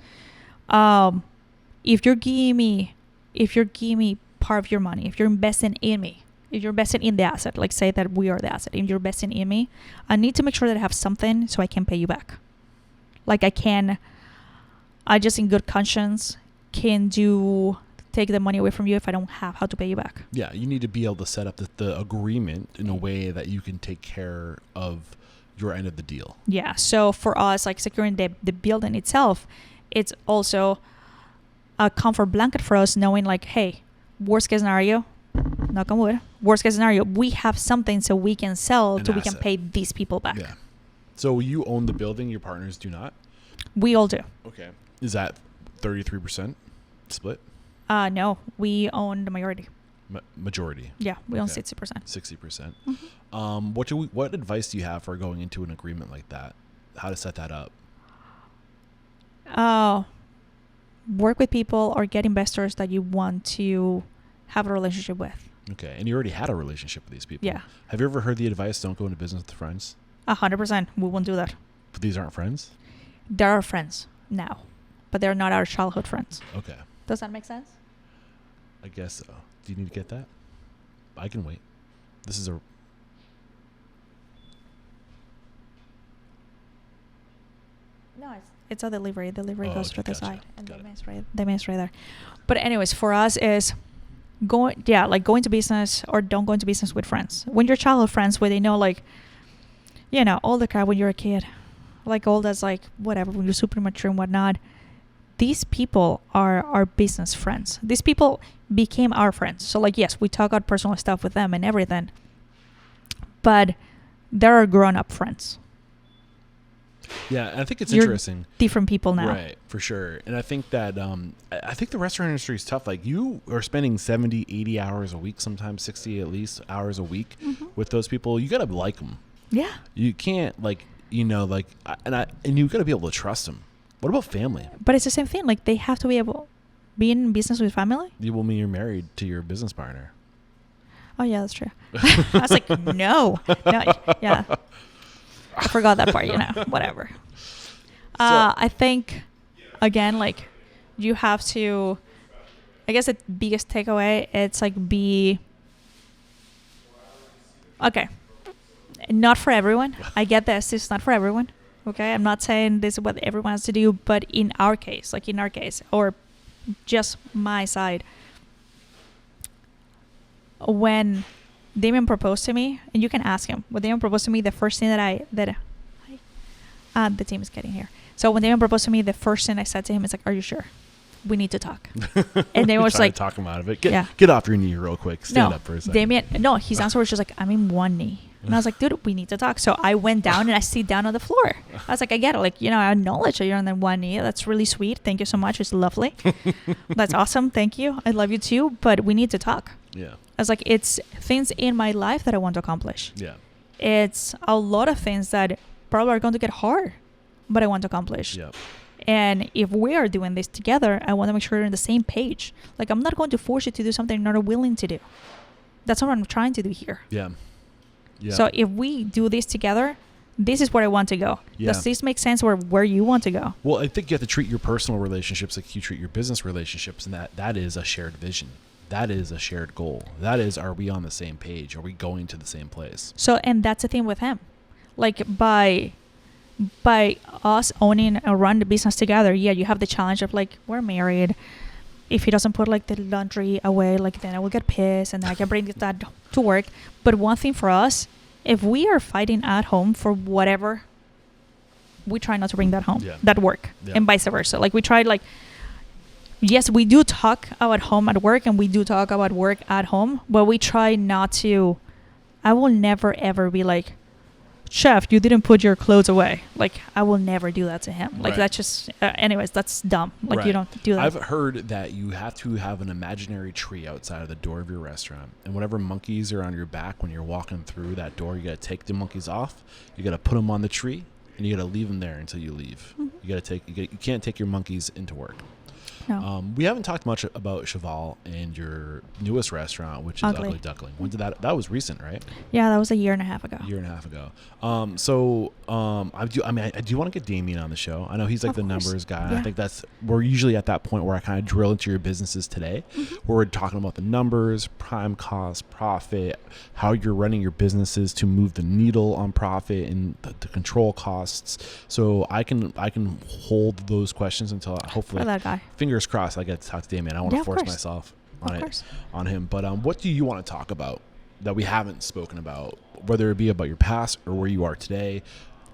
Speaker 2: If you're giving me part of your money, if you're investing in me, if you're investing in the asset, like say that we are the asset, if you're investing in me, I need to make sure that I have something so I can pay you back. Like I just in good conscience can take the money away from you if I don't have how to pay you back. Yeah,
Speaker 1: you need to be able to set up the agreement in a way that you can take care of your end of the deal.
Speaker 2: Yeah, so for us, like securing the building itself, it's also a comfort blanket for us knowing like, hey, worst case scenario, knock on wood, worst case scenario, we have something so we can sell so we can pay these people back.
Speaker 1: Yeah. So you own the building, your partners do not?
Speaker 2: We all do. Okay.
Speaker 1: Is that 33% split?
Speaker 2: No, we own the majority.
Speaker 1: Majority?
Speaker 2: Yeah, we own 60%.
Speaker 1: 60%. Mm-hmm. What advice do you have for going into an agreement like that? How to set that up?
Speaker 2: Work with people or get investors that you want to have a relationship with.
Speaker 1: Okay, and you already had a relationship with these people.
Speaker 2: Yeah.
Speaker 1: Have you ever heard the advice, don't go into business with friends?
Speaker 2: 100%. We won't do that.
Speaker 1: But these aren't friends?
Speaker 2: They're our friends now, but they're not our childhood friends.
Speaker 1: Okay.
Speaker 2: Does that make sense?
Speaker 1: I guess so. Do you need to get that? I can wait. This is
Speaker 2: No, it's a delivery. Delivery goes to the side, and the man's right there. But anyways, for us is going to business or don't go into business with friends. When you're childhood friends, where they know like, all the crap when you're a kid, like all that's like whatever when you're super mature and whatnot. These people are our business friends. These people became our friends. So like, yes, we talk about personal stuff with them and everything, but they're our grown-up friends.
Speaker 1: Yeah, I think it's interesting.
Speaker 2: Different people now.
Speaker 1: Right, for sure. And I think that I think the restaurant industry is tough. Like you are spending 70, 80 hours a week, sometimes 60 at least hours a week with those people. You got to like them. Yeah. You can't and you got to be able to trust them. What about family?
Speaker 2: But it's the same thing. Like they have to be be in business with family.
Speaker 1: You will mean you're married to your business partner.
Speaker 2: Oh yeah, that's true. I was like, no, yeah. I forgot that part, whatever. I think, again, like, you have to, I guess the biggest takeaway, it's like okay, not for everyone. I get this. It's not for everyone. Okay. I'm not saying this is what everyone has to do, but in our case, or just my side, when Damien proposed to me, and you can ask him, when Damien proposed to me, the first thing the team is getting here. So when Damien proposed to me, the first thing I said to him is like, "Are you sure? We need to talk." And Damien was like,
Speaker 1: "Talk him out of it. Get off your knee real quick. Stand up for a second."
Speaker 2: His answer was just like, "I'm in one knee," and I was like, "Dude, we need to talk." So I went down and I sit down on the floor. I was like, "I get it. Like, I acknowledge that you're on the one knee. That's really sweet. Thank you so much. It's lovely. That's awesome. Thank you. I love you too. But we need to talk." Yeah. I was like, it's things in my life that I want to accomplish. Yeah. It's a lot of things that probably are going to get hard, but I want to accomplish. Yeah. And if we are doing this together, I want to make sure we're on the same page. Like, I'm not going to force you to do something you're not willing to do. That's what I'm trying to do here. Yeah. Yeah. So if we do this together, this is where I want to go.
Speaker 1: Yeah.
Speaker 2: Does this make sense where you want to go?
Speaker 1: Well, I think you have to treat your personal relationships like you treat your business relationships, and that is a shared vision. That is a shared goal. That is, are we on the same page? Are we going to the same place?
Speaker 2: So, and that's the thing with him. Like by us owning and run the business together, yeah, you have the challenge of like, we're married. If he doesn't put like the laundry away, like then I will get pissed and I can bring that to work. But one thing for us, if we are fighting at home for whatever, we try not to bring that home, that work, and vice versa. Like we try like, yes, we do talk about home at work and we do talk about work at home, but we try not to. I will never ever be like, chef, you didn't put your clothes away. Like I will never do that to him. Like that's just anyways, that's dumb. Like you don't do that.
Speaker 1: I've heard that you have to have an imaginary tree outside of the door of your restaurant, and whatever monkeys are on your back when you're walking through that door, you got to take the monkeys off, you got to put them on the tree, and you got to leave them there until you leave. You can't take your monkeys into work.
Speaker 2: No.
Speaker 1: We haven't talked much about Chaval and your newest restaurant, which is Ugly Duckling. When did that was recent, right?
Speaker 2: Yeah, that was a year and a half ago.
Speaker 1: I do want to get Damien on the show. I know he's like the numbers guy.
Speaker 2: Yeah.
Speaker 1: I think we're usually at that point where I kind of drill into your businesses today, where we're talking about the numbers, prime cost, profit, how you're running your businesses to move the needle on profit and to control costs. So I can hold those questions until hopefully,
Speaker 2: that guy.
Speaker 1: Fingers crossed, I get to talk to Damien. I want to force myself on him. But what do you want to talk about that we haven't spoken about, whether it be about your past or where you are today?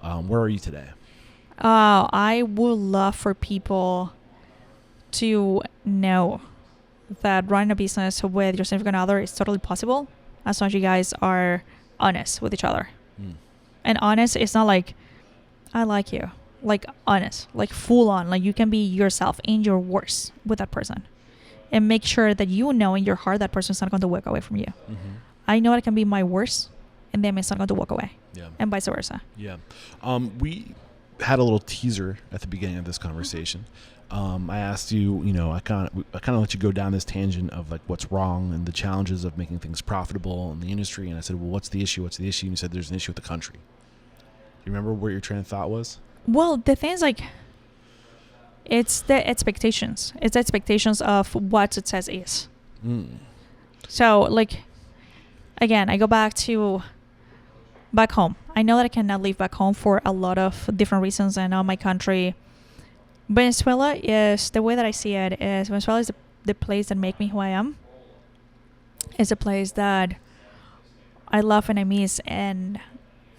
Speaker 1: Where are you today?
Speaker 2: I would love for people to know that running a business with your significant other is totally possible as long as you guys are honest with each other. And honest, it's not like, I like you. Like honest, like full on, like you can be yourself in your worst with that person, and make sure that you know in your heart that person's not going to walk away from you. I know I can be my worst, and then it's not going to walk away, and vice versa.
Speaker 1: We had a little teaser at the beginning of this conversation. I asked you, I kind of let you go down this tangent of like what's wrong and the challenges of making things profitable in the industry, and I said, well, what's the issue? And you said there's an issue with the country. Do you remember what your train of thought was?
Speaker 2: Well, the thing is, like, it's the expectations. It's the expectations of what success is. So, like, again, I go back home. I know that I cannot live back home for a lot of different reasons. I know my country, Venezuela is, the way that I see it is, Venezuela is the place that make me who I am. It's a place that I love and I miss, and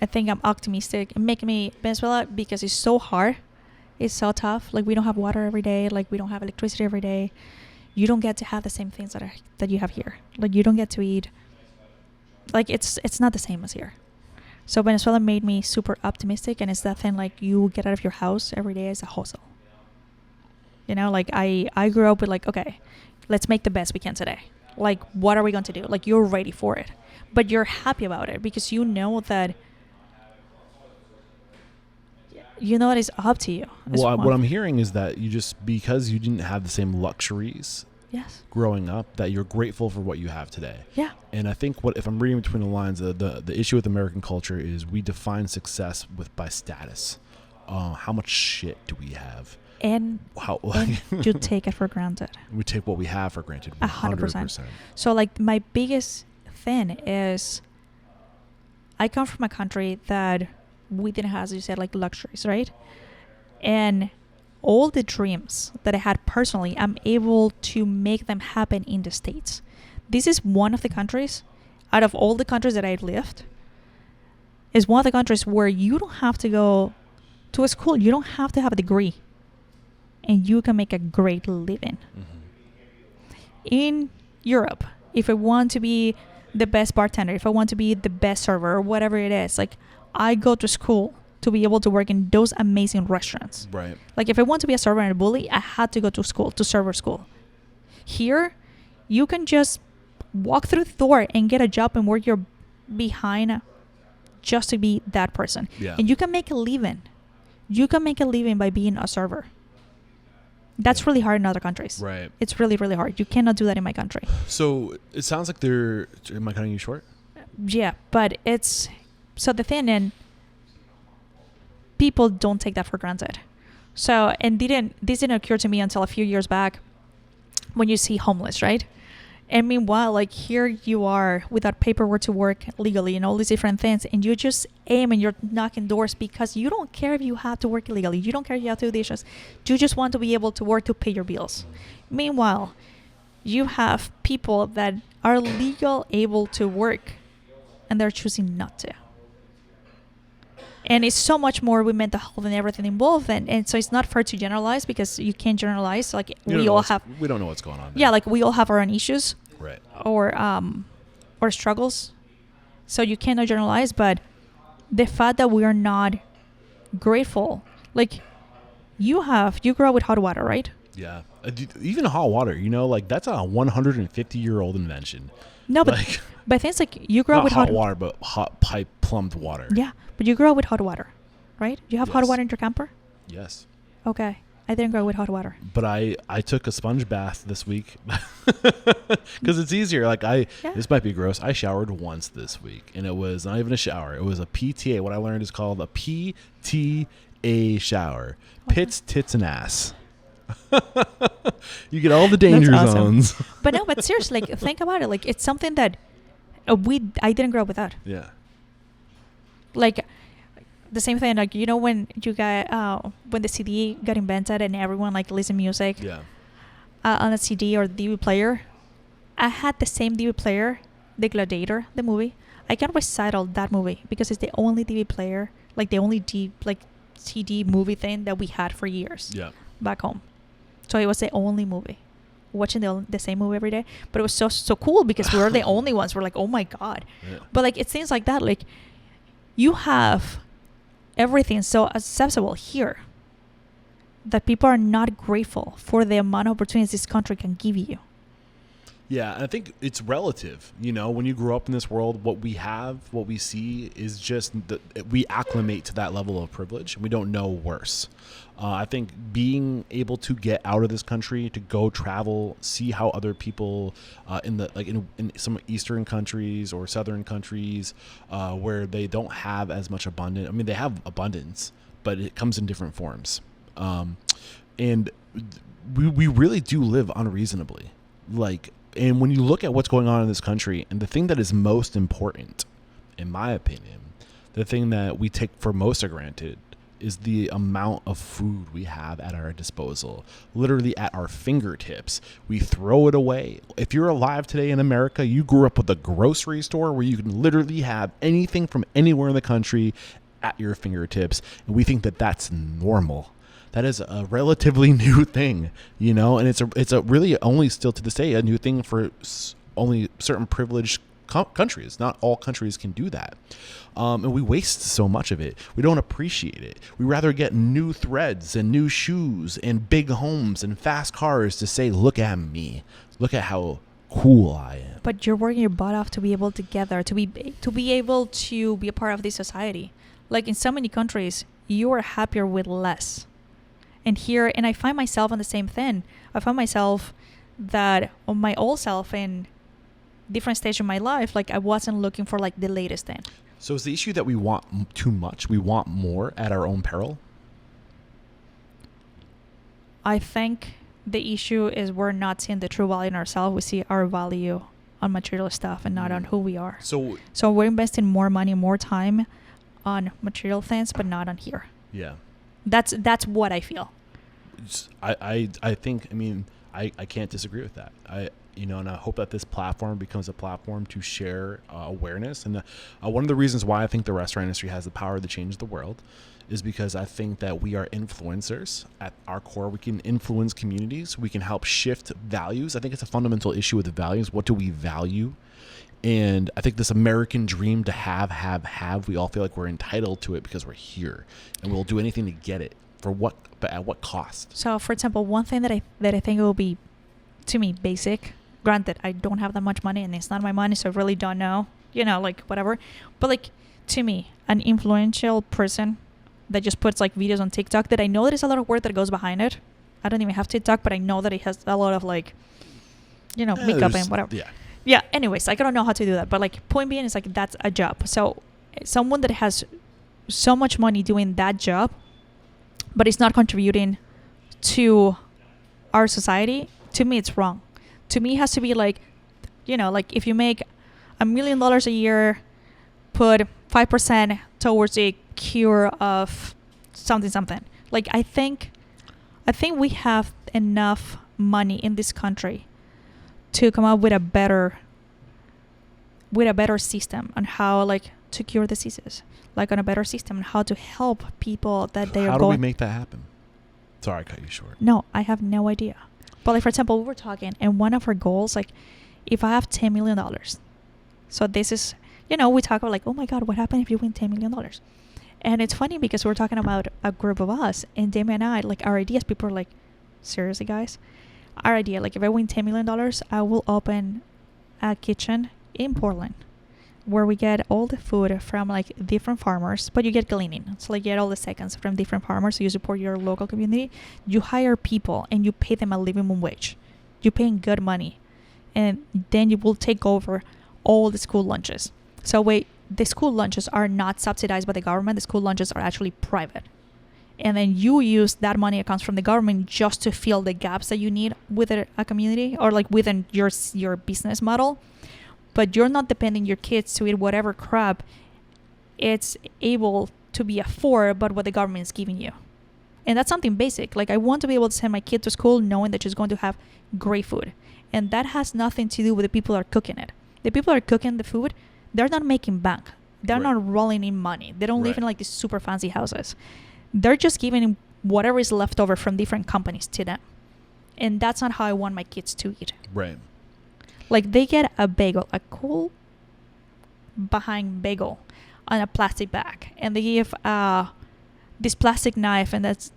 Speaker 2: I think I'm optimistic and making me Venezuela because it's so hard. It's so tough. Like we don't have water every day. Like we don't have electricity every day. You don't get to have the same things that you have here. Like you don't get to eat. Like it's not the same as here. So Venezuela made me super optimistic, and it's that thing like you get out of your house every day as a hustle. Like I grew up with like, okay, let's make the best we can today. Like what are we going to do? Like you're ready for it, but you're happy about it because you know that it's up to you.
Speaker 1: Well, what I'm hearing is that because you didn't have the same luxuries growing up, that you're grateful for what you have today. Yeah. And I think if I'm reading between the lines, the issue with American culture is we define success by status. How much shit do we have?
Speaker 2: And you take it for granted.
Speaker 1: We take what we have for granted.
Speaker 2: 100%. So like my biggest thing is I come from a country that we didn't have, as you said, like luxuries, right? And all the dreams that I had personally, I'm able to make them happen in the States. This is one of the countries, out of all the countries that I've lived, is one of the countries where you don't have to go to a school. You don't have to have a degree. And you can make a great living. In Europe, if I want to be the best bartender, if I want to be the best server or whatever it is, like I go to school to be able to work in those amazing restaurants. Right. Like if I want to be a server and a bully, I had to go to school, to server school. Here, you can just walk through the door and get a job and work your behind just to be that person. Yeah. And you can make a living. You can make a living by being a server. That's really hard in other countries. Right. It's really, really hard. You cannot do that in my country.
Speaker 1: So it sounds like am I cutting you short?
Speaker 2: Yeah, but so the thing, and people don't take that for granted. So, and this didn't occur to me until a few years back when you see homeless, right? And meanwhile, like here you are without paperwork to work legally and all these different things, and you just aim and you're knocking doors because you don't care if you have to work illegally. You don't care if you have to do dishes. You just want to be able to work to pay your bills. Meanwhile, you have people that are legal able to work and they're choosing not to. And it's so much more with mental health and everything involved. And so it's not fair to generalize because you can't generalize. Like we
Speaker 1: don't know what's going on there.
Speaker 2: Yeah, like we all have our own issues.
Speaker 1: Right.
Speaker 2: Or struggles. So you cannot generalize, but the fact that we are not grateful, like you grew up with hot water, right?
Speaker 1: Yeah. Even hot water, like that's a 150-year-old invention.
Speaker 2: No, but
Speaker 1: like,
Speaker 2: but things like you grew up with
Speaker 1: hot water, but hot pipe plumbed water.
Speaker 2: Yeah, but you grew up with hot water, right? You have hot water in your camper?
Speaker 1: Yes.
Speaker 2: Okay. I didn't grow up with hot water.
Speaker 1: But I took a sponge bath this week because it's easier. Like this might be gross. I showered once this week, and it was not even a shower. It was a PTA. What I learned is called a PTA shower. Pits, tits, and ass. You get all the danger zones.
Speaker 2: But seriously, like think about it. Like it's something that I didn't grow up with that.
Speaker 1: Yeah.
Speaker 2: Like the same thing, like when you got when the CD got invented and everyone like listened music.
Speaker 1: Yeah.
Speaker 2: On a CD or DVD player. I had the same DVD player, The Gladiator, the movie. I can recital that movie because it's the only DVD player, like the only CD movie thing that we had for years.
Speaker 1: Yeah. Back
Speaker 2: home. So it was the only movie. Watching the same movie every day. But it was so cool because we were the only ones. We're like, oh my God. Yeah. But like it seems like that. Like you have everything so accessible here that people are not grateful for the amount of opportunities this country can give you.
Speaker 1: Yeah, and I think it's relative. When you grow up in this world, what we have, what we see is just we acclimate to that level of privilege, and we don't know worse. I think being able to get out of this country, to go travel, see how other people in some Eastern countries or Southern countries where they don't have as much abundance. I mean, they have abundance, but it comes in different forms. And we really do live unreasonably. And when you look at what's going on in this country, and the thing that is most important, in my opinion, the thing that we take for most for granted is the amount of food we have at our disposal, literally at our fingertips. We throw it away. If you're alive today in America, you grew up with a grocery store where you can literally have anything from anywhere in the country at your fingertips, and we think that that's normal. That is a relatively new thing, and it's a really only still to this day a new thing for only certain privileged countries. Not all countries can do that. And we waste so much of it. We don't appreciate it. We rather get new threads and new shoes and big homes and fast cars to say, look at me. Look at how cool I am.
Speaker 2: But you're working your butt off to be able to get there, to be able to be a part of this society. Like in so many countries, you are happier with less. And here, and I find myself on the same thing. I find myself that on my old self in different stage of my life, like I wasn't looking for like the latest thing.
Speaker 1: So is the issue that we want too much? We want more at our own peril?
Speaker 2: I think the issue is we're not seeing the true value in ourselves. We see our value on material stuff and not on who we are. So we're investing more money, more time on material things, but not on here.
Speaker 1: Yeah.
Speaker 2: That's what I feel.
Speaker 1: I think, I can't disagree with that. And I hope that this platform becomes a platform to share awareness. And one of the reasons why I think the restaurant industry has the power to change the world is because I think that we are influencers at our core. We can influence communities. We can help shift values. I think it's a fundamental issue with the values. What do we value? And I think this American dream to have, we all feel like we're entitled to it because we're here, and we'll do anything to get it. But at what cost?
Speaker 2: So, for example, one thing that I think will be, to me, basic. Granted, I don't have that much money, and it's not my money, so I really don't know. Whatever. But to me, an influential person that just puts videos on TikTok that I know there's a lot of work that goes behind it. I don't even have TikTok, but I know that it has a lot of makeup and whatever.
Speaker 1: Yeah.
Speaker 2: Yeah, anyways, I don't know how to do that. But point being is that's a job. So someone that has so much money doing that job, but it's not contributing to our society, to me it's wrong. To me it has to be like, like if you make $1 million a year, put 5% towards a cure of something. Like I think we have enough money in this country to come up with a better system on how like to cure diseases, like on a better system on how to help people that they are going.
Speaker 1: How do we make that happen? Sorry, I cut you short.
Speaker 2: No, I have no idea. But like for example, we were talking, and one of our goals, like if I have $10 million, so this is, we talk about like, oh my God, what happened if you win $10 million? And it's funny because we're talking about a group of us, and Damien and I, like our ideas, people are like, seriously guys? Our idea, like if I win $10 million, I will open a kitchen in Portland where we get all the food from like different farmers, but you get cleaning. So like you get all the seconds from different farmers. So you support your local community. You hire people and you pay them a minimum wage. You're paying good money. And then you will take over all the school lunches. So wait, the school lunches are not subsidized by the government. The school lunches are actually private. And then you use that money that comes from the government just to fill the gaps that you need within a community or like within your business model. But you're not depending your kids to eat whatever crap it's able to be afforded, but what the government is giving you. And that's something basic. Like I want to be able to send my kid to school knowing that she's going to have great food. And that has nothing to do with the people that are cooking it. The people that are cooking the food, they're not making bank. They're not rolling in money. They don't live in like these super fancy houses. They're just giving whatever is left over from different companies to them. And that's not how I want my kids to eat.
Speaker 1: Right.
Speaker 2: Like they get a bagel, a cool behind bagel on a plastic bag. And they give this plastic knife, and that's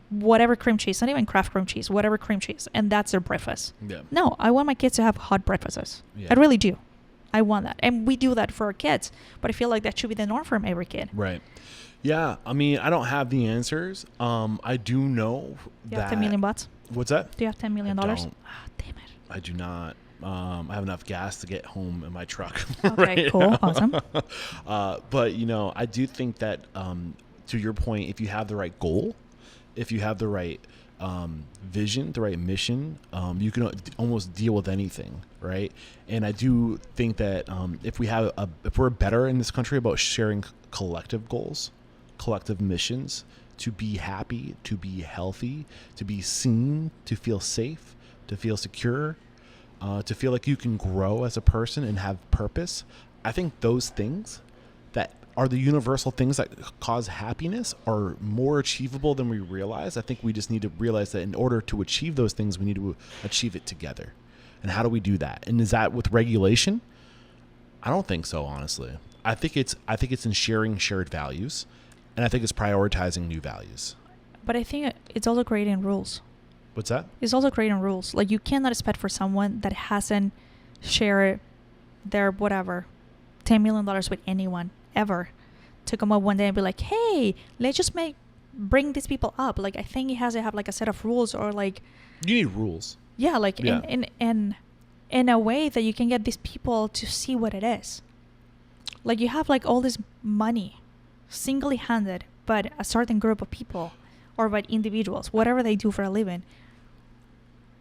Speaker 2: whatever cream cheese, not even Kraft cream cheese, whatever cream cheese. And that's their breakfast. Yeah. No, I want my kids to have hot breakfasts. Yeah. I really do. I want that. And we do that for our kids. But I feel like that should be the norm for every kid.
Speaker 1: Right. Yeah. I mean, I don't have the answers. I do know
Speaker 2: you have 10 million bucks?
Speaker 1: What's that?
Speaker 2: Do you have $10 million?
Speaker 1: I don't.
Speaker 2: Damn it.
Speaker 1: I do not. I have enough gas to get home in my truck.
Speaker 2: Okay, cool. Awesome.
Speaker 1: But, I do think that, to your point, if you have the right goal, if you have the right vision, the right mission, you can almost deal with anything, right? And I do think that if we're better in this country about sharing collective goals, collective missions, to be happy, to be healthy, to be seen, to feel safe, to feel secure, to feel like you can grow as a person and have purpose. I think those things that are the universal things that cause happiness are more achievable than we realize. I think we just need to realize that in order to achieve those things, we need to achieve it together. And how do we do that? And is that with regulation? I don't think so, honestly. I think it's in sharing shared values, and I think it's prioritizing new values.
Speaker 2: But I think it's also creating rules.
Speaker 1: What's that?
Speaker 2: It's also creating rules. Like you cannot expect for someone that hasn't shared their whatever $10 million with anyone ever to come up one day and be like, hey, let's just bring these people up. Like I think it has to have like a set of rules, or like
Speaker 1: you need rules.
Speaker 2: Yeah, like in a way that you can get these people to see what it is. Like you have like all this money singly handed by a certain group of people or by individuals, whatever they do for a living.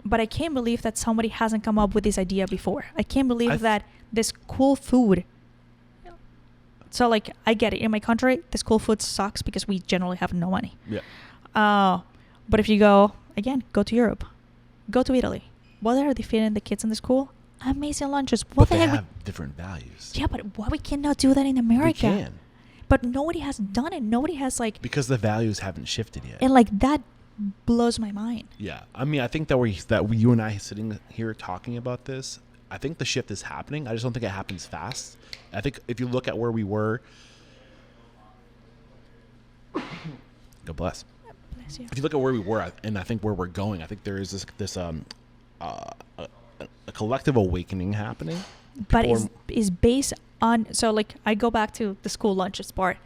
Speaker 2: But I can't believe that somebody hasn't come up with this idea before. I can't believe that this cool food. So like I get it. In my country, this cool food sucks because we generally have no money. Yeah. But if you go to Europe, go to Italy. What are they feeding the kids in the school? Amazing lunches.
Speaker 1: What but they have different values.
Speaker 2: Yeah, but why we cannot do that in America? We can. But nobody has done it. Nobody has like...
Speaker 1: Because the values haven't shifted yet.
Speaker 2: And like that blows my mind.
Speaker 1: Yeah. I mean, I think that you and I sitting here talking about this, I think the shift is happening. I just don't think it happens fast. I think if you look at where we were... God bless. Bless you. If you look at where we were and I think where we're going, I think there is this a collective awakening happening.
Speaker 2: But is based on, so like I go back to the school lunches part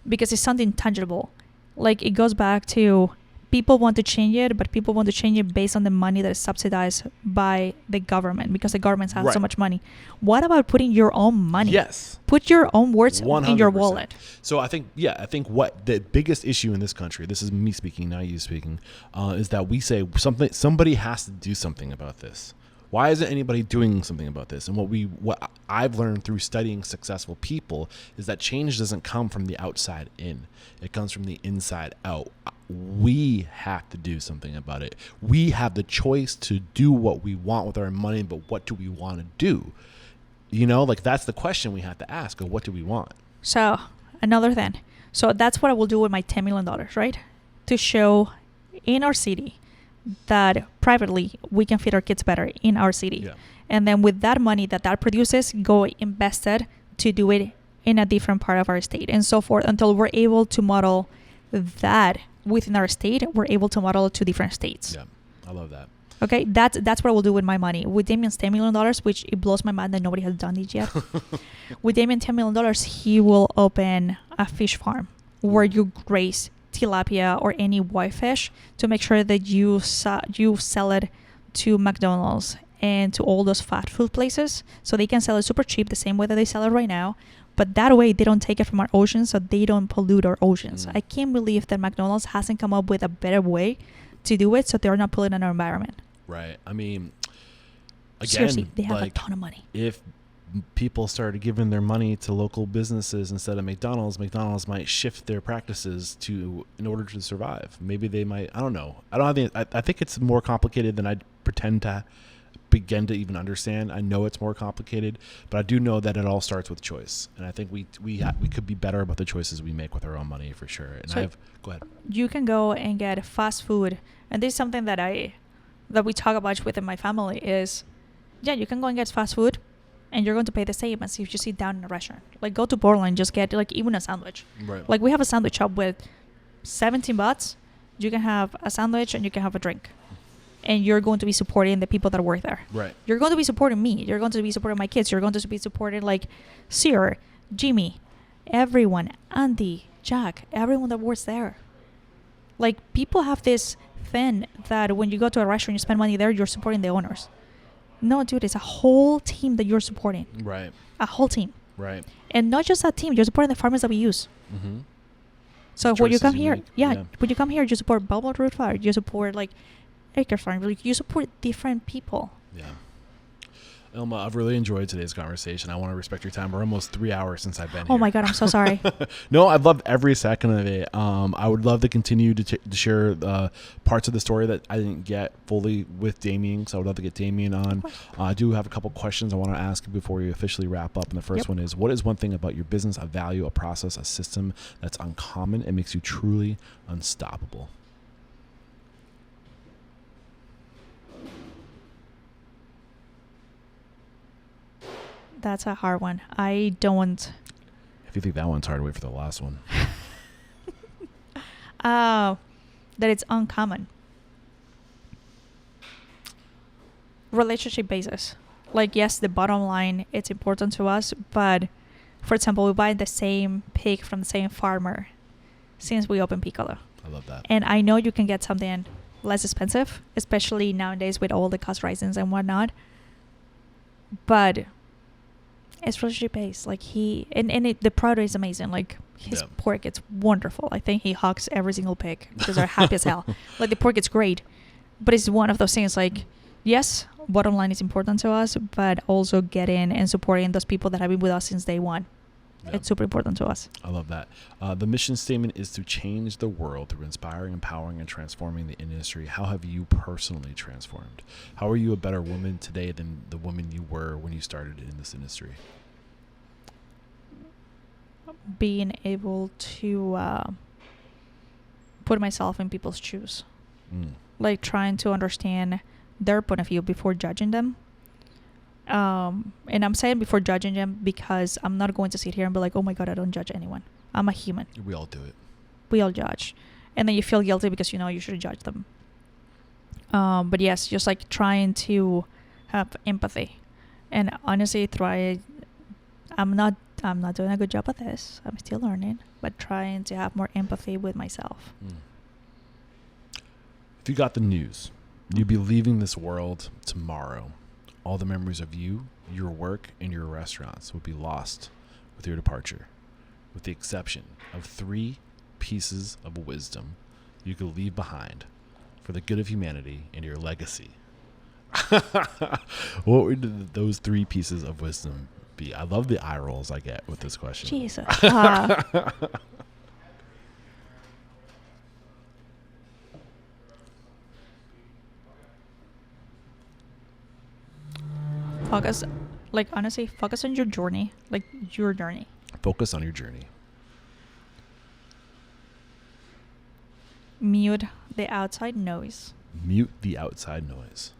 Speaker 2: because it's something tangible. Like it goes back to people want to change it, but people want to change it based on the money that is subsidized by the government, because the government has so much money. What about putting your own money?
Speaker 1: Yes.
Speaker 2: Put your own words
Speaker 1: 100%.
Speaker 2: in your wallet.
Speaker 1: So I think what the biggest issue in this country, this is me speaking, not you speaking, is that we say somebody has to do something about this. Why isn't anybody doing something about this? And what I've learned through studying successful people is that change doesn't come from the outside in. It comes from the inside out. We have to do something about it. We have the choice to do what we want with our money, but what do we want to do? You know, like that's the question we have to ask. Of what do we want?
Speaker 2: So another thing. So that's what I will do with my $10 million, right? To show in our city that privately we can feed our kids better in our city.
Speaker 1: Yeah.
Speaker 2: And then with that money that produces, go invested to do it in a different part of our state and so forth, until we're able to model that within our state. We're able to model it to different states.
Speaker 1: Yeah, I love that.
Speaker 2: Okay, that's what I will do with my money. With Damien's $10 million, which it blows my mind that nobody has done it yet. With Damien's $10 million, he will open a fish farm where you raise tilapia or any whitefish to make sure that you sell it to McDonald's and to all those fast food places, so they can sell it super cheap, the same way that they sell it right now. But that way they don't take it from our oceans, so they don't pollute our oceans. I can't believe that McDonald's hasn't come up with a better way to do it so they're not polluting our environment.
Speaker 1: Right. I mean, again,
Speaker 2: seriously, they have a ton of money.
Speaker 1: If people started giving their money to local businesses instead of McDonald's might shift their practices in order to survive. Maybe they might. I don't know. I think it's more complicated than I pretend to begin to even understand. I know it's more complicated, but I do know that it all starts with choice, and I think we could be better about the choices we make with our own money for sure. And
Speaker 2: so
Speaker 1: go ahead.
Speaker 2: You can go and get fast food, and this is something that we talk about within my family is, you can go and get fast food, and you're going to pay the same as if you sit down in a restaurant. Like, go to Portland, just get like even a sandwich.
Speaker 1: Right.
Speaker 2: Like, we have a sandwich shop with $17. You can have a sandwich and you can have a drink. And you're going to be supporting the people that work there.
Speaker 1: Right.
Speaker 2: You're going to be supporting me. You're going to be supporting my kids. You're going to be supporting like Sir, Jimmy, everyone, Andy, Jack, everyone that works there. Like, people have this thing that when you go to a restaurant, you spend money there, you're supporting the owners. No, dude, it's a whole team that you're supporting.
Speaker 1: Right.
Speaker 2: A whole team.
Speaker 1: Right.
Speaker 2: And not just that team, you're supporting the farmers that we use.
Speaker 1: Mm-hmm.
Speaker 2: So when you come here, when you come here, you support Bubble Root Fire, you support like Acre Farm, like you support different people.
Speaker 1: Yeah. Ilma, I've really enjoyed today's conversation. I want to respect your time. We're almost 3 hours since I've been here.
Speaker 2: Oh my God, I'm so sorry.
Speaker 1: No, I've loved every second of it. I would love to continue to share parts of the story that I didn't get fully with Damien, so I would love to get Damien on. I do have a couple questions I want to ask you before we officially wrap up. And the first one is, what is one thing about your business, a value, a process, a system that's uncommon and makes you truly unstoppable?
Speaker 2: That's a hard one. I don't.
Speaker 1: If you think that one's hard, wait for the last one.
Speaker 2: That it's uncommon. Relationship basis. Like, yes, the bottom line, it's important to us, but for example, we buy the same pig from the same farmer since we opened Piccolo.
Speaker 1: I love that.
Speaker 2: And I know you can get something less expensive, especially nowadays with all the cost rises and whatnot. But it's relationship based. Like, the product is amazing. Like, his pork, it's wonderful. I think he hugs every single pig because they're happy as hell. Like, the pork, it's great. But it's one of those things, like, yes, bottom line is important to us, but also getting and supporting those people that have been with us since day one. Yeah. It's super important to us.
Speaker 1: I love that. The mission statement is to change the world through inspiring, empowering, and transforming the industry. How have you personally transformed? How are you a better woman today than the woman you were when you started in this industry?
Speaker 2: Being able to put myself in people's shoes. Like, trying to understand their point of view before judging them. And I'm saying before judging them because I'm not going to sit here and be like, oh my God, I don't judge anyone. I'm a human.
Speaker 1: We all do it.
Speaker 2: We all judge. And then you feel guilty because you should judge them. But yes, just like trying to have empathy. And honestly, I'm not doing a good job at this. I'm still learning, but trying to have more empathy with myself.
Speaker 1: If you got the news, you'd be leaving this world tomorrow. All the memories of you, your work, and your restaurants would be lost with your departure, with the exception of 3 pieces of wisdom you could leave behind for the good of humanity and your legacy. What would those 3 pieces of wisdom be? I love the eye rolls I get with this question.
Speaker 2: Jesus. Focus, like honestly, focus on your journey, like your journey.
Speaker 1: Focus on your journey.
Speaker 2: Mute the outside noise.
Speaker 1: Mute the outside noise.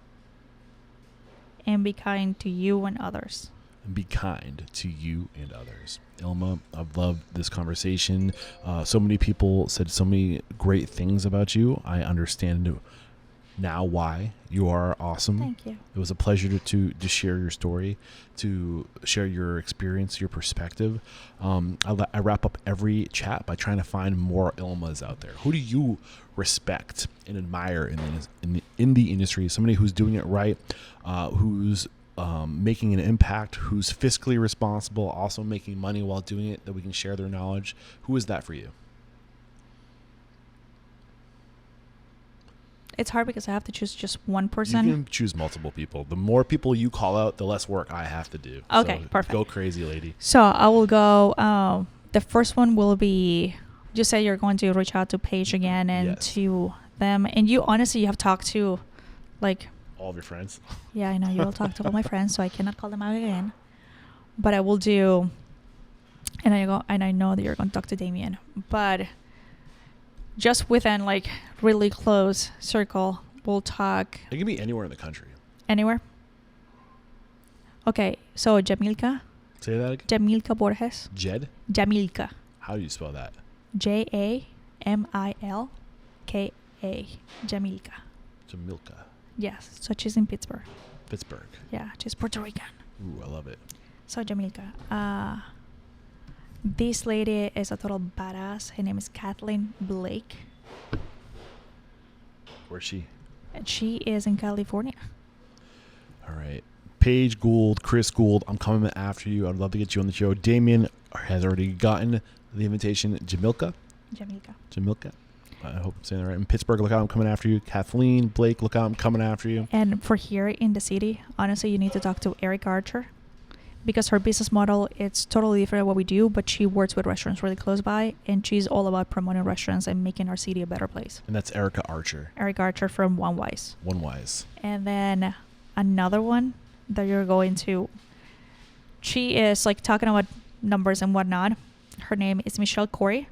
Speaker 2: And be kind to you and others.
Speaker 1: And be kind to you and others. Ilma, I've loved this conversation. So many people said so many great things about you. I understand now why you are awesome.
Speaker 2: Thank you.
Speaker 1: It was a pleasure to share your story, to share your experience, your perspective. I wrap up every chat by trying to find more Ilmas out there. Who do you respect and admire in the industry? Somebody who's doing it right, who's making an impact, who's fiscally responsible, also making money while doing it, that we can share their knowledge. Who is that for you?
Speaker 2: It's hard because I have to choose just one person.
Speaker 1: You can choose multiple people. The more people you call out, the less work I have to do.
Speaker 2: Okay,
Speaker 1: so
Speaker 2: perfect.
Speaker 1: Go crazy, lady.
Speaker 2: So I will go. The first one will be, just say you're going to reach out to Paige again and
Speaker 1: Yes.
Speaker 2: to them. And you honestly, you have talked to like,
Speaker 1: All of your friends.
Speaker 2: yeah, I know you will talk to all my friends, so I cannot call them out again. But I will do, and I know that you're going to talk to Damien, but just within like really close circle, we'll talk.
Speaker 1: It can be anywhere in the country.
Speaker 2: Anywhere. Okay, so Jamilka
Speaker 1: Say that again.
Speaker 2: Jamilka Borges.
Speaker 1: Jed?
Speaker 2: Jamilka.
Speaker 1: How do you spell that?
Speaker 2: Jamilka. Jamilka.
Speaker 1: Jamilka.
Speaker 2: Yes, so she's in Pittsburgh.
Speaker 1: Pittsburgh.
Speaker 2: Yeah, she's Puerto Rican.
Speaker 1: Ooh, I love it.
Speaker 2: So Jamilka. This lady is a total badass. Her name is Kathleen Blake.
Speaker 1: Where's she?
Speaker 2: And she is in California.
Speaker 1: All right. Paige Gould, Chris Gould, I'm coming after you. I'd love to get you on the show. Damien has already gotten the invitation. Jamilka? Jamilka. I hope I'm saying that right. In Pittsburgh, look out, I'm coming after you. Kathleen Blake, look out, I'm coming after you.
Speaker 2: And for here in the city, honestly, you need to talk to Eric Archer, because her business model, it's totally different than what we do, but she works with restaurants really close by, and she's all about promoting restaurants and making our city a better place.
Speaker 1: And that's Erica Archer.
Speaker 2: Eric Archer from One Wise.
Speaker 1: One Wise.
Speaker 2: And then another one that you're going to, she is like talking about numbers and whatnot. Her name is Michelle Corey.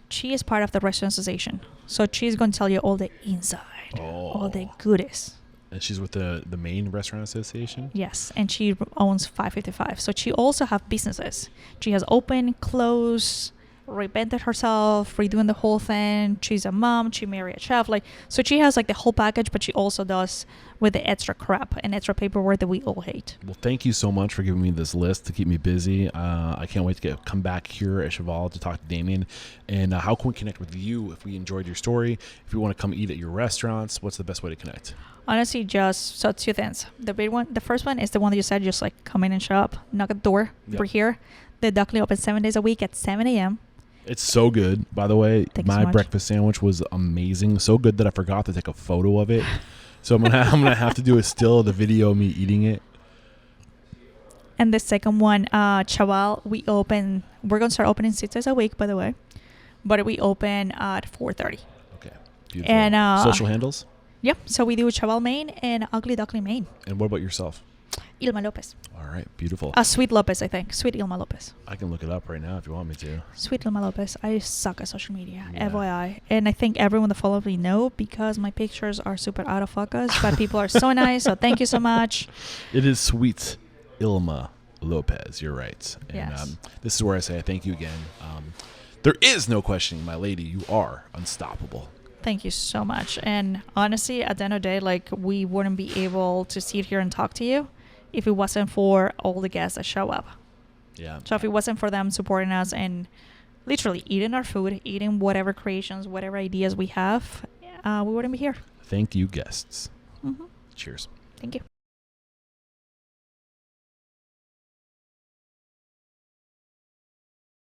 Speaker 2: She is part of the Restaurant Association. So she's going to tell you all the inside, all the goodies.
Speaker 1: And she's with the Maine Restaurant Association?
Speaker 2: Yes, and she owns 555. So she also have businesses. She has opened, closed, reinvented herself, redoing the whole thing. She's a mom. She married a chef. So she has like the whole package, but she also does with the extra crap and extra paperwork that we all hate.
Speaker 1: Well, thank you so much for giving me this list to keep me busy. I can't wait to come back here at Chaval to talk to Damien. And how can we connect with you if we enjoyed your story? If you want to come eat at your restaurants, what's the best way to connect?
Speaker 2: Honestly, just so 2 things. The first one is the one that you said, just like come in and show up, knock at the door.
Speaker 1: Yep.
Speaker 2: We're here. The Duckling opens 7 days a week at 7 a.m.
Speaker 1: It's so good, by the way.
Speaker 2: Thanks so
Speaker 1: My
Speaker 2: much.
Speaker 1: breakfast sandwich was amazing. So good that I forgot to take a photo of it. So I'm gonna have to do a still of the video of me eating it.
Speaker 2: And the second one, Chaval, we're going to start opening 6 days a week, by the way. But we open at 4:30.
Speaker 1: Okay, beautiful.
Speaker 2: And
Speaker 1: social handles?
Speaker 2: Yep. So we do Chaval Maine and Ugly Duckling Maine.
Speaker 1: And what about yourself?
Speaker 2: Ilma Lopez.
Speaker 1: All right, beautiful.
Speaker 2: Sweet Lopez, I think. Sweet Ilma Lopez.
Speaker 1: I can look it up right now if you want me to.
Speaker 2: Sweet Ilma Lopez. I suck at social media.
Speaker 1: Yeah.
Speaker 2: FYI. And I think everyone that follows me know, because my pictures are super out of focus, but people are so nice. So thank you so much.
Speaker 1: It is Sweet Ilma Lopez. You're right. And
Speaker 2: Yes.
Speaker 1: This is where I say I thank you again. There is no questioning, my lady. You are unstoppable.
Speaker 2: Thank you so much. And honestly, at the end of the day, like, we wouldn't be able to sit here and talk to you if it wasn't for all the guests that show up.
Speaker 1: Yeah.
Speaker 2: So if it wasn't for them supporting us and literally eating our food, eating whatever creations, whatever ideas we have, we wouldn't be here.
Speaker 1: Thank you, guests.
Speaker 2: Mm-hmm.
Speaker 1: Cheers.
Speaker 2: Thank you.